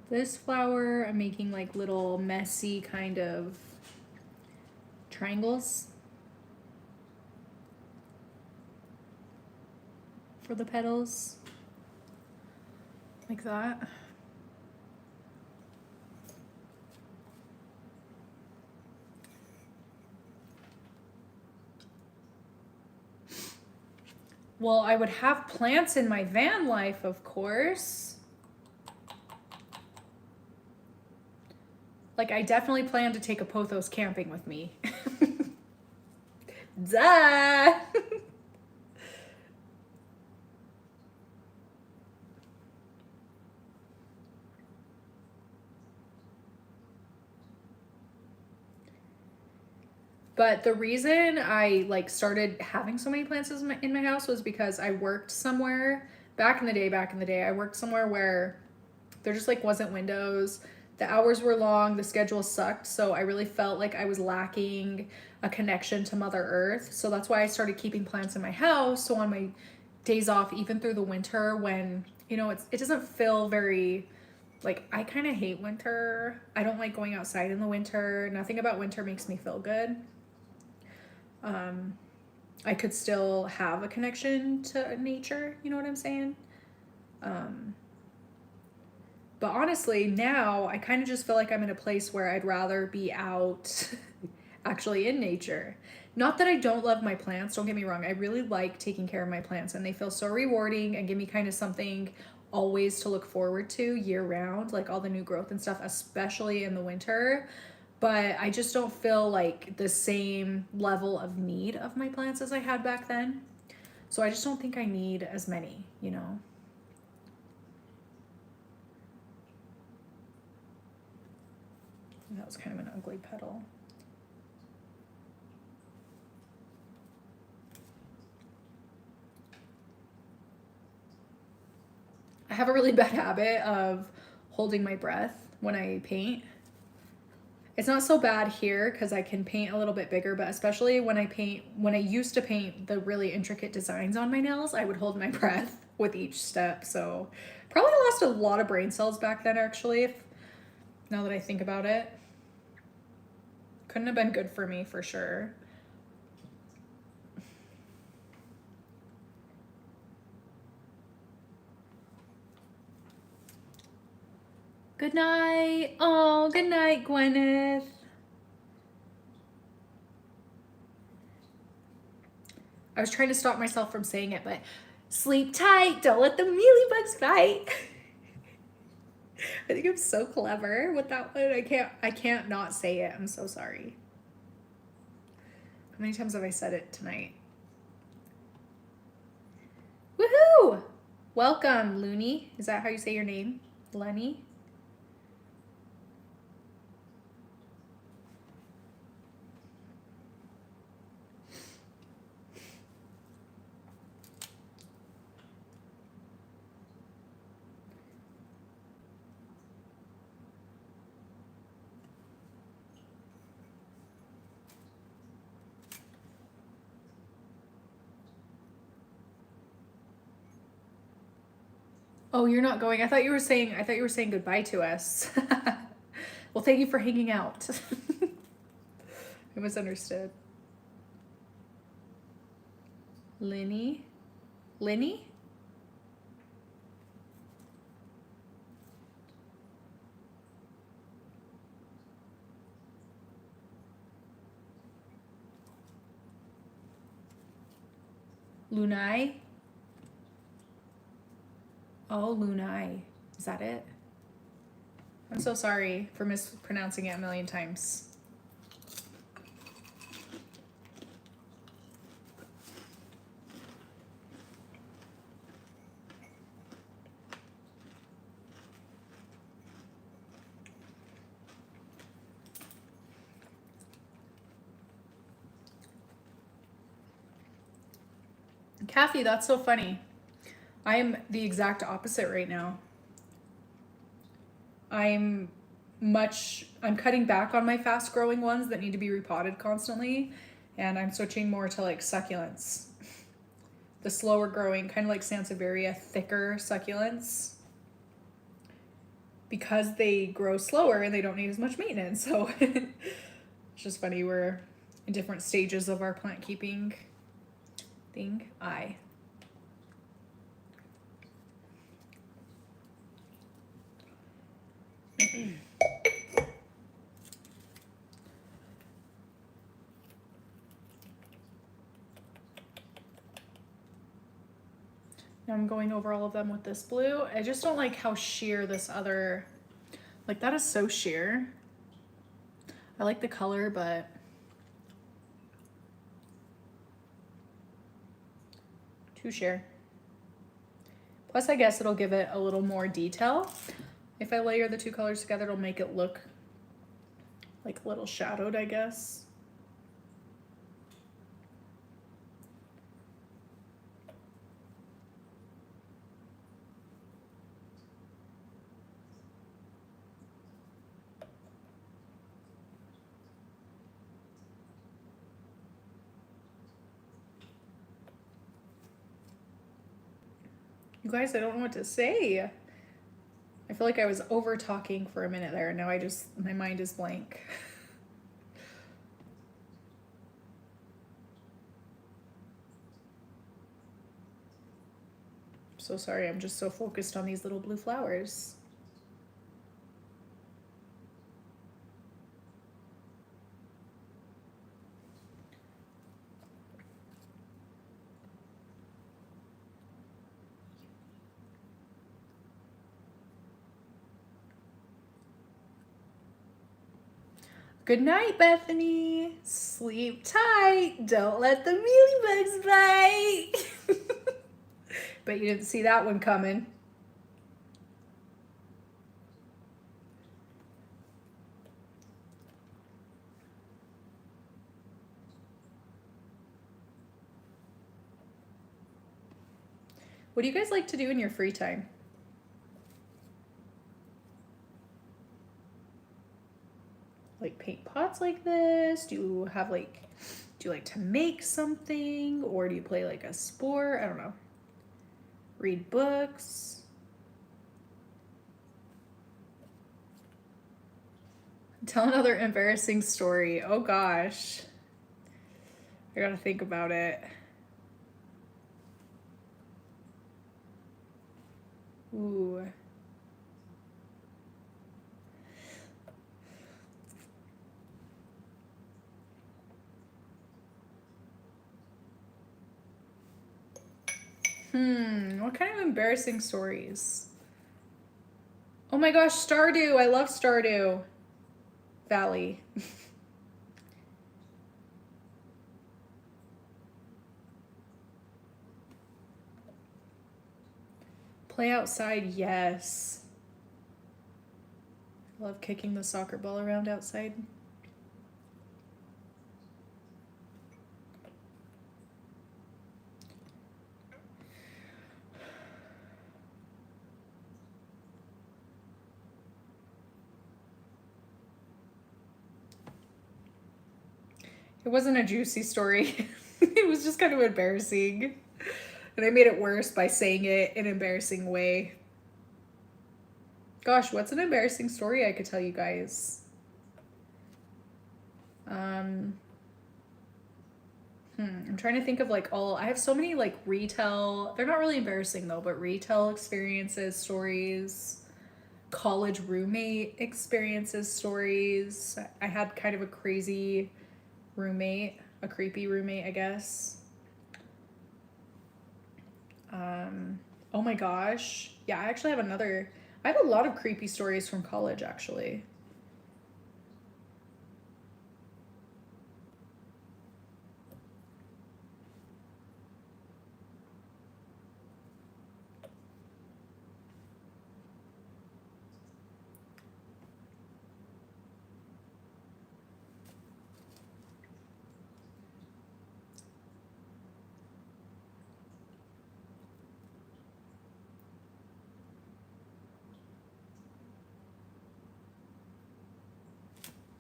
This flower, I'm making like little messy kind of triangles for the petals, like that. Well, I would have plants in my van life, of course. Like, I definitely plan to take a pothos camping with me. Duh! But the reason I like started having so many plants in my house was because I worked somewhere back in the day. I worked somewhere where there just like wasn't windows. The hours were long, the schedule sucked, so I really felt like I was lacking a connection to Mother Earth. So that's why I started keeping plants in my house. So on my days off, even through the winter when, you know, it doesn't feel very, like, I kind of hate winter. I don't like going outside in the winter. Nothing about winter makes me feel good. I could still have a connection to nature, you know what I'm saying? But honestly, now I kind of just feel like I'm in a place where I'd rather be out actually in nature. Not that I don't love my plants, don't get me wrong. I really like taking care of my plants and they feel so rewarding and give me kind of something always to look forward to year round, like all the new growth and stuff, especially in the winter. But I just don't feel like the same level of need of my plants as I had back then. So I just don't think I need as many, you know? That was kind of an ugly petal. I have a really bad habit of holding my breath when I paint. It's not so bad here because I can paint a little bit bigger, but especially when I used to paint the really intricate designs on my nails, I would hold my breath with each step. So probably lost a lot of brain cells back then, actually. now that I think about it. Couldn't have been good for me for sure. Good night. Oh, good night, Gwyneth. I was trying to stop myself from saying it, but sleep tight. Don't let the mealybugs bite. I think I'm so clever with that one. I can't not say it. I'm so sorry. How many times have I said it tonight? Woohoo! Welcome, Looney. Is that how you say your name? Lenny? Oh, you're not going. I thought you were saying goodbye to us. Well, thank you for hanging out. I misunderstood. Lenny? Lunai? Oh, Lunai. Is that it? I'm so sorry for mispronouncing it a million times. Kathy, that's so funny. I am the exact opposite right now. I'm cutting back on my fast growing ones that need to be repotted constantly, and I'm switching more to like succulents. The slower growing, kind of like Sansevieria, thicker succulents. Because they grow slower and they don't need as much maintenance. So it's just funny, we're in different stages of our plant keeping thing. Now I'm going over all of them with this blue. I just don't like how sheer this other, like that is so sheer. I like the color, but too sheer. Plus I guess it'll give it a little more detail. If I layer the two colors together, it'll make it look like a little shadowed, I guess. You guys, I don't know what to say. I feel like I was over talking for a minute there, and now my mind is blank. I'm so sorry, I'm just so focused on these little blue flowers. Good night, Bethany. Sleep tight. Don't let the mealybugs bite. Bet you didn't see that one coming. What do you guys like to do in your free time? Like paint pots like this? Do you like to make something, or do you play like a sport? I don't know. Read books. Tell another embarrassing story. Oh gosh. I gotta think about it. Ooh. What kind of embarrassing stories? Oh my gosh, Stardew. I love Stardew Valley. Play outside, yes. I love kicking the soccer ball around outside. It wasn't a juicy story. It was just kind of embarrassing. And I made it worse by saying it in an embarrassing way. Gosh, what's an embarrassing story I could tell you guys? I'm trying to think of like I have so many like retail, they're not really embarrassing though, but retail experiences, stories, college roommate experiences, stories. I had kind of a crazy roommate, a creepy roommate, I guess. Oh my gosh. Yeah, I actually have I have a lot of creepy stories from college actually.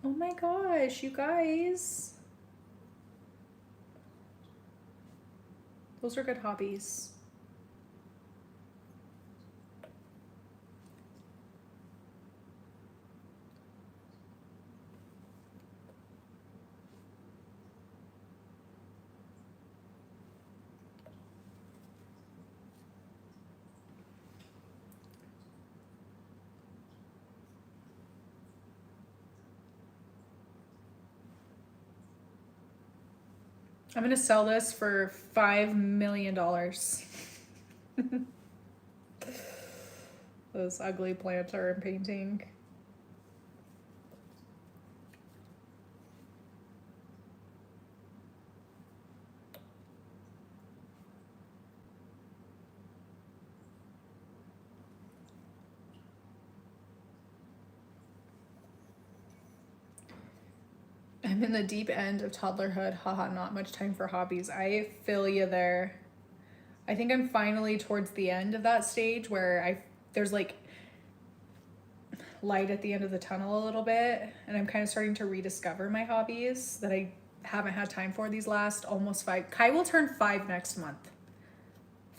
Oh my gosh, you guys. Those are good hobbies. I'm gonna sell this for $5 million. Those ugly planter and painting. I'm in the deep end of toddlerhood. Haha, not much time for hobbies. I feel you there. I think I'm finally towards the end of that stage where there's like light at the end of the tunnel a little bit, and I'm kind of starting to rediscover my hobbies that I haven't had time for these last almost 5. Kai will turn 5 next month.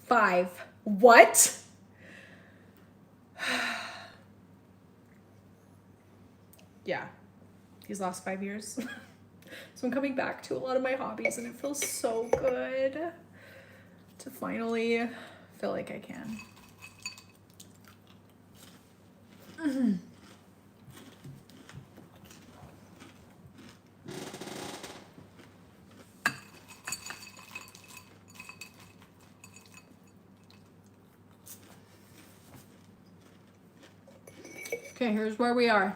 5. What? Yeah, these last 5 years. So I'm coming back to a lot of my hobbies, and it feels so good to finally feel like I can. Okay, here's where we are.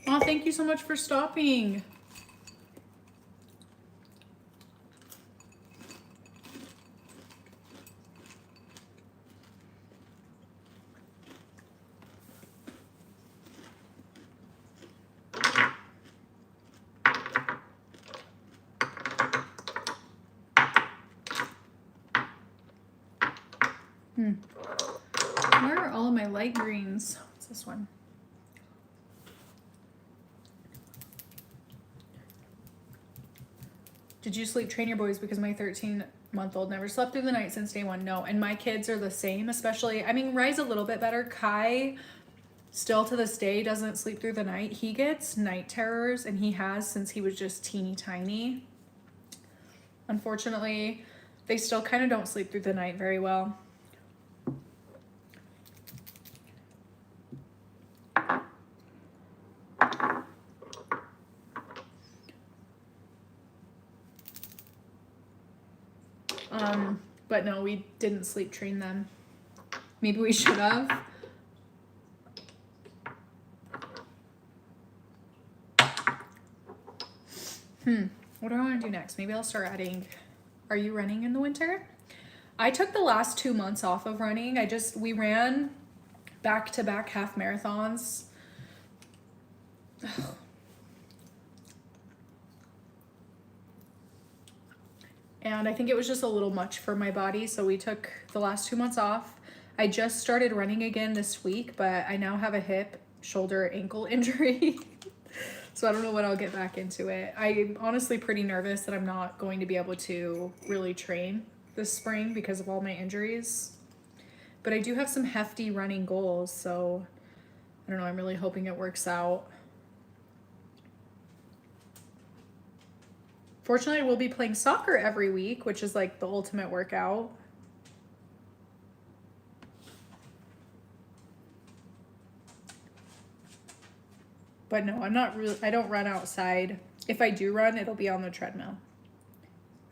Oh, thank you so much for stopping. Where are all of my light greens? What's this one? Did you sleep train your boys? Because my 13-month-old never slept through the night since day one. No, and my kids are the same, especially, I mean, Rye's a little bit better. Kai, still to this day, doesn't sleep through the night. He gets night terrors, and he has since he was just teeny tiny. Unfortunately, they still kind of don't sleep through the night very well. But no, we didn't sleep train them. Maybe we should have. What do I want to do next? Maybe I'll start adding. Are you running in the winter? I took the last 2 months off of running. We ran back-to-back half marathons. And I think it was just a little much for my body, so we took the last 2 months off. I just started running again this week, but I now have a hip, shoulder, ankle injury. So I don't know when I'll get back into it. I'm honestly pretty nervous that I'm not going to be able to really train this spring because of all my injuries. But I do have some hefty running goals, so I don't know, I'm really hoping it works out. Fortunately, we'll be playing soccer every week, which is like the ultimate workout. But no, I don't run outside. If I do run, it'll be on the treadmill.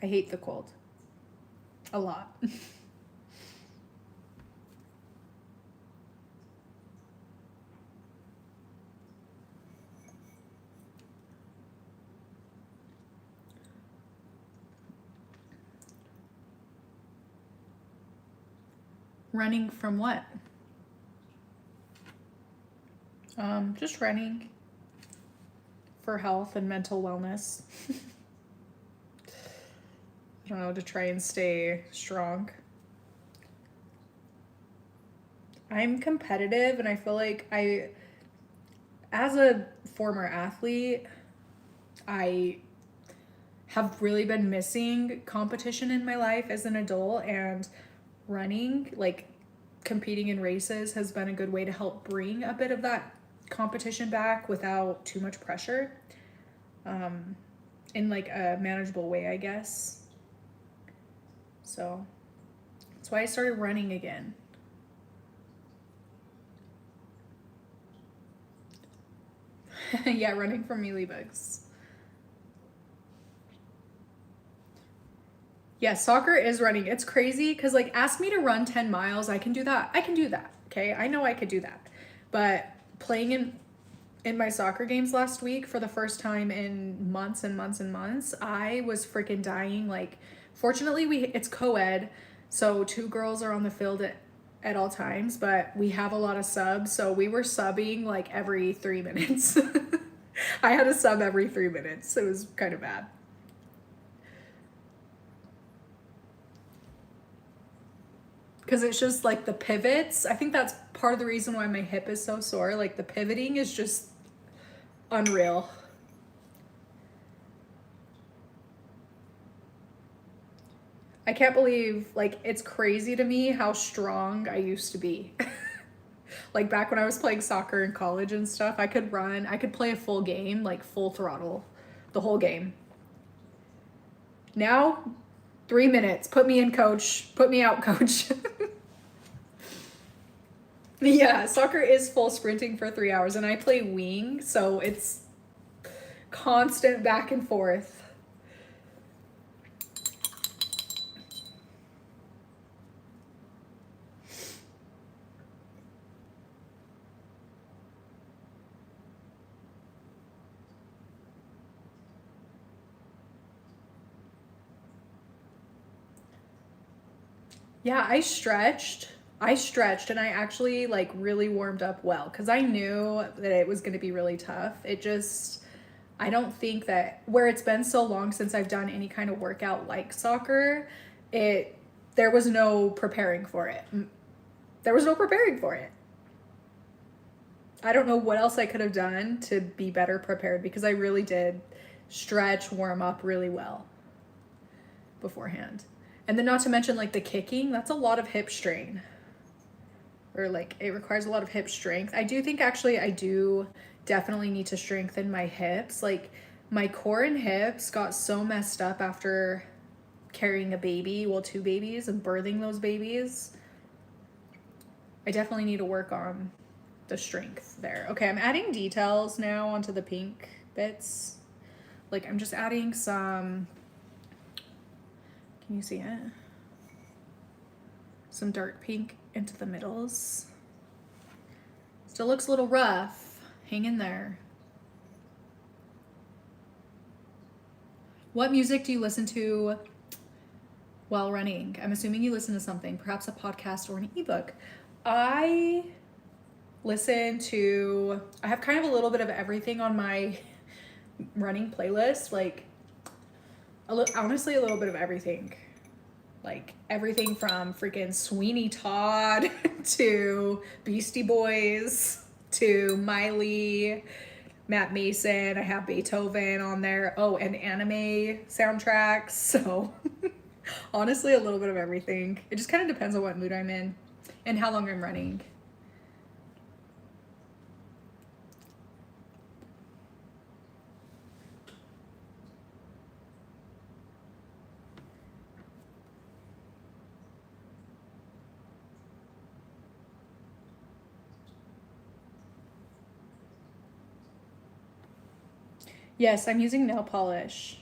I hate the cold. A lot. Running from what? Just running for health and mental wellness. I don't know, to try and stay strong. I'm competitive, and I feel like as a former athlete, I have really been missing competition in my life as an adult, and running, like competing in races, has been a good way to help bring a bit of that competition back without too much pressure, in like a manageable way, I guess. So that's why I started running again. Yeah, running from mealybugs. Yeah, soccer is running. It's crazy because, like, ask me to run 10 miles. I can do that. I can do that. Okay, I know I could do that. But playing in my soccer games last week for the first time in months and months and months, I was freaking dying. Like, fortunately, it's co-ed, so 2 girls are on the field at all times, but we have a lot of subs, so we were subbing like every 3 minutes. I had a sub every 3 minutes. It was kind of bad. Because it's just like the pivots. I think that's part of the reason why my hip is so sore. Like the pivoting is just unreal. I can't believe, like, it's crazy to me how strong I used to be. Like back when I was playing soccer in college and stuff, I could play a full game, like full throttle, the whole game. Now, 3 minutes. Put me in, coach. Put me out, coach. Yeah, soccer is full sprinting for 3 hours, and I play wing, so it's constant back and forth. Yeah, I stretched and I actually like really warmed up well because I knew that it was going to be really tough. I don't think that where it's been so long since I've done any kind of workout like soccer, there was no preparing for it. There was no preparing for it. I don't know what else I could have done to be better prepared because I really did stretch, warm up really well. beforehand. And then not to mention like the kicking, that's a lot of hip strain. Or like it requires a lot of hip strength. I do think actually I do definitely need to strengthen my hips. Like my core and hips got so messed up after carrying a baby, well, 2 babies, and birthing those babies. I definitely need to work on the strength there. Okay, I'm adding details now onto the pink bits. Like I'm just adding some, can you see it? Some dark pink into the middles. Still looks a little rough. Hang in there. What music do you listen to while running? I'm assuming you listen to something, perhaps a podcast or an ebook. I have kind of a little bit of everything on my running playlist. Like, honestly, a little bit of everything. Like, everything from freaking Sweeney Todd to Beastie Boys to Miley, Matt Mason. I have Beethoven on there. Oh, and anime soundtracks. So honestly, a little bit of everything. It just kind of depends on what mood I'm in and how long I'm running. Yes, I'm using nail polish.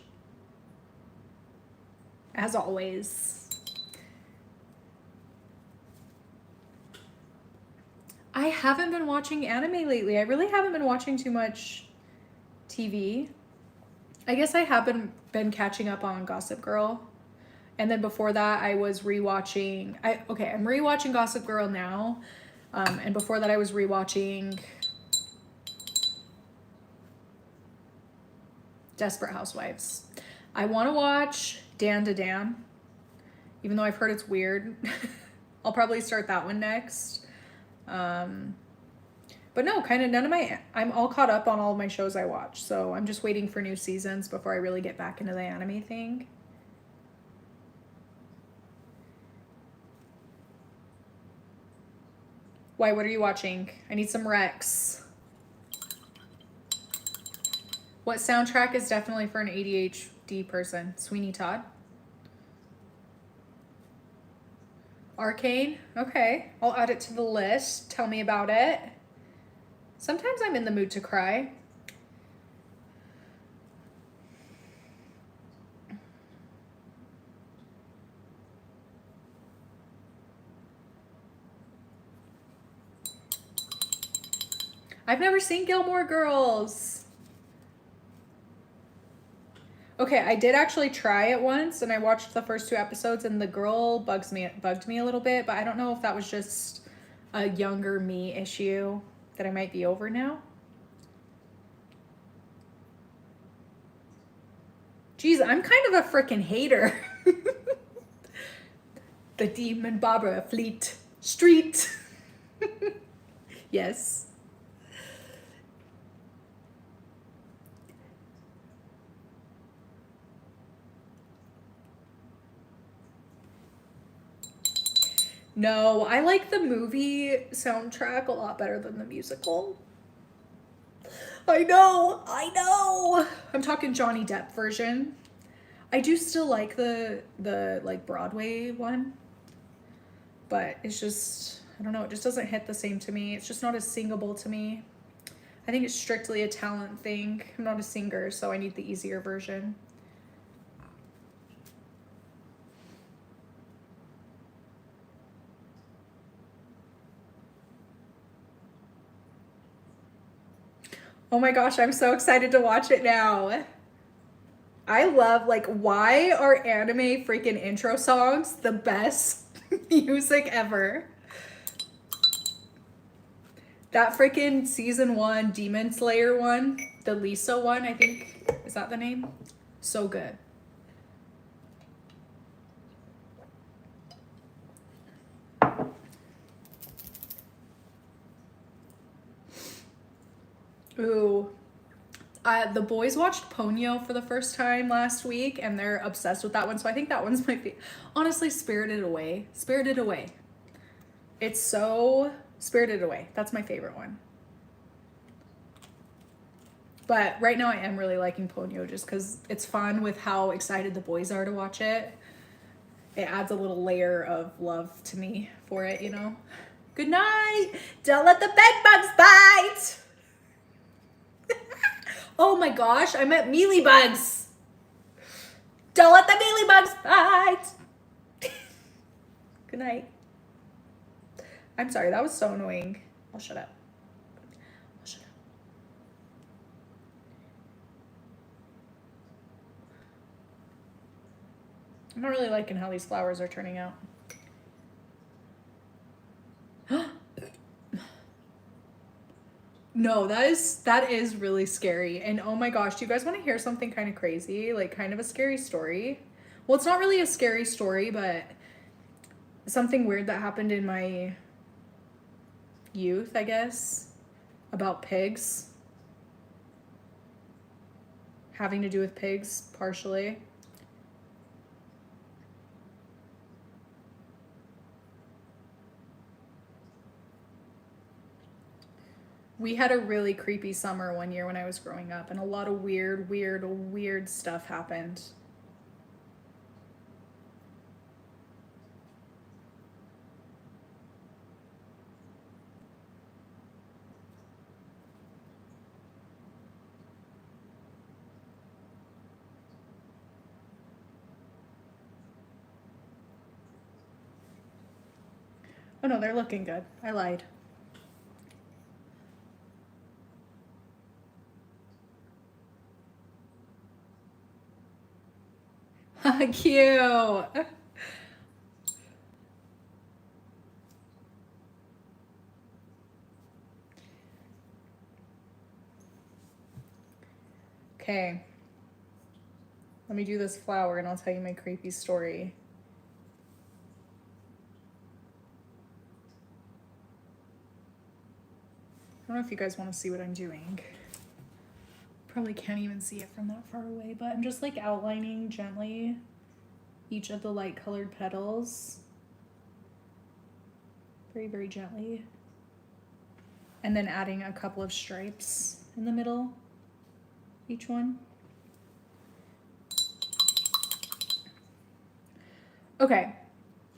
As always. I haven't been watching anime lately. I really haven't been watching too much TV. I guess I have been catching up on Gossip Girl. And then before that, I was rewatching. I'm rewatching Gossip Girl now. And before that, I was rewatching Desperate Housewives. I want to watch Dan to Dan, even though I've heard it's weird. I'll probably start that one next. But no, kind of I'm all caught up on all of my shows I watch. So I'm just waiting for new seasons before I really get back into the anime thing. Why, what are you watching? I need some recs. What soundtrack is definitely for an ADHD person? Sweeney Todd? Arcane? Okay, I'll add it to the list. Tell me about it. Sometimes I'm in the mood to cry. I've never seen Gilmore Girls. Okay, I did actually try it once, and I watched the first 2 episodes, and the girl bugged me a little bit, but I don't know if that was just a younger me issue that I might be over now. Jeez, I'm kind of a freaking hater. The Demon Barbara Fleet Street. Yes. No, I like the movie soundtrack a lot better than the musical. I know. I'm talking Johnny Depp version. I do still like the like Broadway one, but it's just, I don't know, it just doesn't hit the same to me. It's just not as singable to me. I think it's strictly a talent thing. I'm not a singer, so I need the easier version. Oh my gosh, I'm so excited to watch it now. I love, like, why are anime freaking intro songs the best music ever? That freaking season 1 Demon Slayer one, the Lisa one, I think, is that the name? So good. Ooh, The boys watched Ponyo for the first time last week, and they're obsessed with that one. So I think that one's my favorite. Honestly, Spirited Away. Spirited Away. It's so Spirited Away. That's my favorite one. But right now I am really liking Ponyo just because it's fun with how excited the boys are to watch it. It adds a little layer of love to me for it, you know? Good night. Don't let the bed bugs bite. Oh my gosh, I met mealybugs. Don't let the mealybugs bite. Good night. I'm sorry, that was so annoying. I'll shut up. I'm not really liking how these flowers are turning out. No, that is really scary. And oh my gosh, do you guys want to hear something kind of crazy? Like kind of a scary story? Well, it's not really a scary story, but something weird that happened in my youth, I guess, about pigs. Having to do with pigs, partially. We had a really creepy summer one year when I was growing up, and a lot of weird stuff happened. Oh no, they're looking good. I lied. Cute. Okay. Let me do this flower and I'll tell you my creepy story. I don't know if you guys want to see what I'm doing. Probably can't even see it from that far away, but I'm just like outlining gently each of the light colored petals. Very gently. And then adding a couple of stripes in the middle, each one. Okay,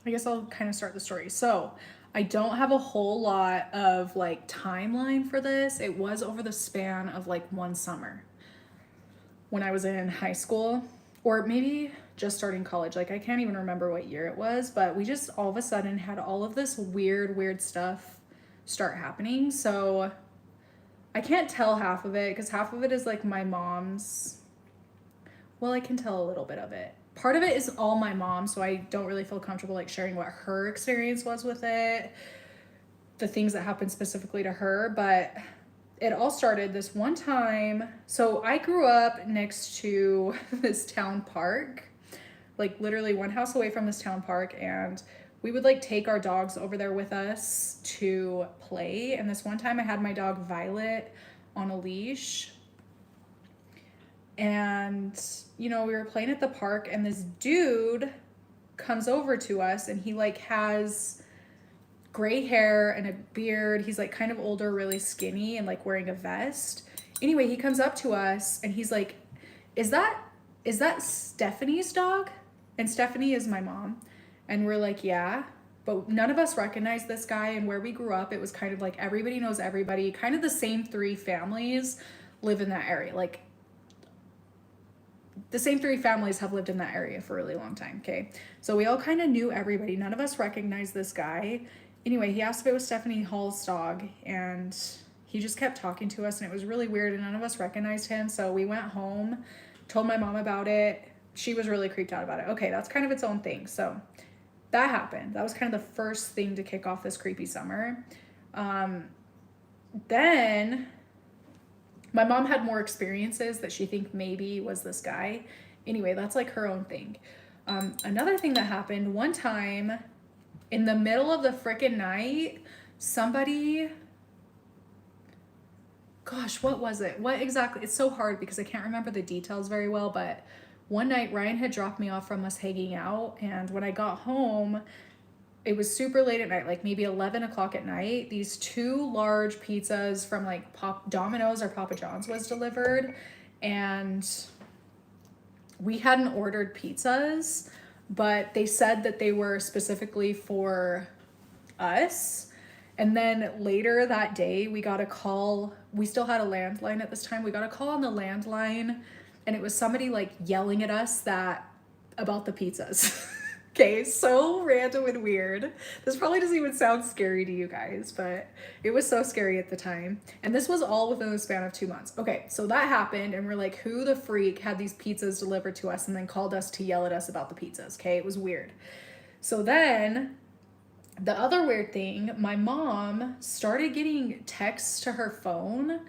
I guess I'll kind of start the story. So I don't have a whole lot of like timeline for this. It was over the span of like one summer when I was in high school, or maybe just starting college. Like I can't even remember what year it was, but we just all of a sudden had all of this weird stuff start happening. So I can't tell half of it because half of it is like my mom's. Well, I can tell a little bit of it. Part of it is all my mom, so I don't really feel comfortable like sharing what her experience was with it, the things that happened specifically to her, but it all started this one time. So I grew up next to this town park, like literally one house away from this town park, and we would like take our dogs over there with us to play. And this one time I had my dog Violet on a leash. And, you know, we were playing at the park and this dude comes over to us and he like has gray hair and a beard. He's like kind of older, really skinny and like wearing a vest. Anyway, he comes up to us and he's like, is that Stephanie's dog? And Stephanie is my mom. And we're like, yeah. But none of us recognized this guy. And where we grew up, it was kind of like everybody knows everybody. Kind of the same 3 families live in that area. Like the same 3 families have lived in that area for a really long time, okay? So we all kind of knew everybody. None of us recognized this guy. Anyway, he asked if it was Stephanie Hall's dog, and he just kept talking to us, and it was really weird, and none of us recognized him. So we went home, told my mom about it. She was really creeped out about it. Okay, that's kind of its own thing. So that happened. That was kind of the first thing to kick off this creepy summer. Then my mom had more experiences that she think maybe was this guy. Anyway, that's like her own thing. Another thing that happened one time in the middle of the frickin' night, somebody gosh, what was it? What exactly? It's so hard because I can't remember the details very well, but one night Ryan had dropped me off from us hanging out, and when I got home, it was super late at night, like maybe 11 o'clock at night. These two large pizzas from like Domino's or Papa John's was delivered, and we hadn't ordered pizzas, but they said that they were specifically for us. And then later that day, we got a call. We still had a landline at this time. We got a call on the landline, and it was somebody like yelling at us about the pizzas. Okay, so random and weird. This probably doesn't even sound scary to you guys, but it was so scary at the time. And this was all within the span of 2 months. Okay, so that happened, and we're like, who the freak had these pizzas delivered to us and then called us to yell at us about the pizzas? Okay, it was weird. So then the other weird thing, my mom started getting texts to her phone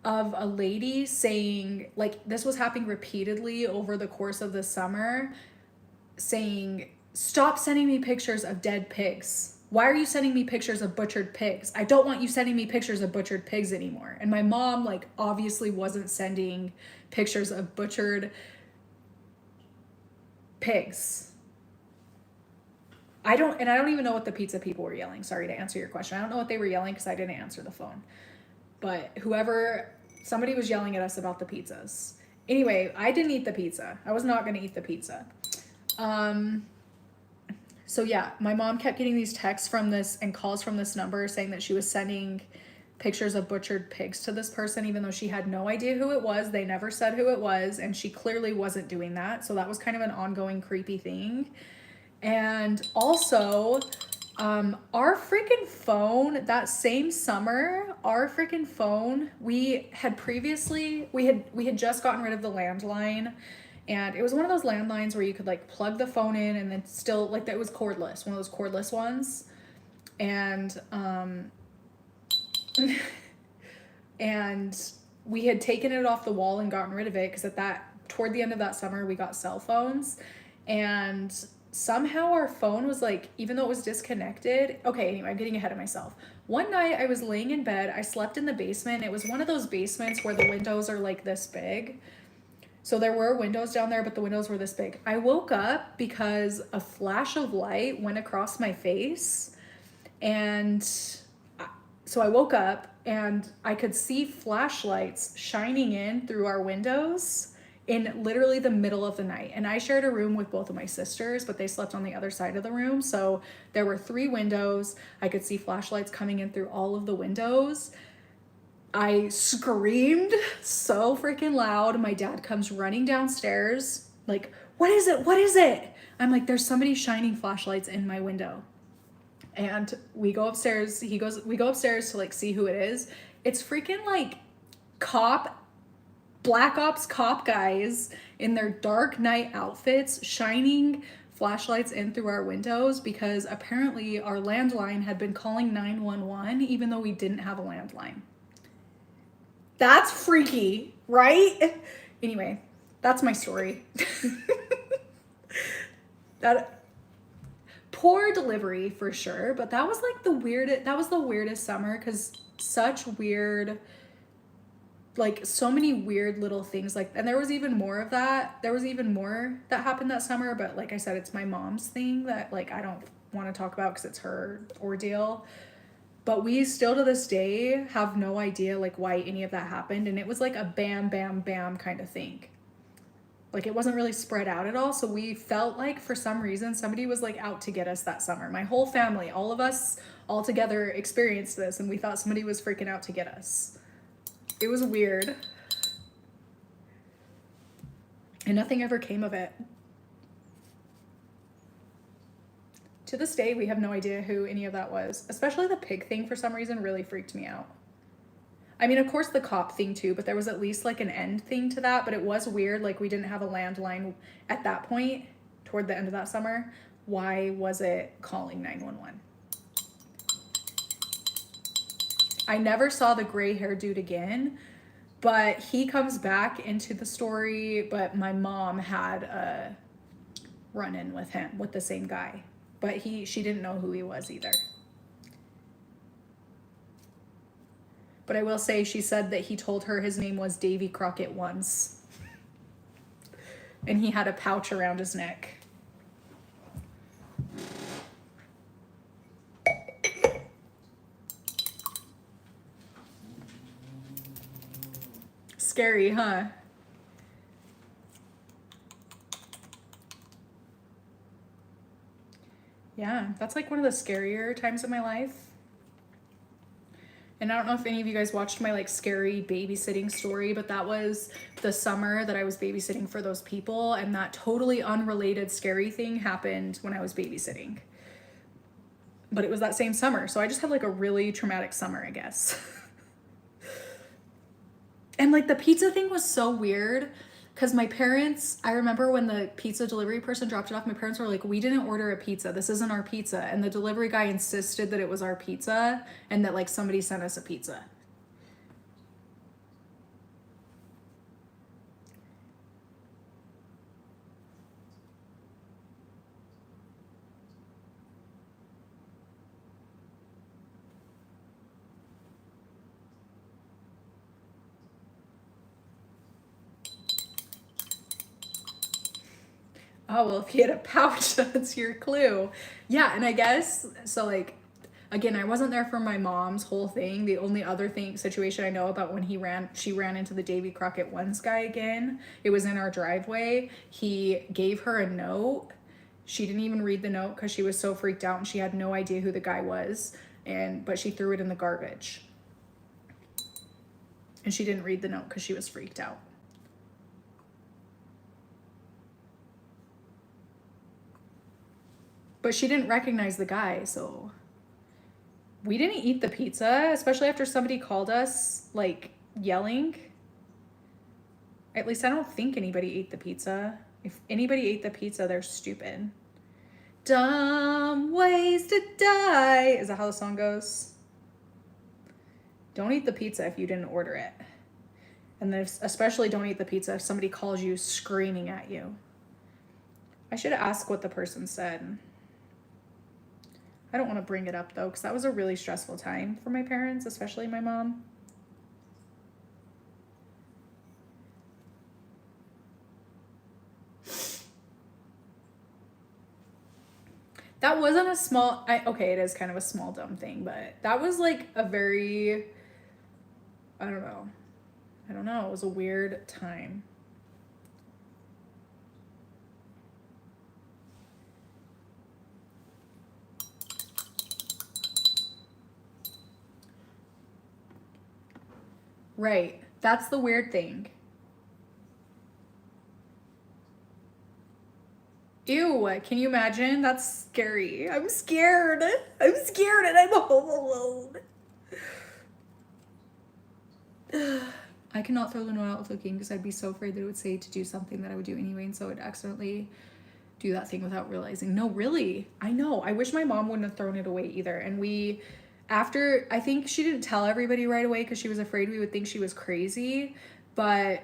of a lady saying, like, this was happening repeatedly over the course of the summer, saying, stop sending me pictures of dead pigs. Why are you sending me pictures of butchered pigs? I don't want you sending me pictures of butchered pigs anymore. And my mom, like, obviously wasn't sending pictures of butchered pigs. I don't even know what the pizza people were yelling. Sorry, to answer your question. I don't know what they were yelling because I didn't answer the phone. But somebody was yelling at us about the pizzas. Anyway, I didn't eat the pizza. I was not going to eat the pizza. So yeah, my mom kept getting these texts from this and calls from this number saying that she was sending pictures of butchered pigs to this person, even though she had no idea who it was. They never said who it was, and she clearly wasn't doing that. So that was kind of an ongoing creepy thing. And also, our freaking phone, that same summer, we had just gotten rid of the landline, and it was one of those landlines where you could like plug the phone in and then still, like, that was cordless, one of those cordless ones. And, and we had taken it off the wall and gotten rid of it because toward the end of that summer, we got cell phones, and somehow our phone was like, even though it was disconnected. Okay, anyway, I'm getting ahead of myself. One night I was laying in bed. I slept in the basement. It was one of those basements where the windows are like this big. So there were windows down there, but the windows were this big. I woke up because a flash of light went across my face. And so I woke up and I could see flashlights shining in through our windows in literally the middle of the night. And I shared a room with both of my sisters, but they slept on the other side of the room. So there were 3 windows. I could see flashlights coming in through all of the windows. I screamed so freaking loud. My dad comes running downstairs, like, what is it? What is it? I'm like, there's somebody shining flashlights in my window. And we go upstairs. We go upstairs to like see who it is. It's freaking like Black Ops cop guys in their dark night outfits shining flashlights in through our windows because apparently our landline had been calling 911 even though we didn't have a landline. That's freaky, right? Anyway, that's my story. That poor delivery for sure, but that was like the weirdest summer because such weird, like so many weird little things, like, and there was even more of that. There was even more that happened that summer, but like I said, it's my mom's thing that like I don't want to talk about because it's her ordeal. But we still to this day have no idea like why any of that happened, and it was like a bam bam bam kind of thing. Like it wasn't really spread out at all, so we felt like for some reason somebody was like out to get us that summer. My whole family, all of us all together experienced this, and we thought somebody was freaking out to get us. It was weird. And nothing ever came of it. To this day, we have no idea who any of that was. Especially the pig thing, for some reason, really freaked me out. I mean, of course, the cop thing too, but there was at least like an end thing to that. But it was weird. Like, we didn't have a landline at that point, toward the end of that summer. Why was it calling 911? I never saw the gray hair dude again, but he comes back into the story. But my mom had a run-in with him, with the same guy. But she didn't know who he was either. But I will say she said that he told her his name was Davy Crockett once. And he had a pouch around his neck. Scary, huh? Yeah, that's like one of the scarier times of my life. And I don't know if any of you guys watched my like scary babysitting story, but that was the summer that I was babysitting for those people, and that totally unrelated scary thing happened when I was babysitting. But it was that same summer, so I just had like a really traumatic summer, I guess. And like the pizza thing was so weird because my parents, I remember when the pizza delivery person dropped it off, my parents were like, we didn't order a pizza. This isn't our pizza. And the delivery guy insisted that it was our pizza and that like somebody sent us a pizza. Oh, well, if you had a pouch, that's your clue. Yeah, and I guess, so like, again, I wasn't there for my mom's whole thing. The only other situation I know about when she ran into the Davy Crockett Ones guy again, it was in our driveway. He gave her a note. She didn't even read the note because she was so freaked out and she had no idea who the guy was. But she threw it in the garbage. And she didn't read the note because she was freaked out. But she didn't recognize the guy, so we didn't eat the pizza, especially after somebody called us, like, yelling. At least I don't think anybody ate the pizza. If anybody ate the pizza, they're stupid. Dumb ways to die. Is that how the song goes? Don't eat the pizza if you didn't order it. And then especially don't eat the pizza if somebody calls you screaming at you. I should ask what the person said. I don't want to bring it up though, because that was a really stressful time for my parents, especially my mom. That wasn't a small, okay, it is kind of a small dumb thing, but that was like a very, I don't know, it was a weird time. Right. That's the weird thing. Ew, can you imagine? That's scary. I'm scared. I'm scared and I'm home alone. I cannot throw the note out looking because I'd be so afraid that it would say to do something that I would do anyway, and so I'd accidentally do that thing without realizing. No, really. I know. I wish my mom wouldn't have thrown it away either. And I think she didn't tell everybody right away because she was afraid we would think she was crazy. But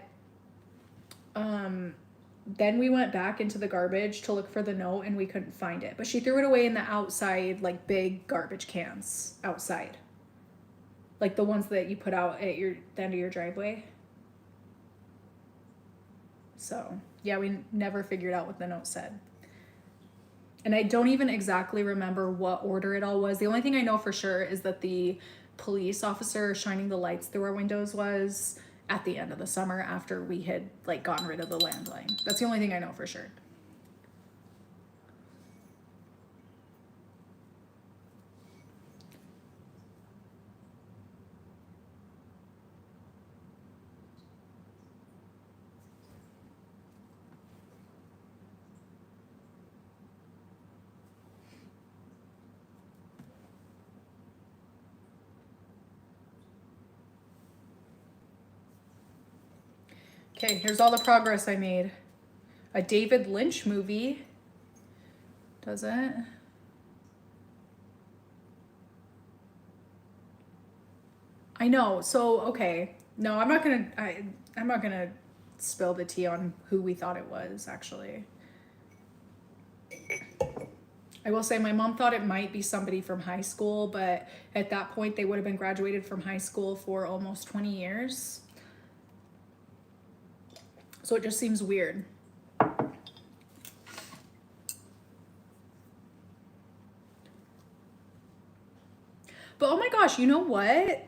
then we went back into the garbage to look for the note and we couldn't find it. But she threw it away in the outside, like big garbage cans outside. Like the ones that you put out at the end of your driveway. So, yeah, we never figured out what the note said. And I don't even exactly remember what order it all was. The only thing I know for sure is that the police officer shining the lights through our windows was at the end of the summer after we had like gotten rid of the landline. That's the only thing I know for sure. Okay, here's all the progress I made. A David Lynch movie. Does it? I know. So, okay. No, I'm not gonna spill the tea on who we thought it was, actually. I will say my mom thought it might be somebody from high school, but at that point they would have been graduated from high school for almost 20 years. So it just seems weird. But oh my gosh, you know what?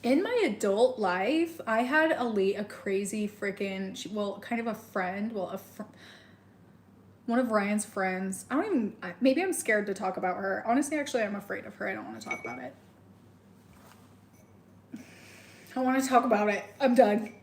In my adult life, I had a crazy freaking, well, kind of a friend, well, one of Ryan's friends. I don't even, maybe I'm scared to talk about her. Honestly, actually, I'm afraid of her. I don't want to talk about it. I want to talk about it. I'm done.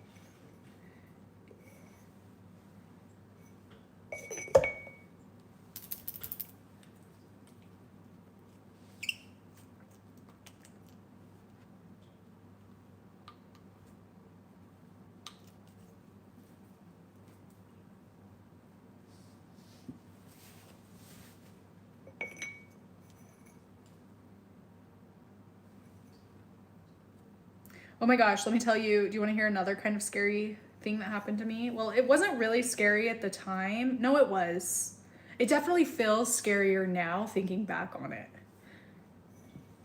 Oh my gosh, let me tell you, do you want to hear another kind of scary thing that happened to me? Well, it wasn't really scary at the time. No, it was. It definitely feels scarier now thinking back on it.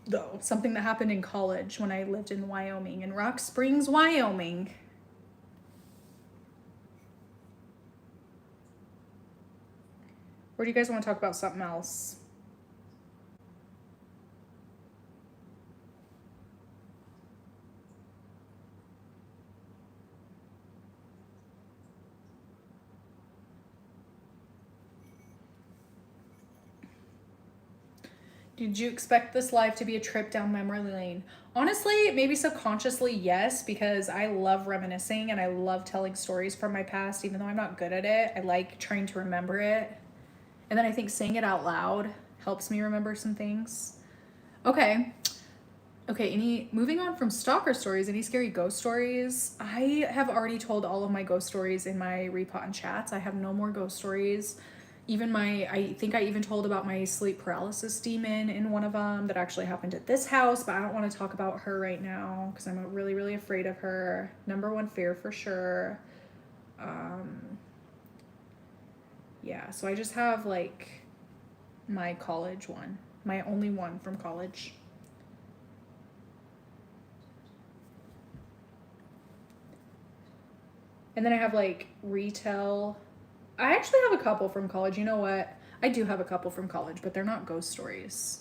Though, something that happened in college when I lived in Wyoming, in Rock Springs, Wyoming. Or do you guys want to talk about something else? Did you expect this life to be a trip down memory lane? Honestly, maybe subconsciously, yes, because I love reminiscing and I love telling stories from my past, even though I'm not good at it. I like trying to remember it. And then I think saying it out loud helps me remember some things. Okay. Okay, moving on from stalker stories, any scary ghost stories? I have already told all of my ghost stories in my repot and chats. I have no more ghost stories. I think I even told about my sleep paralysis demon in one of them that actually happened at this house, but I don't want to talk about her right now because I'm really, really afraid of her. Number one fear for sure. Yeah, so I just have like my college one, my only one from college. And then I have like retail. I actually have a couple from college. You know what? I do have a couple from college, but they're not ghost stories.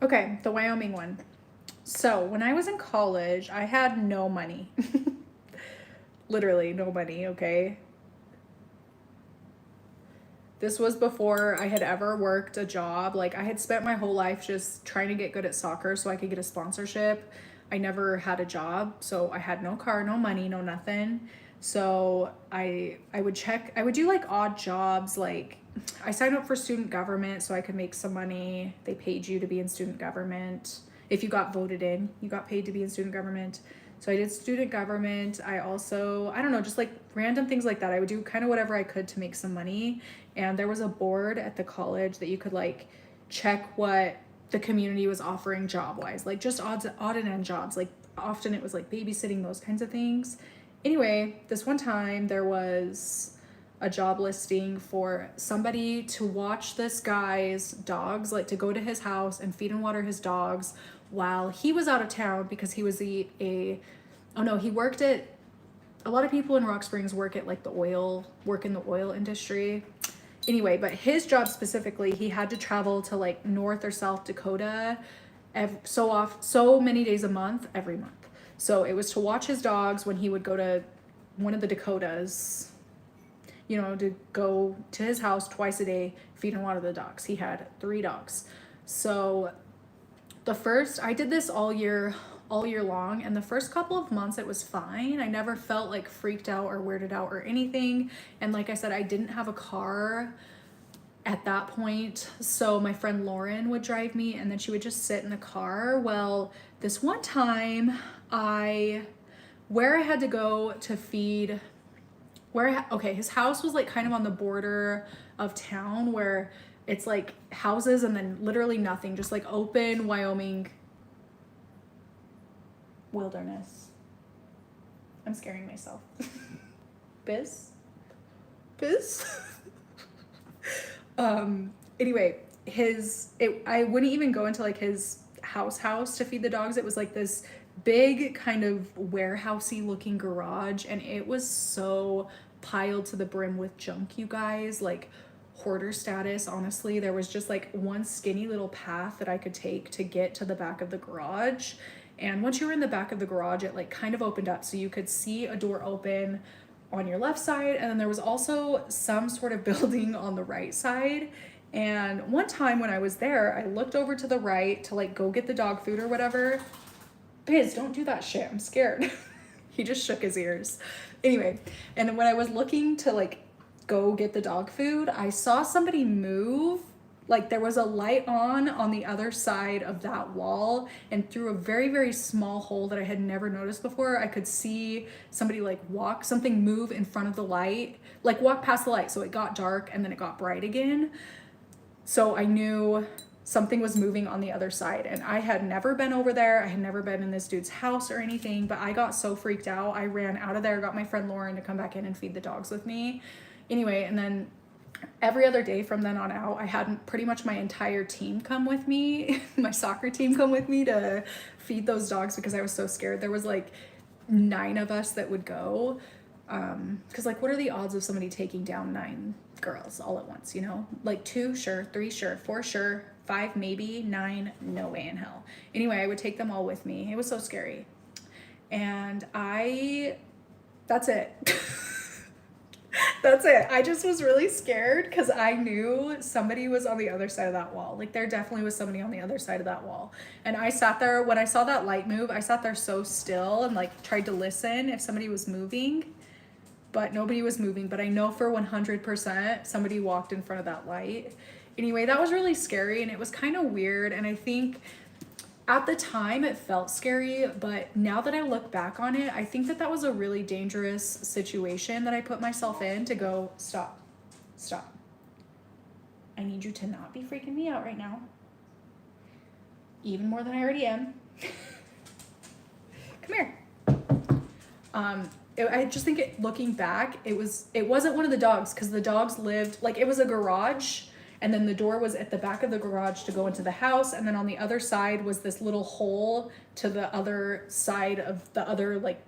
Okay, the Wyoming one. So when I was in college, I had no money. Literally no money, okay? This was before I had ever worked a job. Like, I had spent my whole life just trying to get good at soccer so I could get a sponsorship. I never had a job, so I had no car, no money, no nothing. So I would do like odd jobs. Like, I signed up for student government so I could make some money. They paid you to be in student government. If you got voted in, you got paid to be in student government. So I did student government. I also, I don't know, just like random things like that. I would do kind of whatever I could to make some money. And there was a board at the college that you could like check what the community was offering job wise, like just odd and end jobs. Like often it was like babysitting, those kinds of things. Anyway, this one time there was a job listing for somebody to watch this guy's dogs, like to go to his house and feed and water his dogs while he was out of town because he was he worked at, a lot of people in Rock Springs work at like work in the oil industry. Anyway, but his job specifically, he had to travel to like North or South Dakota so many days a month, every month. So it was to watch his dogs when he would go to one of the Dakotas, you know, to go to his house twice a day, feeding a lot of the dogs. He had 3 dogs. So I did this all year long, and the first couple of months it was fine. I never felt like freaked out or weirded out or anything. And like I said, I didn't have a car at that point, so my friend Lauren would drive me, and then she would just sit in the car. Well, this one time where I had to go to feed, his house was like kind of on the border of town where it's like houses and then literally nothing, just like open Wyoming wilderness. I'm scaring myself. Biz? Anyway, I wouldn't even go into like his house to feed the dogs. It was like this big kind of warehousey looking garage, and it was so piled to the brim with junk, you guys, like hoarder status. Honestly, there was just like one skinny little path that I could take to get to the back of the garage, and once you were in the back of the garage, it like kind of opened up so you could see a door open on your left side, and then there was also some sort of building on the right side. And one time when I was there, I looked over to the right to like go get the dog food or whatever. Biz, don't do that shit, I'm scared. He just shook his ears. Anyway, and when I was looking to like go get the dog food, I saw somebody move. Like there was a light on the other side of that wall, and through a very, very small hole that I had never noticed before, I could see somebody like something move in front of the light, like walk past the light. So it got dark and then it got bright again. So I knew something was moving on the other side, and I had never been over there. I had never been in this dude's house or anything, but I got so freaked out. I ran out of there, got my friend Lauren to come back in and feed the dogs with me. Anyway, and then every other day from then on out, I had pretty much my entire team come with me, my soccer team come with me to feed those dogs because I was so scared. There was like 9 of us that would go. Because like, what are the odds of somebody taking down 9 girls all at once, you know? Like 2, sure, 3, sure, 4, sure, 5, maybe, 9, no way in hell. Anyway, I would take them all with me. It was so scary. And that's it. That's it. I just was really scared because I knew somebody was on the other side of that wall. Like there definitely was somebody on the other side of that wall. And I sat there, when I saw that light move, I sat there so still and like tried to listen if somebody was moving, but nobody was moving. But I know for 100% somebody walked in front of that light. Anyway, that was really scary and it was kind of weird. And I think at the time it felt scary, but now that I look back on it, I think that was a really dangerous situation that I put myself in to go, stop. I need you to not be freaking me out right now. Even more than I already am. Come here. I just think looking back, it wasn't one of the dogs, because the dogs lived, like it was a garage, and then the door was at the back of the garage to go into the house, and then on the other side was this little hole to the other side of the other like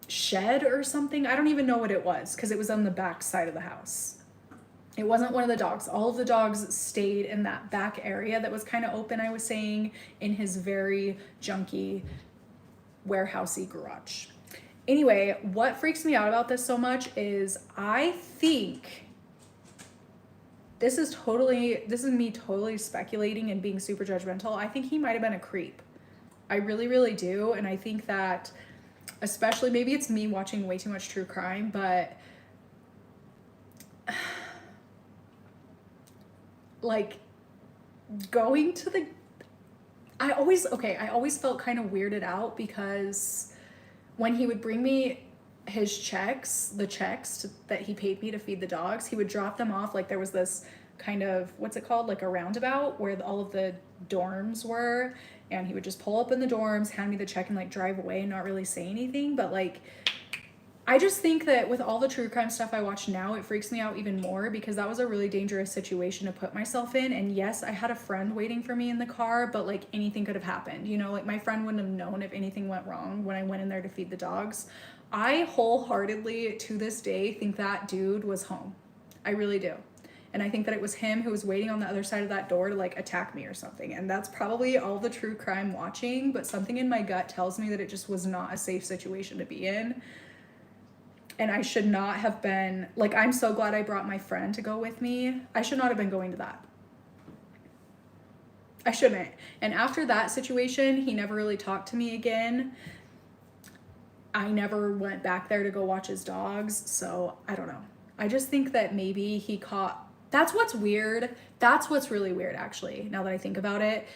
shed or something. I don't even know what it was because it was on the back side of the house. It wasn't one of the dogs. All of the dogs stayed in that back area that was kind of open, I was saying, in his very junky, warehousey garage. Anyway, what freaks me out about this so much is I think this is me totally speculating and being super judgmental. I think he might have been a creep. I really, really do. And I think that, especially, maybe it's me watching way too much true crime, but like going to the, I always felt kind of weirded out because when he would bring me his checks, that he paid me to feed the dogs, he would drop them off. Like there was this kind of, what's it called? Like a roundabout where all of the dorms were. And he would just pull up in the dorms, hand me the check and like drive away and not really say anything. But like, I just think that with all the true crime stuff I watch now, it freaks me out even more because that was a really dangerous situation to put myself in. And yes, I had a friend waiting for me in the car, but like anything could have happened. You know, like my friend wouldn't have known if anything went wrong when I went in there to feed the dogs. I wholeheartedly, to this day, think that dude was home. I really do. And I think that it was him who was waiting on the other side of that door to like attack me or something. And that's probably all the true crime watching, but something in my gut tells me that it just was not a safe situation to be in. And I should not have been, like, I'm so glad I brought my friend to go with me. I should not have been going to that. I shouldn't. And after that situation, he never really talked to me again. I never went back there to go watch his dogs, so I don't know. I just think that maybe he caught... That's what's weird. That's what's really weird, actually, now that I think about it.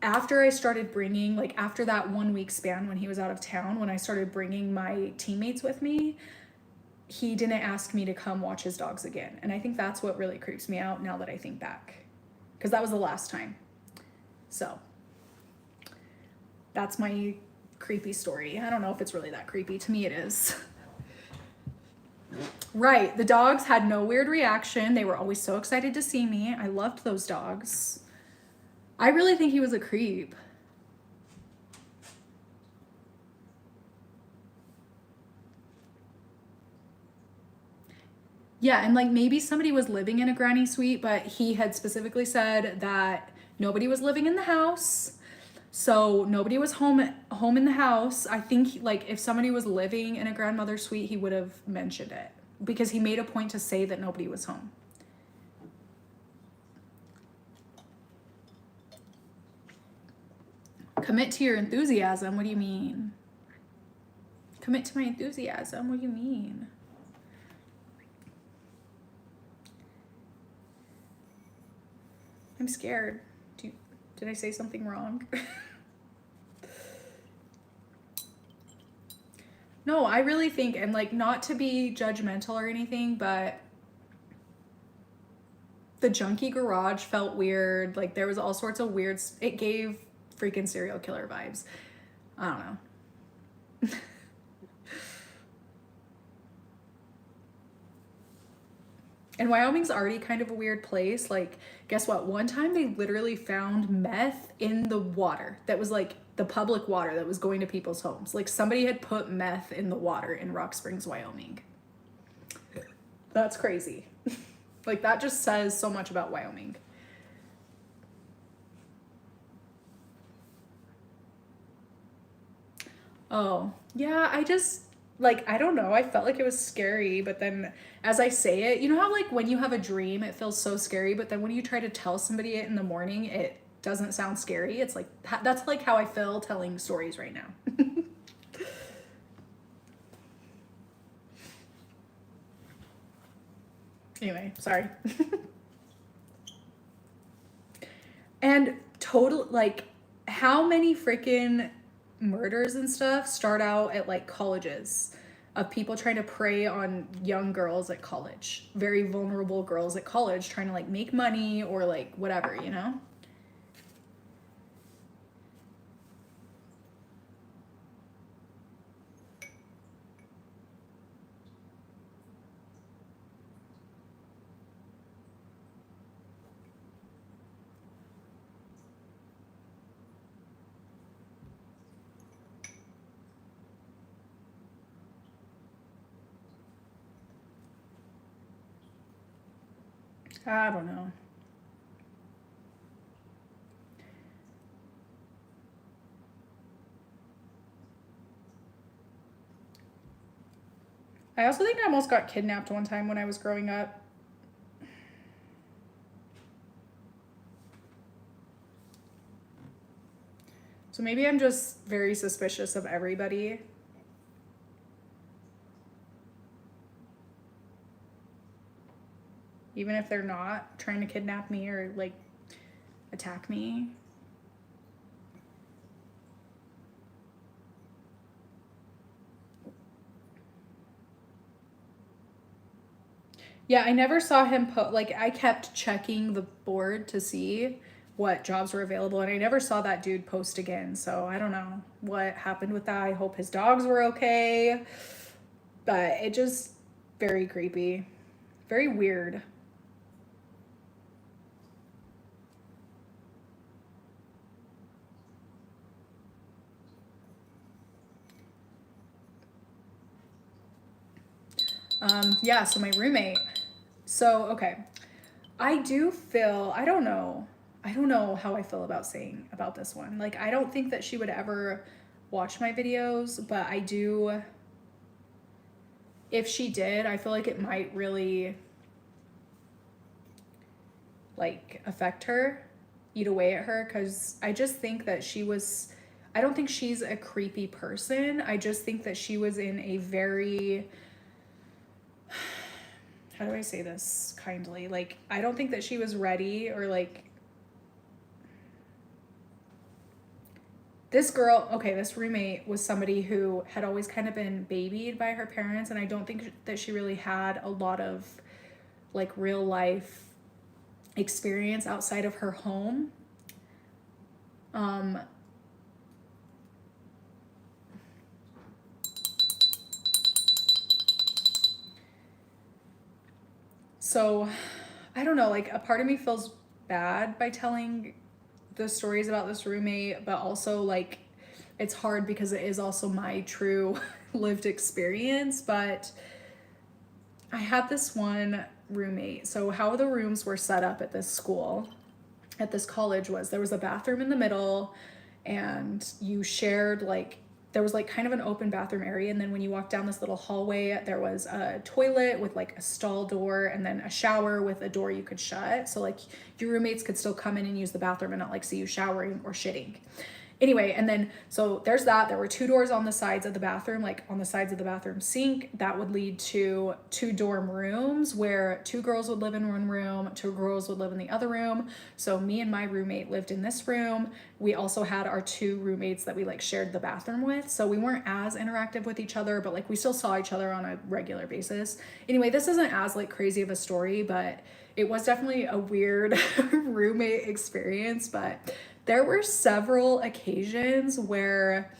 After I started bringing, like after that 1 week span when he was out of town, when I started bringing my teammates with me, he didn't ask me to come watch his dogs again. And I think that's what really creeps me out now that I think back. Because that was the last time. So, that's my creepy story. I don't know if it's really that creepy. To me, it is. Right. The dogs had no weird reaction. They were always so excited to see me. I loved those dogs. I really think he was a creep. Yeah, and like maybe somebody was living in a granny suite, but he had specifically said that nobody was living in the house. So nobody was home in the house. I think like if somebody was living in a grandmother suite, he would have mentioned it because he made a point to say that nobody was home. Commit to your enthusiasm. What do you mean? Commit to my enthusiasm. What do you mean? I'm scared. Did I say something wrong? No, I really think, and like not to be judgmental or anything, but the junkie garage felt weird. Like there was all sorts of weird, it gave freaking serial killer vibes. I don't know. And Wyoming's already kind of a weird place. Like, guess what? One time they literally found meth in the water that was like the public water that was going to people's homes. Like somebody had put meth in the water in Rock Springs, Wyoming. That's crazy. Like that just says so much about Wyoming. Oh, yeah, I just, like, I don't know. I felt like it was scary, but then as I say it, you know how, like, when you have a dream, it feels so scary, but then when you try to tell somebody it in the morning, it doesn't sound scary. It's like, that's like how I feel telling stories right now. Anyway, sorry. And total, like, how many freaking murders and stuff start out at like colleges of people trying to prey on young girls at college, very vulnerable girls at college trying to like make money or like whatever, you know? I don't know. I also think I almost got kidnapped one time when I was growing up. So maybe I'm just very suspicious of everybody. Even if they're not trying to kidnap me or like attack me. Yeah, I never saw him put, like, I kept checking the board to see what jobs were available, and I never saw that dude post again. So I don't know what happened with that. I hope his dogs were okay. But it just very creepy, very weird. Yeah, so my roommate. So, okay. I do feel, I don't know. I don't know how I feel about saying about this one. Like, I don't think that she would ever watch my videos, but I do, if she did, I feel like it might really like affect her, eat away at her, because I just think that I don't think she's a creepy person. I just think that she was in a very, how do I say this kindly? Like, I don't think that she was ready, or like, this girl, okay, this roommate was somebody who had always kind of been babied by her parents, and I don't think that she really had a lot of like real life experience outside of her home. So I don't know, like a part of me feels bad by telling the stories about this roommate, but also like it's hard because it is also my true lived experience. But I had this one roommate. So how the rooms were set up at this school, at this college, was there was a bathroom in the middle, and you shared like, there was like kind of an open bathroom area, and then when you walked down this little hallway, there was a toilet with like a stall door, and then a shower with a door you could shut, so like your roommates could still come in and use the bathroom and not like see you showering or shitting. Anyway, and then so there's that. There were two doors on the sides of the bathroom, like on the sides of the bathroom sink, that would lead to two dorm rooms where two girls would live in one room, two girls would live in the other room. So me and my roommate lived in this room. We also had our two roommates that we like shared the bathroom with. So we weren't as interactive with each other, but like we still saw each other on a regular basis. Anyway, this isn't as like crazy of a story, but it was definitely a weird roommate experience. But there were several occasions where,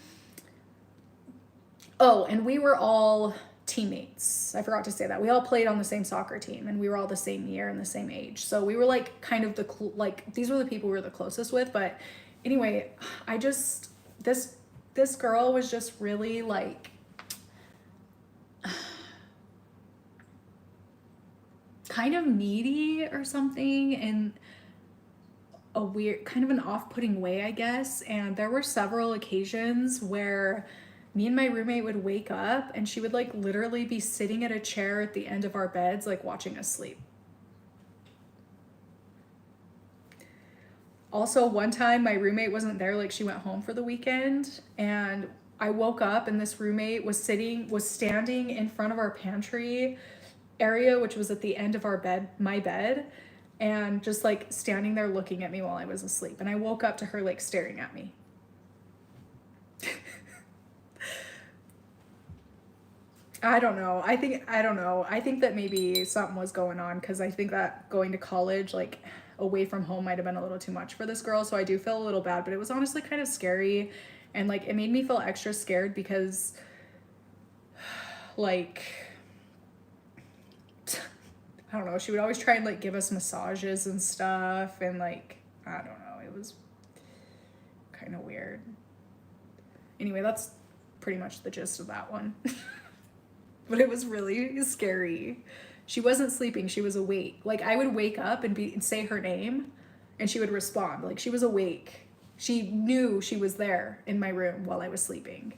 oh, and we were all teammates. I forgot to say that. We all played on the same soccer team, and we were all the same year and the same age. So we were like kind of like these were the people we were the closest with. But anyway, I just, this girl was just really like kind of needy or something, and a weird, kind of an off-putting way, I guess. And there were several occasions where me and my roommate would wake up and she would like literally be sitting at a chair at the end of our beds, like watching us sleep. Also, one time my roommate wasn't there, like she went home for the weekend, and I woke up and this roommate was standing in front of our pantry area, which was at the end of our bed, my bed, and just like standing there looking at me while I was asleep. And I woke up to her like staring at me. I don't know. I think that maybe something was going on, because I think that going to college, like away from home, might have been a little too much for this girl. So I do feel a little bad, but it was honestly kind of scary. And like, it made me feel extra scared because like, I don't know, she would always try and like give us massages and stuff, and like, I don't know, it was kind of weird. Anyway, that's pretty much the gist of that one. But it was really scary. She wasn't sleeping, she was awake. Like I would wake up and say her name and she would respond. Like she was awake. She knew she was there in my room while I was sleeping.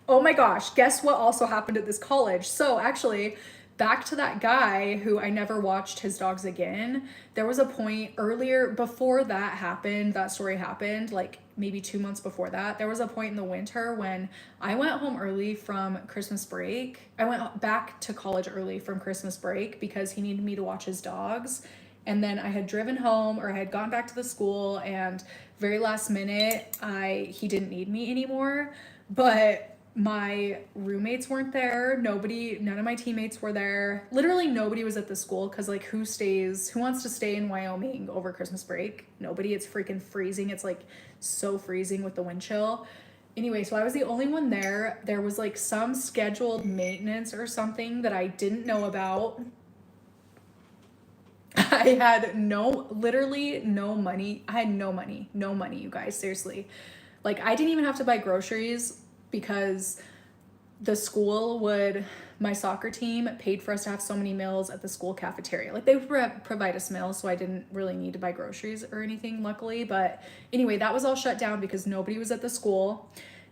Oh my gosh, guess what also happened at this college? So actually, back to that guy who I never watched his dogs again. There was a point earlier, before that happened, that story happened, like maybe 2 months before that, there was a point in the winter when I went home early from Christmas break. I went back to college early from Christmas break because he needed me to watch his dogs. And then I had driven home, or I had gone back to the school, and very last minute, he didn't need me anymore. But my roommates weren't there. None of my teammates were there. Literally nobody was at the school, because like who wants to stay in Wyoming over Christmas break? Nobody. It's freaking freezing. It's like so freezing with the wind chill. Anyway, so I was the only one there. There was like some scheduled maintenance or something that I didn't know about. I had literally no money. I had no money, you guys, seriously. Like I didn't even have to buy groceries because the school would, my soccer team paid for us to have so many meals at the school cafeteria. Like they would provide us meals, so I didn't really need to buy groceries or anything, luckily. But anyway, that was all shut down because nobody was at the school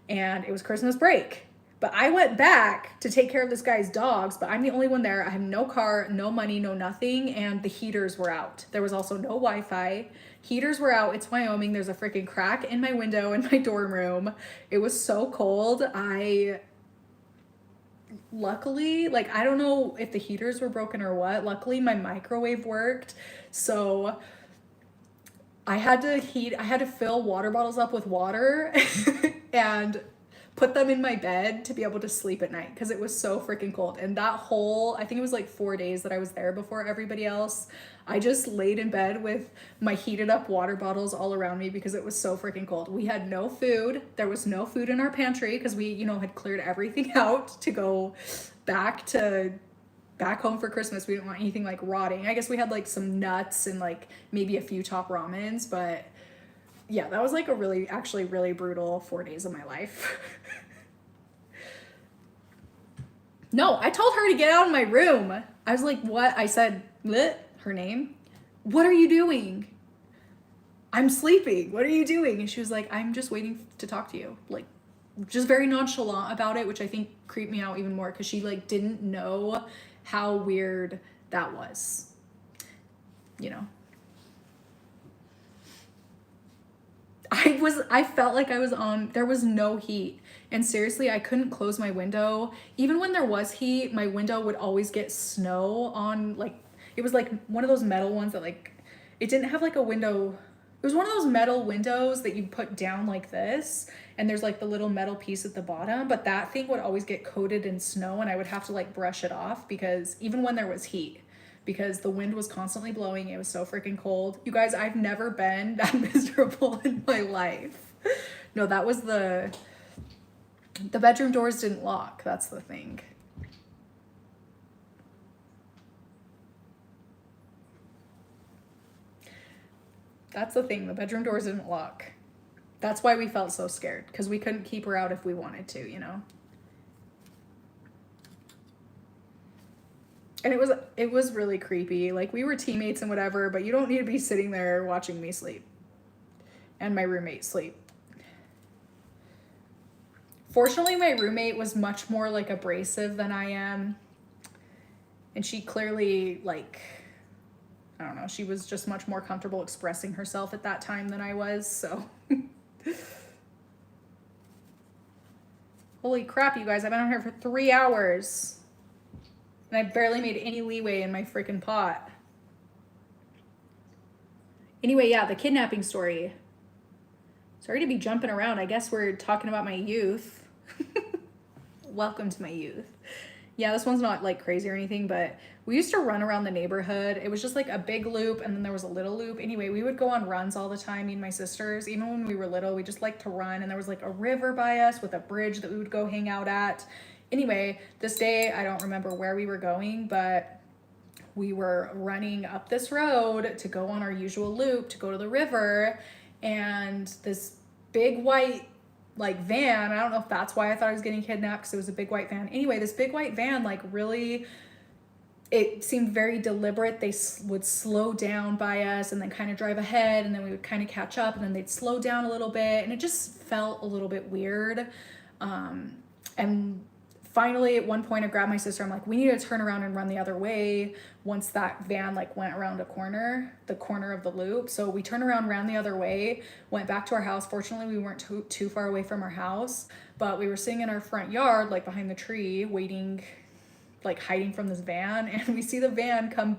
and it was Christmas break. But I went back to take care of this guy's dogs, but I'm the only one there. I have no car, no money, no nothing, and the heaters were out. There was also no Wi-Fi. Heaters were out. It's Wyoming. There's a freaking crack in my window in my dorm room. It was so cold. Luckily, like, I don't know if the heaters were broken or what. Luckily, my microwave worked. So I had to fill water bottles up with water and put them in my bed to be able to sleep at night because it was so freaking cold. And that whole, I think it was like 4 days that I was there before everybody else, I just laid in bed with my heated up water bottles all around me because it was so freaking cold. We had no food. There was no food in our pantry because we, had cleared everything out to go back home for Christmas. We didn't want anything like rotting. I guess we had like some nuts and like maybe a few top ramens, but yeah, that was like a really brutal 4 days of my life. No, I told her to get out of my room. I was like, what? I said, bleh, her name. What are you doing? I'm sleeping. What are you doing? And she was like, I'm just waiting to talk to you. Like, just very nonchalant about it, which I think creeped me out even more because she like didn't know how weird that was. I felt like I was there was no heat. And seriously, I couldn't close my window. Even when there was heat, my window would always get snow on, like, it was like one of those metal ones that like, it didn't have like a window. It was one of those metal windows that you put down like this. And there's like the little metal piece at the bottom, but that thing would always get coated in snow and I would have to like brush it off because even when there was heat, because the wind was constantly blowing. It was so freaking cold. You guys, I've never been that miserable in my life. No, that was the bedroom doors didn't lock. That's the thing. That's the thing. The bedroom doors didn't lock. That's why we felt so scared, because we couldn't keep her out if we wanted to, And it was really creepy. Like, we were teammates and whatever, but you don't need to be sitting there watching me sleep and my roommate sleep. Fortunately, my roommate was much more like abrasive than I am. And she clearly, like, I don't know, she was just much more comfortable expressing herself at that time than I was, so. Holy crap, you guys, I've been on here for 3 hours. And I barely made any leeway in my freaking pot. Anyway, yeah, the kidnapping story. Sorry to be jumping around. I guess we're talking about my youth. Welcome to my youth. Yeah, this one's not like crazy or anything, but we used to run around the neighborhood. It was just like a big loop and then there was a little loop. Anyway, we would go on runs all the time, me and my sisters. Even when we were little, we just liked to run, and there was like a river by us with a bridge that we would go hang out at. Anyway, this day, I don't remember where we were going, but we were running up this road to go on our usual loop to go to the river, and this big white like van, I don't know if that's why I thought I was getting kidnapped, because it was a big white van. Anyway, this big white van, like, really, it seemed very deliberate. They would slow down by us and then kind of drive ahead, and then we would kind of catch up, and then they'd slow down a little bit, and it just felt a little bit weird. And finally, at one point, I grabbed my sister. I'm like, we need to turn around and run the other way once that van like went around the corner of the loop. So we turned around, ran the other way, went back to our house. Fortunately, we weren't too far away from our house, but we were sitting in our front yard, like behind the tree, waiting, like hiding from this van. And we see the van had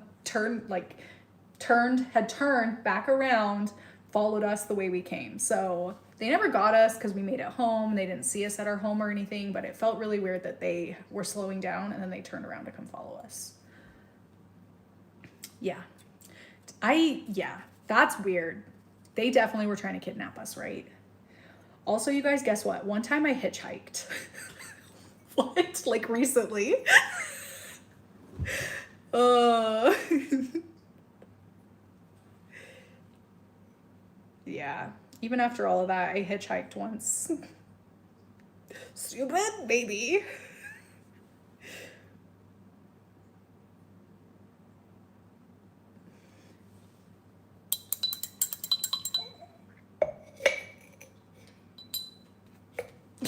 turned back around, followed us the way we came. So they never got us because we made it home. They didn't see us at our home or anything, but it felt really weird that they were slowing down and then they turned around to come follow us. Yeah. That's weird. They definitely were trying to kidnap us, right? Also, you guys, guess what? One time I hitchhiked. What? Like recently? Yeah. Even after all of that, I hitchhiked once. Stupid baby.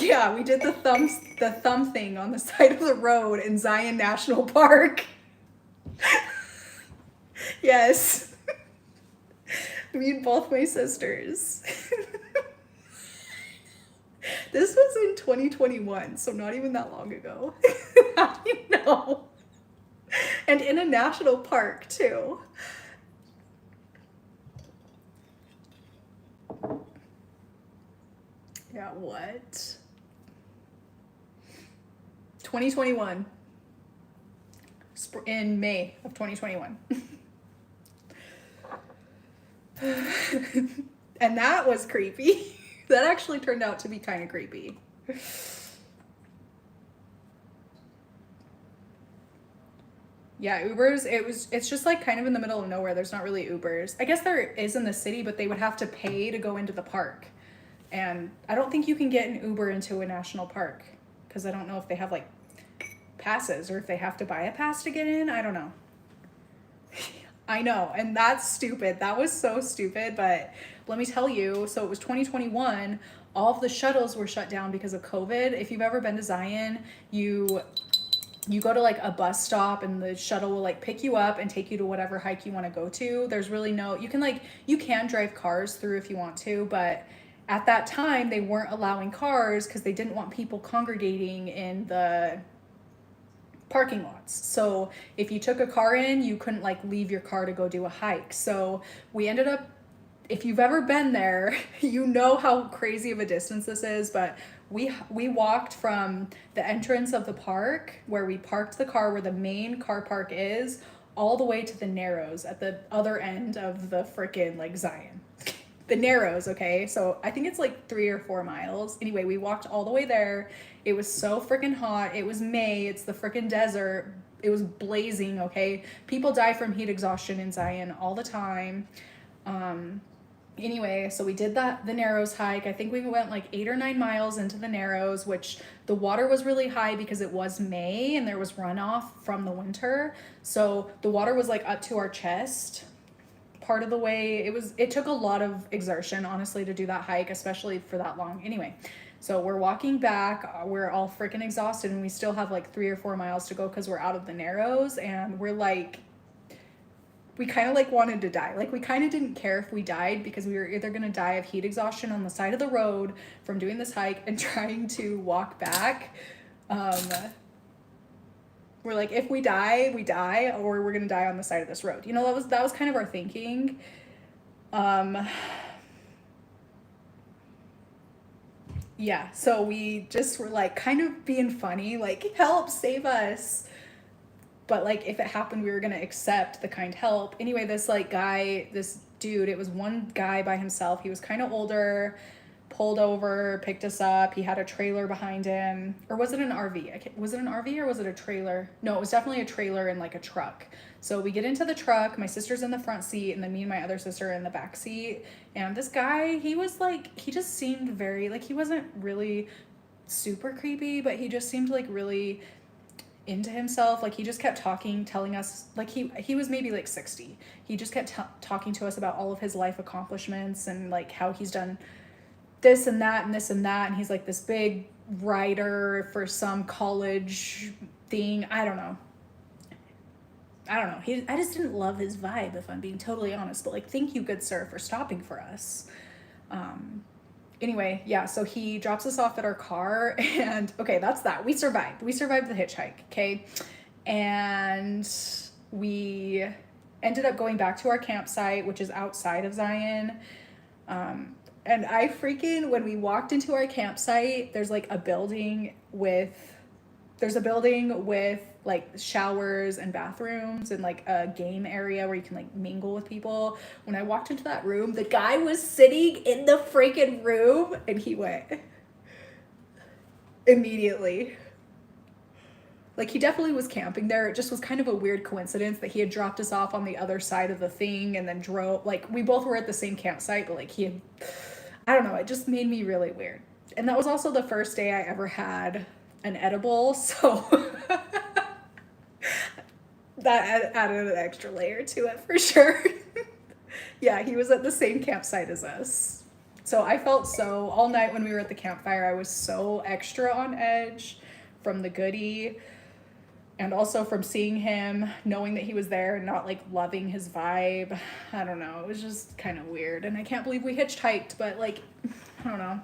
Yeah, we did the thumb thing on the side of the road in Zion National Park. Yes. Me and both my sisters. This was in 2021, so not even that long ago. How do you know? And in a national park, too. Yeah, what? 2021. In May of 2021. And that was creepy. That actually turned out to be kind of creepy. Yeah, Ubers, it's just like kind of in the middle of nowhere. There's not really Ubers. I guess there is in the city, but they would have to pay to go into the park. And I don't think you can get an Uber into a national park because I don't know if they have like passes or if they have to buy a pass to get in. I don't know. I know, and that's stupid. That was so stupid, but let me tell you, so it was 2021. All of the shuttles were shut down because of COVID. If you've ever been to Zion, you go to like a bus stop and the shuttle will like pick you up and take you to whatever hike you want to go to. There's really no, you can drive cars through if you want to, but at that time they weren't allowing cars because they didn't want people congregating in the parking lots. So if you took a car in, you couldn't like leave your car to go do a hike. So we ended up, if you've ever been there, you know how crazy of a distance this is, but we walked from the entrance of the park where we parked the car, where the main car park is, all the way to the Narrows at the other end of the frickin' like Zion. The Narrows, okay? So I think it's like 3 or 4 miles. Anyway, we walked all the way there. It was so freaking hot. It was May. It's the freaking desert. It was blazing, okay? People die from heat exhaustion in Zion all the time. Anyway, so we did the Narrows hike. I think we went like 8 or 9 miles into the Narrows, which the water was really high because it was May and there was runoff from the winter. So the water was like up to our chest part of the way. It took a lot of exertion, honestly, to do that hike, especially for that long. Anyway, so we're walking back. We're all freaking exhausted and we still have like 3 or 4 miles to go because we're out of the Narrows, and we're like, we kind of like wanted to die. Like we kind of didn't care if we died because we were either going to die of heat exhaustion on the side of the road from doing this hike and trying to walk back. We're like, if we die, we die, or we're going to die on the side of this road. You know, that was kind of our thinking. Yeah, so we just were like kind of being funny, like, help, save us. But like if it happened, we were gonna accept the kind help. Anyway, this dude, it was one guy by himself. He was kind of older, pulled over, picked us up. He had a trailer behind him. Or was it an RV? Was it an RV or was it a trailer? No, it was definitely a trailer and like a truck. So we get into the truck, my sister's in the front seat, and then me and my other sister in the back seat. And this guy, he just seemed very, like, he wasn't really super creepy, but he just seemed like really into himself. Like he just kept talking, telling us, like he was maybe like 60. He just kept talking to us about all of his life accomplishments and like how he's done this and that and this and that, and he's like this big writer for some college thing. I don't know. I just didn't love his vibe, if I'm being totally honest, but like, thank you, good sir, for stopping for us. Anyway, yeah, so he drops us off at our car, and okay, that's that. We survived the hitchhike, okay? And we ended up going back to our campsite, which is outside of Zion. And when we walked into our campsite, there's a building with like showers and bathrooms and like a game area where you can like mingle with people. When I walked into that room, the guy was sitting in the freaking room and he went immediately. Like he definitely was camping there. It just was kind of a weird coincidence that he had dropped us off on the other side of the thing and then drove, like we both were at the same campsite, but like I don't know, it just made me really weird. And that was also the first day I ever had an edible, so that added an extra layer to it for sure. Yeah, he was at the same campsite as us. So I felt so, all night when we were at the campfire, I was so extra on edge from the goodie and also from seeing him, knowing that he was there and not like loving his vibe. I don't know. It was just kind of weird. And I can't believe we hitchhiked, but like, I don't know.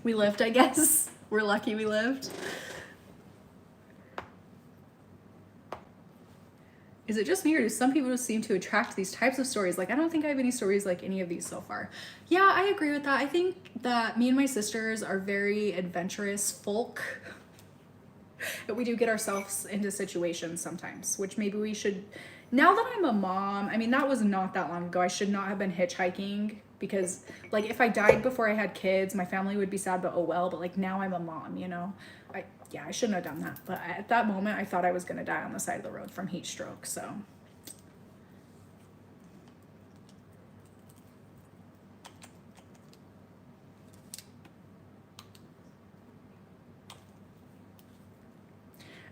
We lived, I guess. We're lucky we lived. Is it just me, or do some people seem to attract these types of stories? Like, I don't think I have any stories like any of these so far. Yeah, I agree with that. I think that me and my sisters are very adventurous folk. But we do get ourselves into situations sometimes, which maybe we should, now that I'm a mom, I mean, that was not that long ago. I should not have been hitchhiking because like if I died before I had kids, my family would be sad, but oh well, but like now I'm a mom, you know? I shouldn't have done that. But at that moment, I thought I was gonna die on the side of the road from heat stroke, so.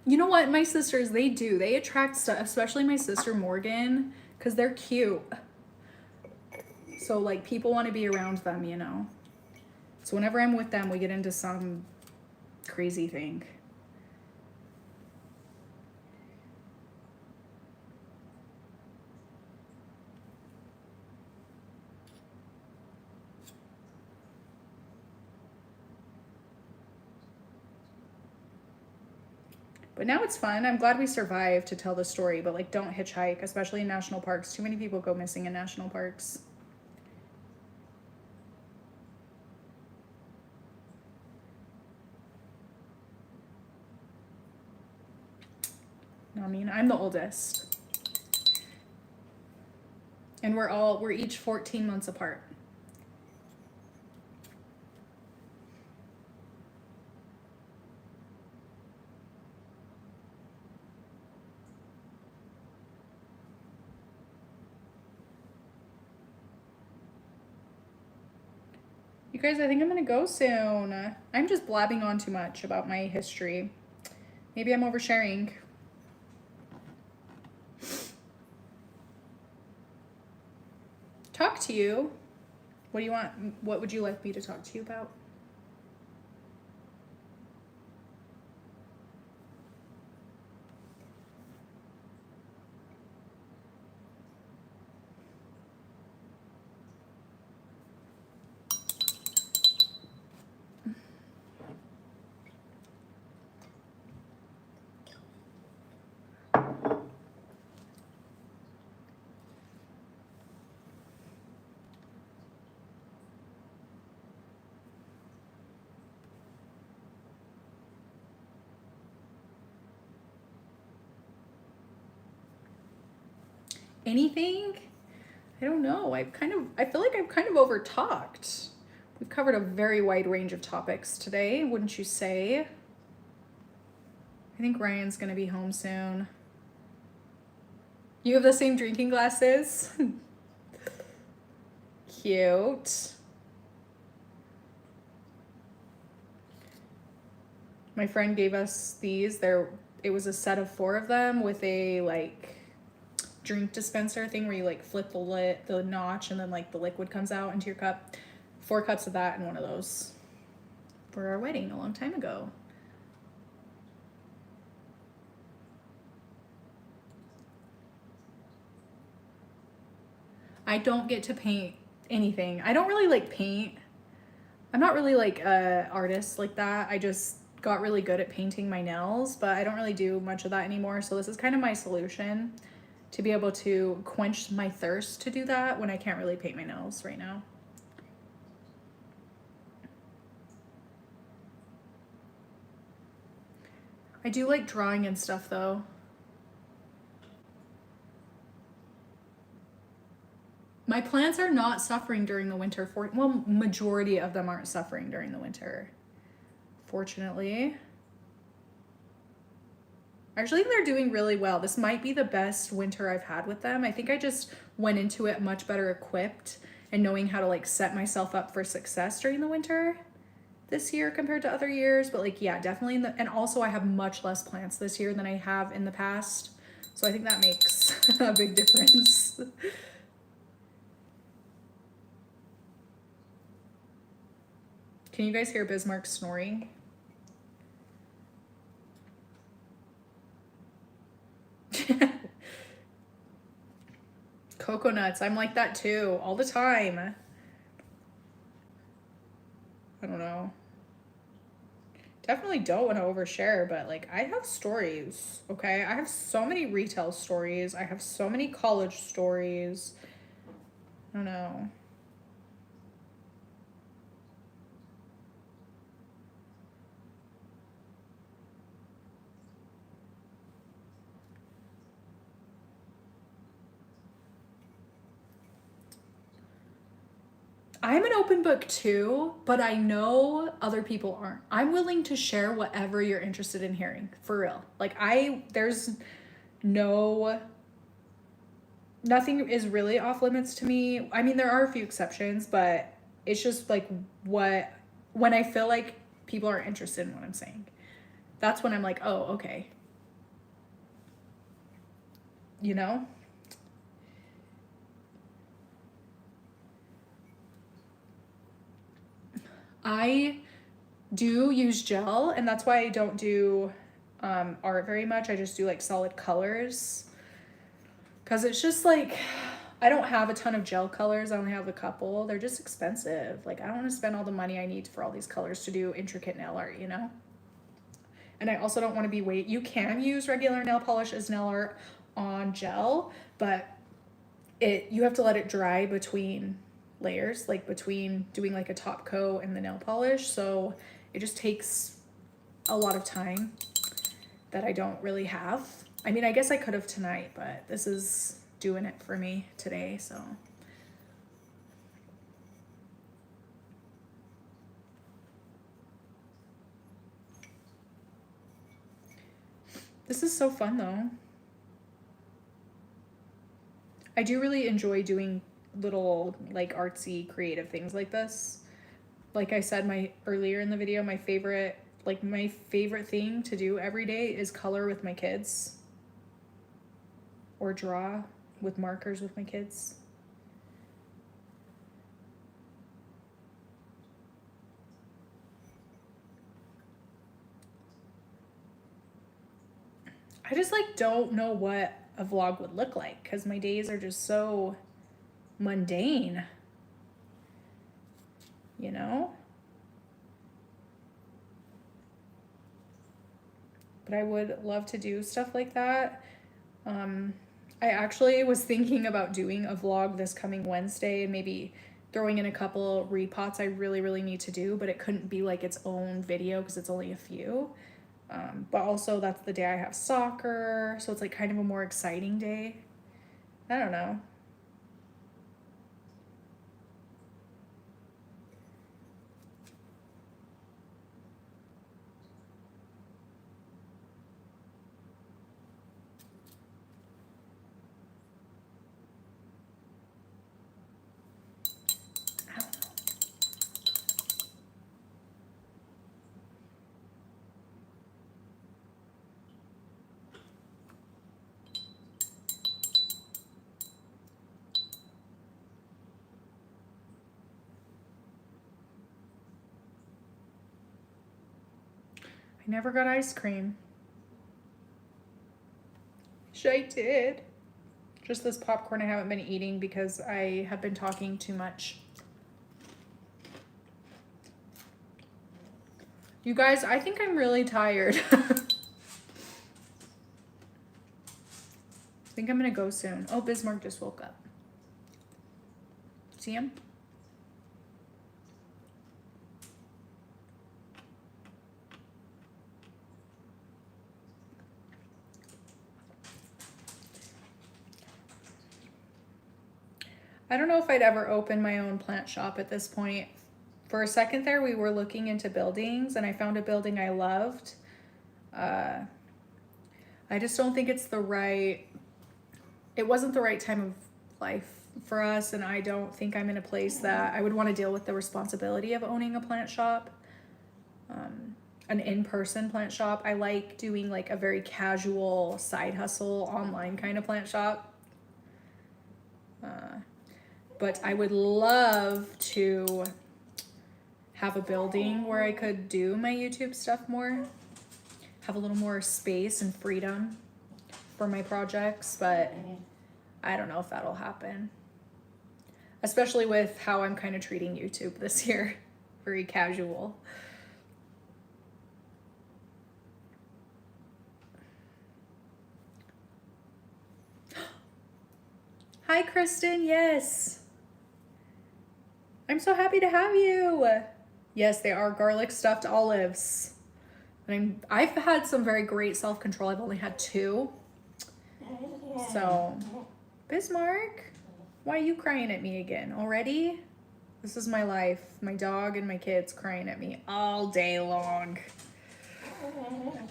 You know what, my sisters, they do. They attract stuff, especially my sister Morgan, because they're cute. So like people want to be around them, you know? So whenever I'm with them, we get into some crazy thing. But now it's fun. I'm glad we survived to tell the story, but like don't hitchhike, especially in national parks. Too many people go missing in national parks. I mean, I'm the oldest. And we're each 14 months apart. You guys, I think I'm gonna go soon. I'm just blabbing on too much about my history. Maybe I'm oversharing. Talk to you. What do you want? What would you like me to talk to you about? Anything? I don't know. I feel like I've kind of over talked. We've covered a very wide range of topics today, wouldn't you say? I think Ryan's gonna be home soon. You have the same drinking glasses? Cute. My friend gave us these. It was a set of 4 of them with a like drink dispenser thing where you like flip the notch and then like the liquid comes out into your cup. 4 cups of that and one of those for our wedding a long time ago. I don't get to paint anything. I don't really like paint. I'm not really like a artist like that. I just got really good at painting my nails, but I don't really do much of that anymore. So this is kind of my solution to be able to quench my thirst to do that when I can't really paint my nails right now. I do like drawing and stuff though. My plants are not suffering during the winter. Well, majority of them aren't suffering during the winter, fortunately. Actually, they're doing really well. This might be the best winter I've had with them. I think I just went into it much better equipped and knowing how to like set myself up for success during the winter this year compared to other years. But like, yeah, definitely. And also I have much less plants this year than I have in the past. So I think that makes a big difference. Can you guys hear Bismarck snoring? Coconuts. I'm like that too, all the time. I don't know. Definitely don't want to overshare, but like I have stories, okay? I have so many retail stories. I have so many college stories. I don't know. I'm an open book too, but I know other people aren't. I'm willing to share whatever you're interested in hearing, for real. Like there's no, nothing is really off limits to me. I mean, there are a few exceptions, but it's just like when I feel like people are interested in what I'm saying, that's when I'm like, oh, okay. You know? I do use gel, and that's why I don't do art very much. I just do like solid colors. Because it's just like, I don't have a ton of gel colors. I only have a couple. They're just expensive. Like, I don't want to spend all the money I need for all these colors to do intricate nail art, you know? And I also don't want to be you can use regular nail polish as nail art on gel, but you have to let it dry between layers, like between doing like a top coat and the nail polish. So it just takes a lot of time that I don't really have. I mean, I guess I could have tonight, but this is doing it for me today, so. This is so fun though. I do really enjoy doing little like artsy creative things like this. Like I said earlier in the video, my favorite thing to do every day is color with my kids or draw with markers with my kids. I just like don't know what a vlog would look like because my days are just so mundane, you know? But I would love to do stuff like that. I actually was thinking about doing a vlog this coming Wednesday and maybe throwing in a couple repots I really, really need to do, but it couldn't be like its own video because it's only a few. But also that's the day I have soccer, so it's like kind of a more exciting day. I don't know. I never got ice cream. I did. Just this popcorn I haven't been eating because I have been talking too much. You guys, I think I'm really tired. I think I'm gonna go soon. Oh, Bismarck just woke up. See him? I don't know if I'd ever open my own plant shop at this point. For a second there, we were looking into buildings and I found a building I loved. I just don't think it wasn't the right time of life for us, and I don't think I'm in a place that I would want to deal with the responsibility of owning a plant shop. An in-person plant shop. I like doing like a very casual side hustle online kind of plant shop. But I would love to have a building where I could do my YouTube stuff more, have a little more space and freedom for my projects, but I don't know if that'll happen. Especially with how I'm kind of treating YouTube this year. Very casual. Hi, Kristen. Yes. I'm so happy to have you. Yes, they are garlic stuffed olives. And I've had some very great self-control. I've only had 2. So, Bismarck, why are you crying at me again already? This is my life. My dog and my kids crying at me all day long.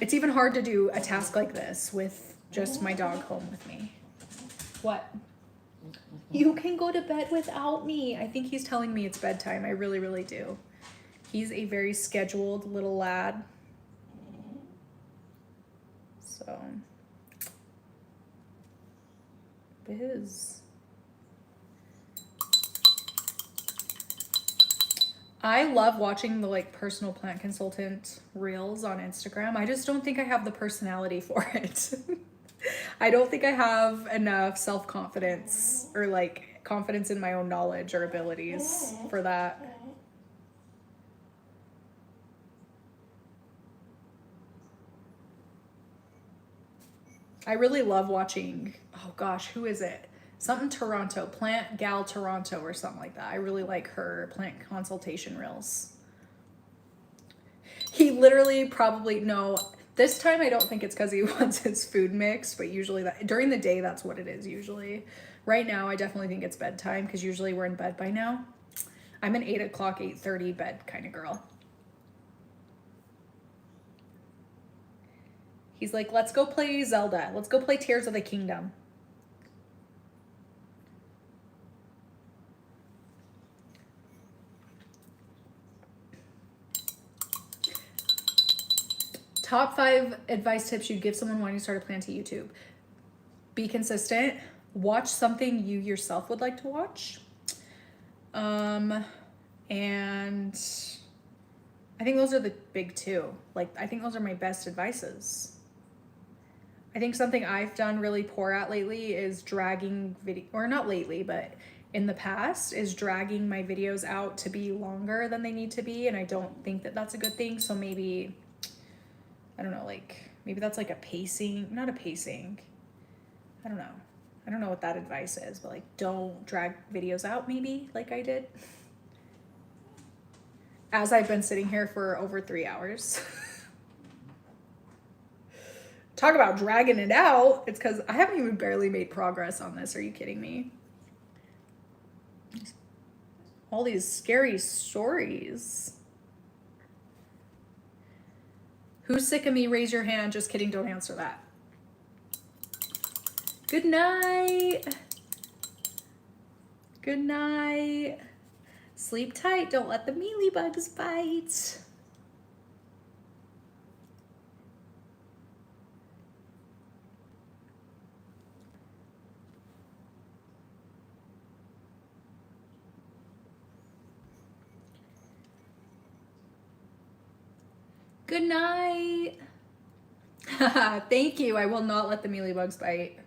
It's even hard to do a task like this with just my dog home with me. What? You can go to bed without me. I think he's telling me it's bedtime. I really, really do. He's a very scheduled little lad. So, Biz. I love watching the like personal plant consultant reels on Instagram. I just don't think I have the personality for it. I don't think I have enough self-confidence or like confidence in my own knowledge or abilities for that. I really love watching, oh gosh, who is it? Something Toronto, Plant Gal Toronto or something like that. I really like her plant consultation reels. He literally probably, no, this time I don't think it's because he wants his food mixed, but usually that during the day, that's what it is usually. Right now, I definitely think it's bedtime because usually we're in bed by now. I'm an 8 o'clock, 8:30 bed kind of girl. He's like, let's go play Zelda. Let's go play Tears of the Kingdom. Top 5 advice tips you'd give someone wanting to start a plant to YouTube. Be consistent. Watch something you yourself would like to watch. And I think those are the big 2. Like, I think those are my best advices. I think something I've done really poor at lately is dragging video, or not lately, but in the past, is dragging my videos out to be longer than they need to be. And I don't think that that's a good thing. So maybe, I don't know, like, maybe that's like a pacing, not a pacing. I don't know. I don't know what that advice is, but like, don't drag videos out maybe like I did. As I've been sitting here for over 3 hours. Talk about dragging it out. It's because I haven't even barely made progress on this. Are you kidding me? All these scary stories. Who's sick of me? Raise your hand. Just kidding. Don't answer that. Good night. Good night. Sleep tight. Don't let the mealybugs bite. Good night. Thank you. I will not let the mealybugs bite.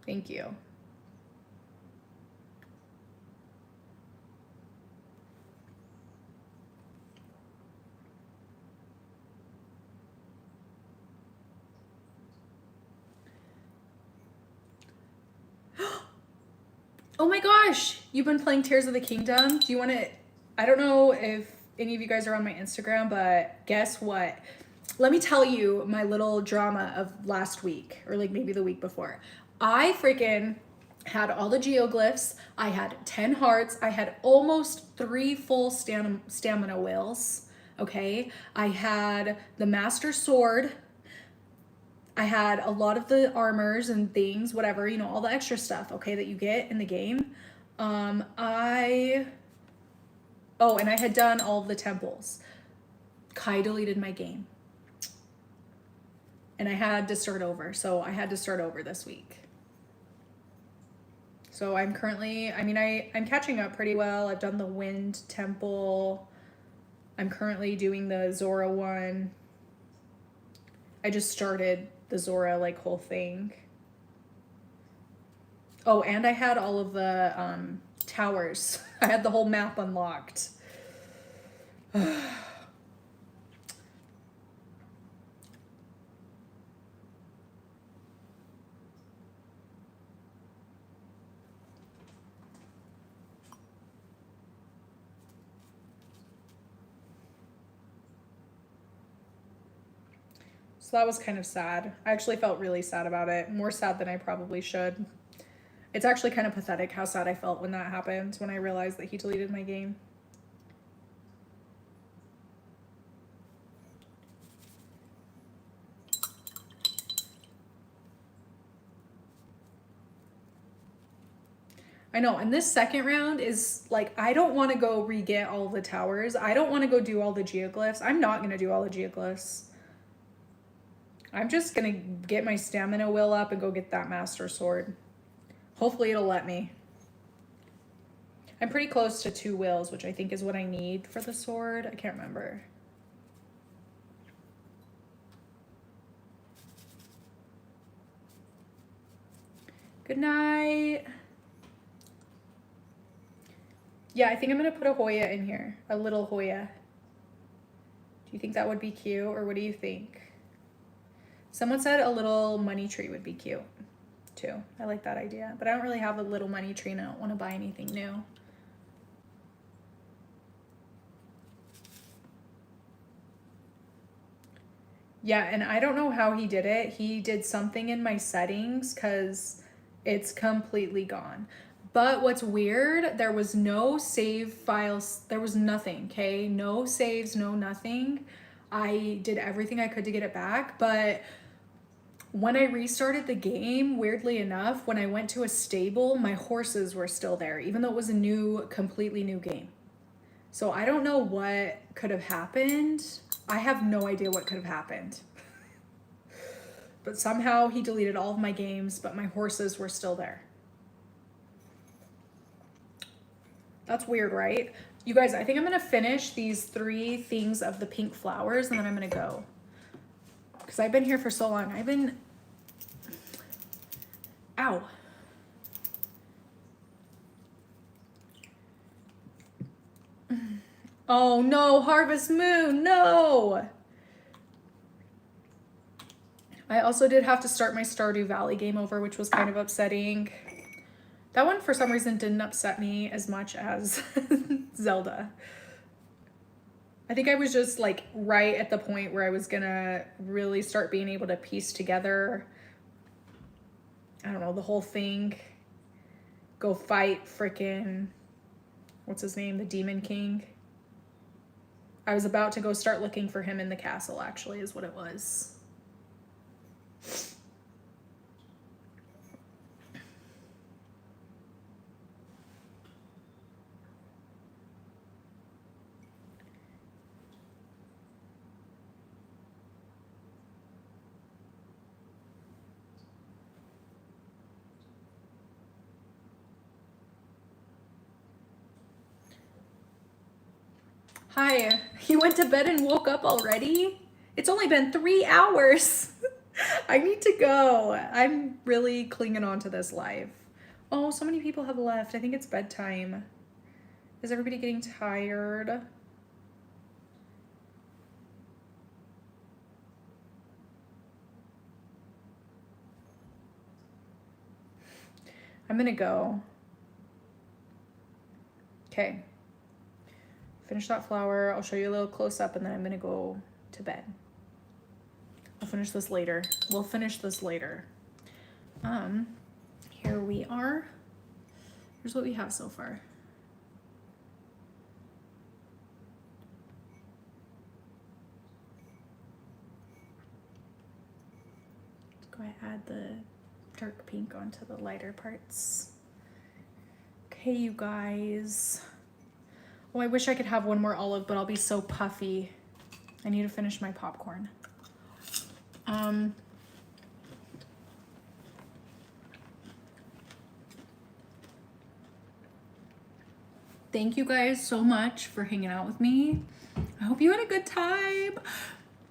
Thank you. Oh my gosh, you've been playing Tears of the Kingdom. Do you want to, I don't know if any of you guys are on my Instagram, but guess what? Let me tell you my little drama of last week, or like maybe the week before. I freaking had all the geoglyphs. I had 10 hearts. I had almost 3 full stamina whales. Okay. I had the master sword. I had a lot of the armors and things, whatever, you know, all the extra stuff, okay, that you get in the game. Oh, and I had done all of the temples. Kai deleted my game. And I had to start over. So I had to start over this week. So I'm currently, I mean, I'm catching up pretty well. I've done the wind temple. I'm currently doing the Zora one. I just started the Zora like whole thing. Oh, and I had all of the towers. I had the whole map unlocked. So that was kind of sad. I actually felt really sad about it. More sad than I probably should. It's actually kind of pathetic how sad I felt when that happened, when I realized that he deleted my game. I know, and this second round is like, I don't want to go re-get all the towers. I don't want to go do all the geoglyphs. I'm not going to do all the geoglyphs. I'm just going to get my stamina wheel up and go get that master sword. Hopefully it'll let me. I'm pretty close to 2 wheels, which I think is what I need for the sword. I can't remember. Good night. Yeah, I think I'm going to put a Hoya in here. A little Hoya. Do you think that would be cute, or what do you think? Someone said a little money tree would be cute, too. I like that idea. But I don't really have a little money tree, and I don't want to buy anything new. Yeah, and I don't know how he did it. He did something in my settings because it's completely gone. But what's weird, there was no save files. There was nothing, okay? No saves, no nothing. I did everything I could to get it back. But when I restarted the game, weirdly enough, when I went to a stable, my horses were still there, even though it was a completely new game. So I don't know what could have happened. I have no idea what could have happened. But somehow he deleted all of my games, but my horses were still there. That's weird, right? You guys, I think I'm gonna finish these 3 things of the pink flowers and then I'm gonna go. Because I've been here for so long. Ow. Oh no, Harvest Moon, no! I also did have to start my Stardew Valley game over, which was kind of upsetting. That one, for some reason, didn't upset me as much as Zelda. I think I was just like right at the point where I was gonna really start being able to piece together, I don't know, the whole thing. Go fight frickin', what's his name? The Demon King. I was about to go start looking for him in the castle, actually, is what it was. Hi, you went to bed and woke up already? It's only been 3 hours. I need to go. I'm really clinging on to this life. Oh, so many people have left. I think it's bedtime. Is everybody getting tired? I'm gonna go. Okay. Finish that flower. I'll show you a little close up and then I'm gonna go to bed. I'll finish this later. We'll finish this later. Here we are. Here's what we have so far. Let's go ahead and add the dark pink onto the lighter parts. Okay, you guys. Oh, I wish I could have one more olive, but I'll be so puffy. I need to finish my popcorn. Thank you guys so much for hanging out with me. I hope you had a good time.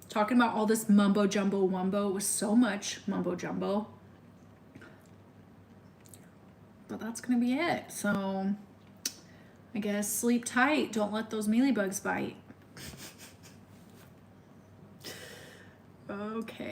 Talking about all this mumbo jumbo wumbo. It was so much mumbo jumbo. But that's gonna be it. So I guess sleep tight. Don't let those mealybugs bite. Okay.